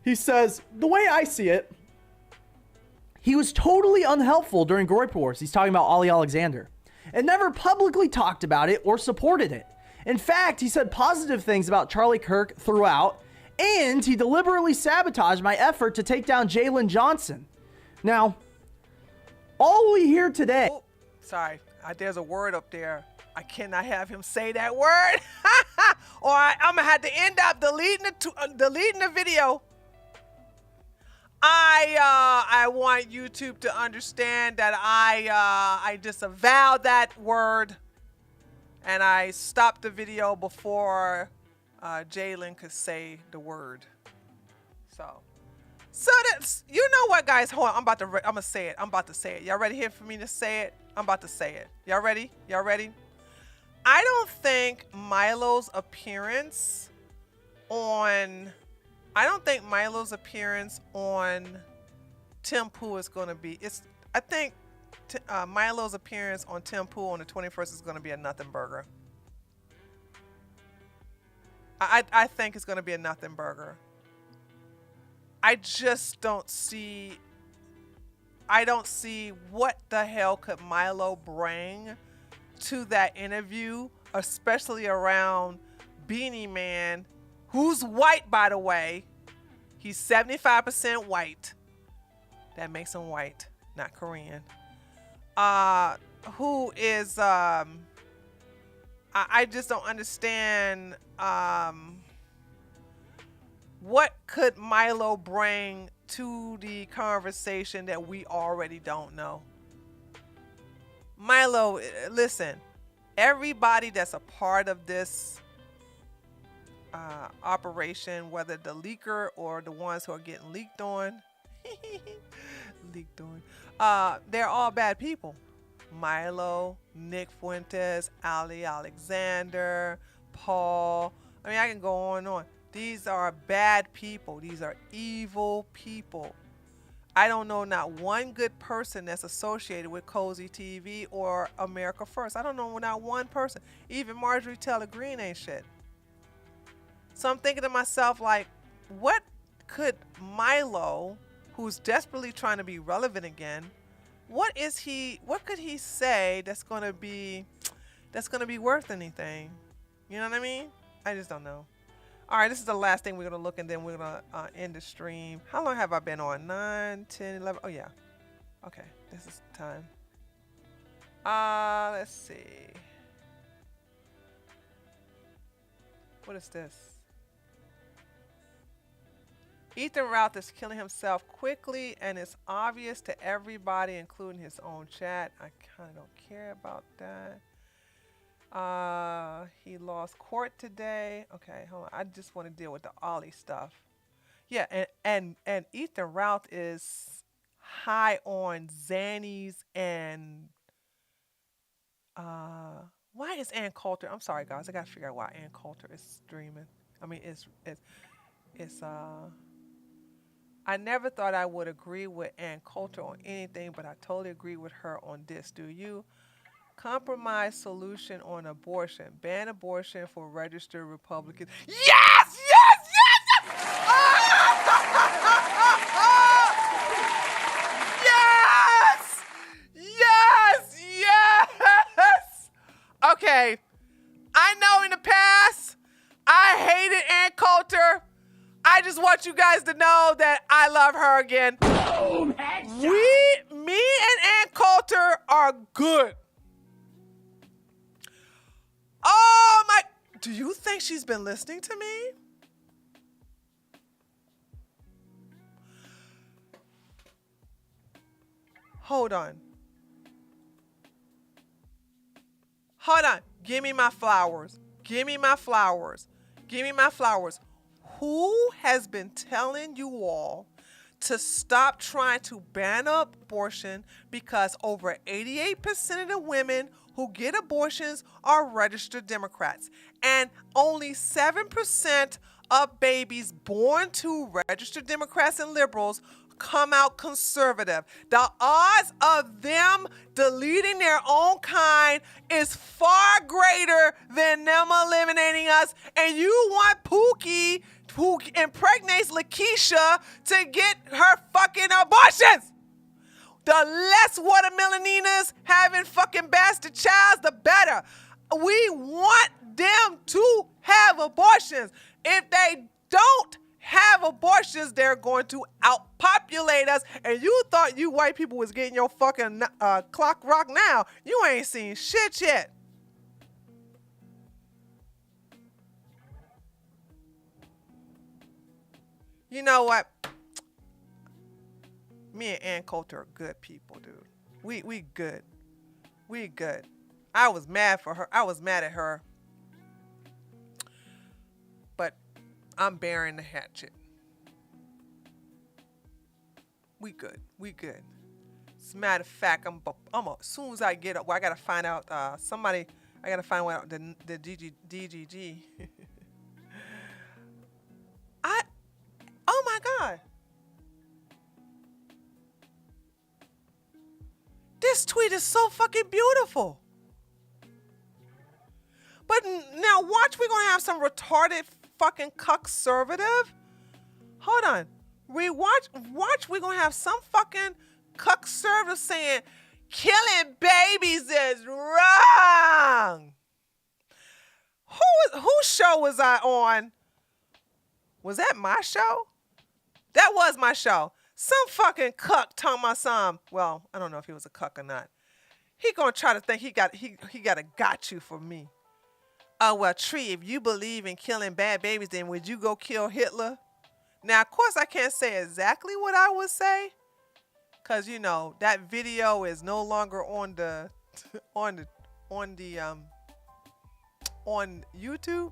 he says, the way I see it, he was totally unhelpful during Groyp Wars. He's talking about Ollie Alexander. And never publicly talked about it or supported it. In fact, he said positive things about Charlie Kirk throughout, and he deliberately sabotaged my effort to take down Jalen Johnson. Now, all we hear today... Oh, sorry, there's a word up there. I cannot have him say that word. Or I'm going to have to end up deleting the video. I want YouTube to understand that I disavowed that word, and I stopped the video before Jalen could say the word. So that's, you know what, guys? Hold on, I'm gonna say it. I'm about to say it. Y'all ready here for me to say it? I'm about to say it. Y'all ready? Y'all ready? I don't think Milo's appearance on Tim Pool is going to be, I think Milo's appearance on Tim Pool on the 21st is going to be a nothing burger. I think it's going to be a nothing burger. I don't see what the hell could Milo bring to that interview, especially around Beanie Man, who's white, by the way. He's 75% white. That makes him white, not Korean. Who is, I just don't understand, what could Milo bring to the conversation that we already don't know? Milo, listen, everybody that's a part of this operation, whether the leaker or the ones who are getting leaked on, they're all bad people. Milo, Nick Fuentes, Ali Alexander, Paul. I mean, I can go on and on. These are bad people. These are evil people. I don't know not one good person that's associated with Cozy TV or America First. I don't know not one person. Even Marjorie Taylor Greene ain't shit. So I'm thinking to myself, like, what could Milo, who's desperately trying to be relevant again, what could he say that's gonna be worth anything? You know what I mean? I just don't know. All right, this is the last thing we're going to look, and then we're going to end the stream. How long have I been on? 9, 10, 11. Oh, yeah. Okay, this is time. Let's see. What is this? Ethan Routh is killing himself quickly, and it's obvious to everybody, including his own chat. I kind of don't care about that. He lost court today. Okay, hold on. I just want to deal with the Ollie stuff. Yeah, and Ethan Routh is high on Xannies and why is Ann Coulter? I'm sorry, guys. I gotta figure out why Ann Coulter is streaming. I mean, it's I never thought I would agree with Ann Coulter on anything, but I totally agree with her on this. Do you? Compromise solution on abortion. Ban abortion for registered Republicans. Yes! Yes! Yes! Yes! Yes! Yes! Okay. I know in the past, I hated Ann Coulter. I just want you guys to know that I love her again. Boom, me and Ann Coulter are good. Oh my, do you think she's been listening to me? Hold on. Hold on. Give me my flowers. Give me my flowers. Give me my flowers. Who has been telling you all to stop trying to ban abortion because over 88% of the women who get abortions are registered Democrats, and only 7% of babies born to registered Democrats and liberals come out conservative. The odds of them deleting their own kind is far greater than them eliminating us. And you want Pookie, who impregnates Lakeisha, to get her fucking abortions. The less watermeloninas having fucking bastard childs, the better. We want them to have abortions. If they don't have abortions, they're going to outpopulate us. And you thought you white people was getting your fucking clock rock now. You ain't seen shit yet. You know what? Me and Ann Coulter are good people, dude. We good. We good. I was mad for her. I was mad at her. But I'm bearing the hatchet. We good. We good. As a matter of fact, as soon as I get up, well, I gotta find out I gotta find out the DGG. Oh my God. This tweet is so fucking beautiful. But now watch, we're gonna have some retarded fucking cuck-servative. Hold on. Watch, we're gonna have some fucking cuck-servative saying, killing babies is wrong. Whose show was I on? Was that my show? That was my show. Some fucking cuck talking about some, well, I don't know if he was a cuck or not. He gonna try to think he got a got you for me. Oh, well, Tree, if you believe in killing bad babies, then would you go kill Hitler? Now, of course, I can't say exactly what I would say, because, you know, that video is no longer on YouTube.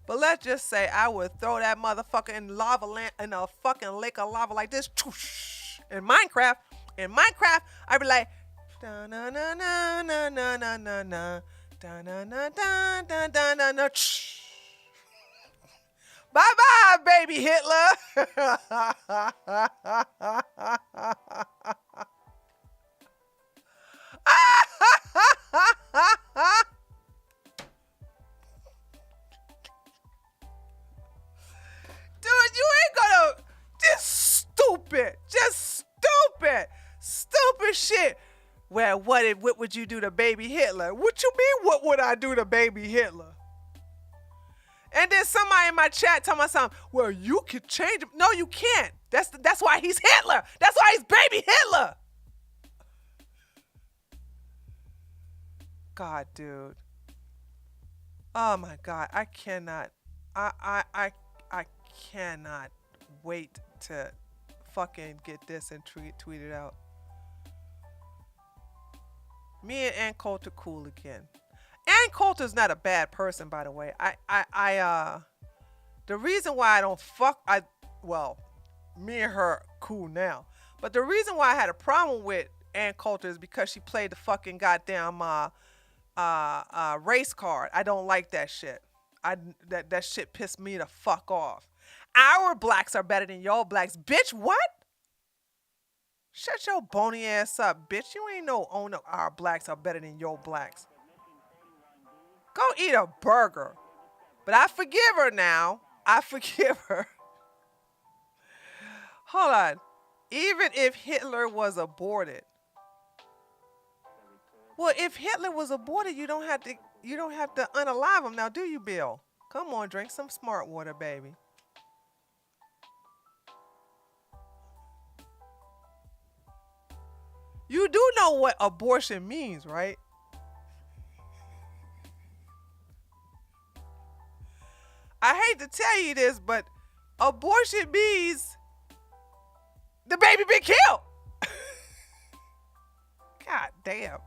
But let's just say I would throw that motherfucker in a fucking lake of lava like this. In Minecraft, I'd be like, da na na na na na na na na da na na da da da da na. Bye bye, baby Hitler. Dude, you ain't gonna. Stupid shit. Well, what would you do to baby Hitler? What you mean, what would I do to baby Hitler? And then somebody in my chat tell me something. Well, you could change him. No, you can't. That's why he's Hitler. That's why he's baby Hitler. God, dude. Oh my God, I cannot. I cannot wait to fucking get this and tweet it out. Me and Ann Coulter cool again. Ann Coulter's not a bad person, by the way. The reason why I don't me and her cool now. But the reason why I had a problem with Ann Coulter is because she played the fucking goddamn race card. I don't like that shit. That shit pissed me the fuck off. Our blacks are better than your blacks. Bitch, what? Shut your bony ass up, bitch. You ain't no owner. Our blacks are better than your blacks. Go eat a burger. But I forgive her now. I forgive her. Hold on. Even if Hitler was aborted. Well, if Hitler was aborted, you don't have to unalive him now, do you, Bill? Come on, drink some smart water, baby. You do know what abortion means, right? I hate to tell you this, but abortion means the baby been killed. God damn.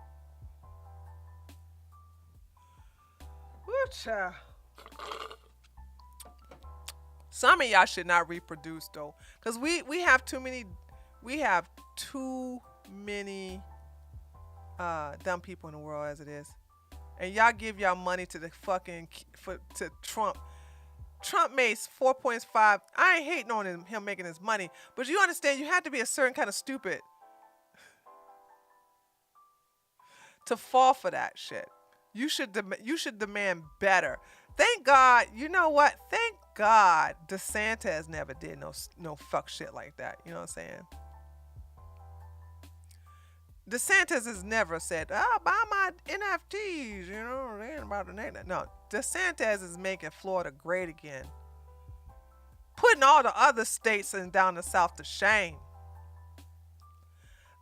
Woo, child. Some of y'all should not reproduce though, because we have too many dumb people in the world as it is, and y'all give y'all money to the fucking to Trump. Trump makes 4.5. I ain't hating on him making his money, but you understand you have to be a certain kind of stupid to fall for that shit. You should demand better. Thank God. You know what? Thank God DeSantis never did no fuck shit like that. You know what I'm saying? DeSantis has never said, "Oh, buy my NFTs." You know, they ain't about to name that. No, DeSantis is making Florida great again, putting all the other states and down the South to shame.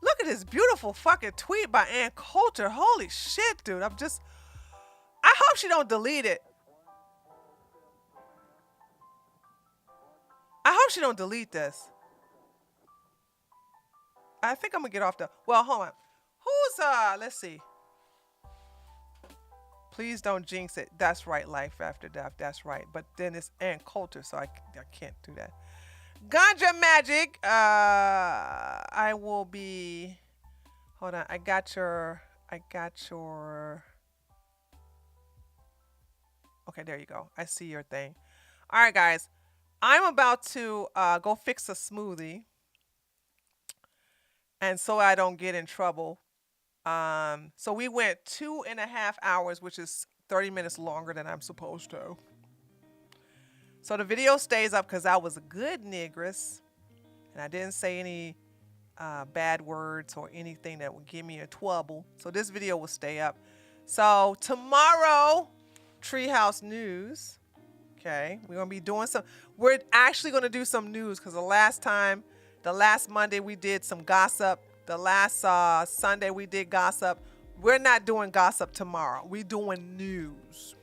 Look at this beautiful fucking tweet by Ann Coulter. Holy shit, dude! I hope she don't delete it. I hope she don't delete this. I think I'm gonna get off the. Well, hold on. Who's let's see. Please don't jinx it. That's right. Life after death. That's right. But then it's Ann Coulter, so I can't do that. Ganja Magic. I will be. Hold on. I got your. Okay, there you go. I see your thing. All right, guys. I'm about to go fix a smoothie. And so I don't get in trouble. So we went 2.5 hours, which is 30 minutes longer than I'm supposed to. So the video stays up because I was a good negress. And I didn't say any bad words or anything that would give me a trouble. So this video will stay up. So tomorrow, Treehouse News. Okay, we're going to be doing we're actually going to do some news because the last Monday we did some gossip. The last Sunday we did gossip. We're not doing gossip tomorrow. We're doing news.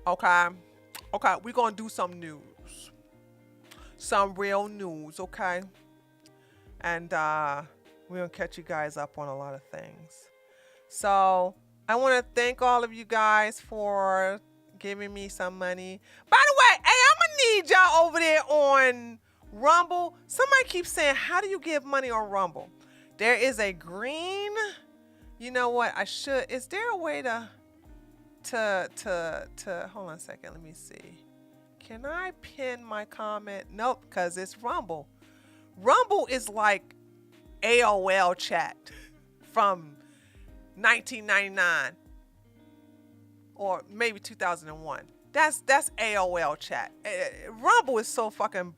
Okay? Okay, we're going to do some news. Some real news, okay? And we're going to catch you guys up on a lot of things. So I want to thank all of you guys for giving me some money. By the way, hey, I'm going to need y'all over there on Rumble. Somebody keeps saying, how do you give money on Rumble? There is a green, you know what, is there a way to hold on a second, let me see. Can I pin my comment? Nope, because it's Rumble. Rumble is like AOL chat from 1999 or maybe 2001. That's AOL chat. Rumble is so fucking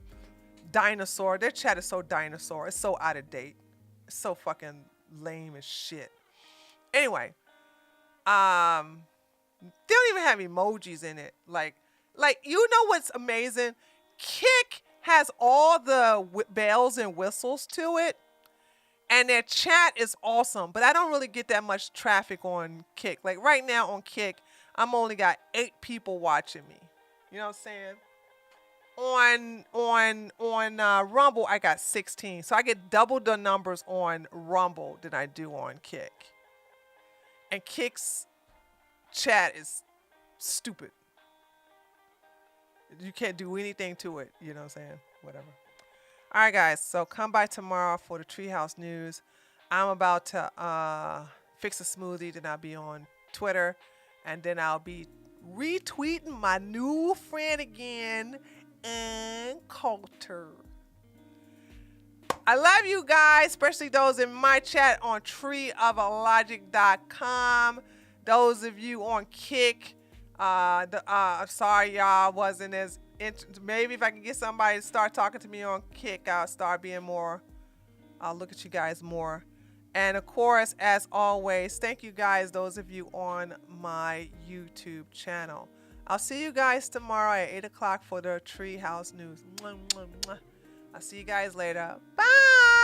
dinosaur. Their chat is so dinosaur. It's so out of date. It's so fucking lame as shit. Anyway, they don't even have emojis in it. Like you know what's amazing? Kick has all the bells and whistles to it, and their chat is awesome. But I don't really get that much traffic on Kick. Like right now on Kick, I'm only got 8 people watching me. You know what I'm saying? On Rumble, I got 16. So I get double the numbers on Rumble than I do on Kick. And Kick's chat is stupid. You can't do anything to it. You know what I'm saying? Whatever. All right, guys. So come by tomorrow for the Treehouse News. I'm about to fix a smoothie. Then I'll be on Twitter. And then I'll be retweeting my new friend again, and Coulter. I love you guys, especially those in my chat on treeofalogic.com. Those of you on Kick, sorry y'all wasn't as maybe if I can get somebody to start talking to me on Kick, I'll start being more. I'll look at you guys more. And of course, as always, thank you guys, those of you on my YouTube channel. I'll see you guys tomorrow at 8 o'clock for the Treehouse News. I'll see you guys later. Bye!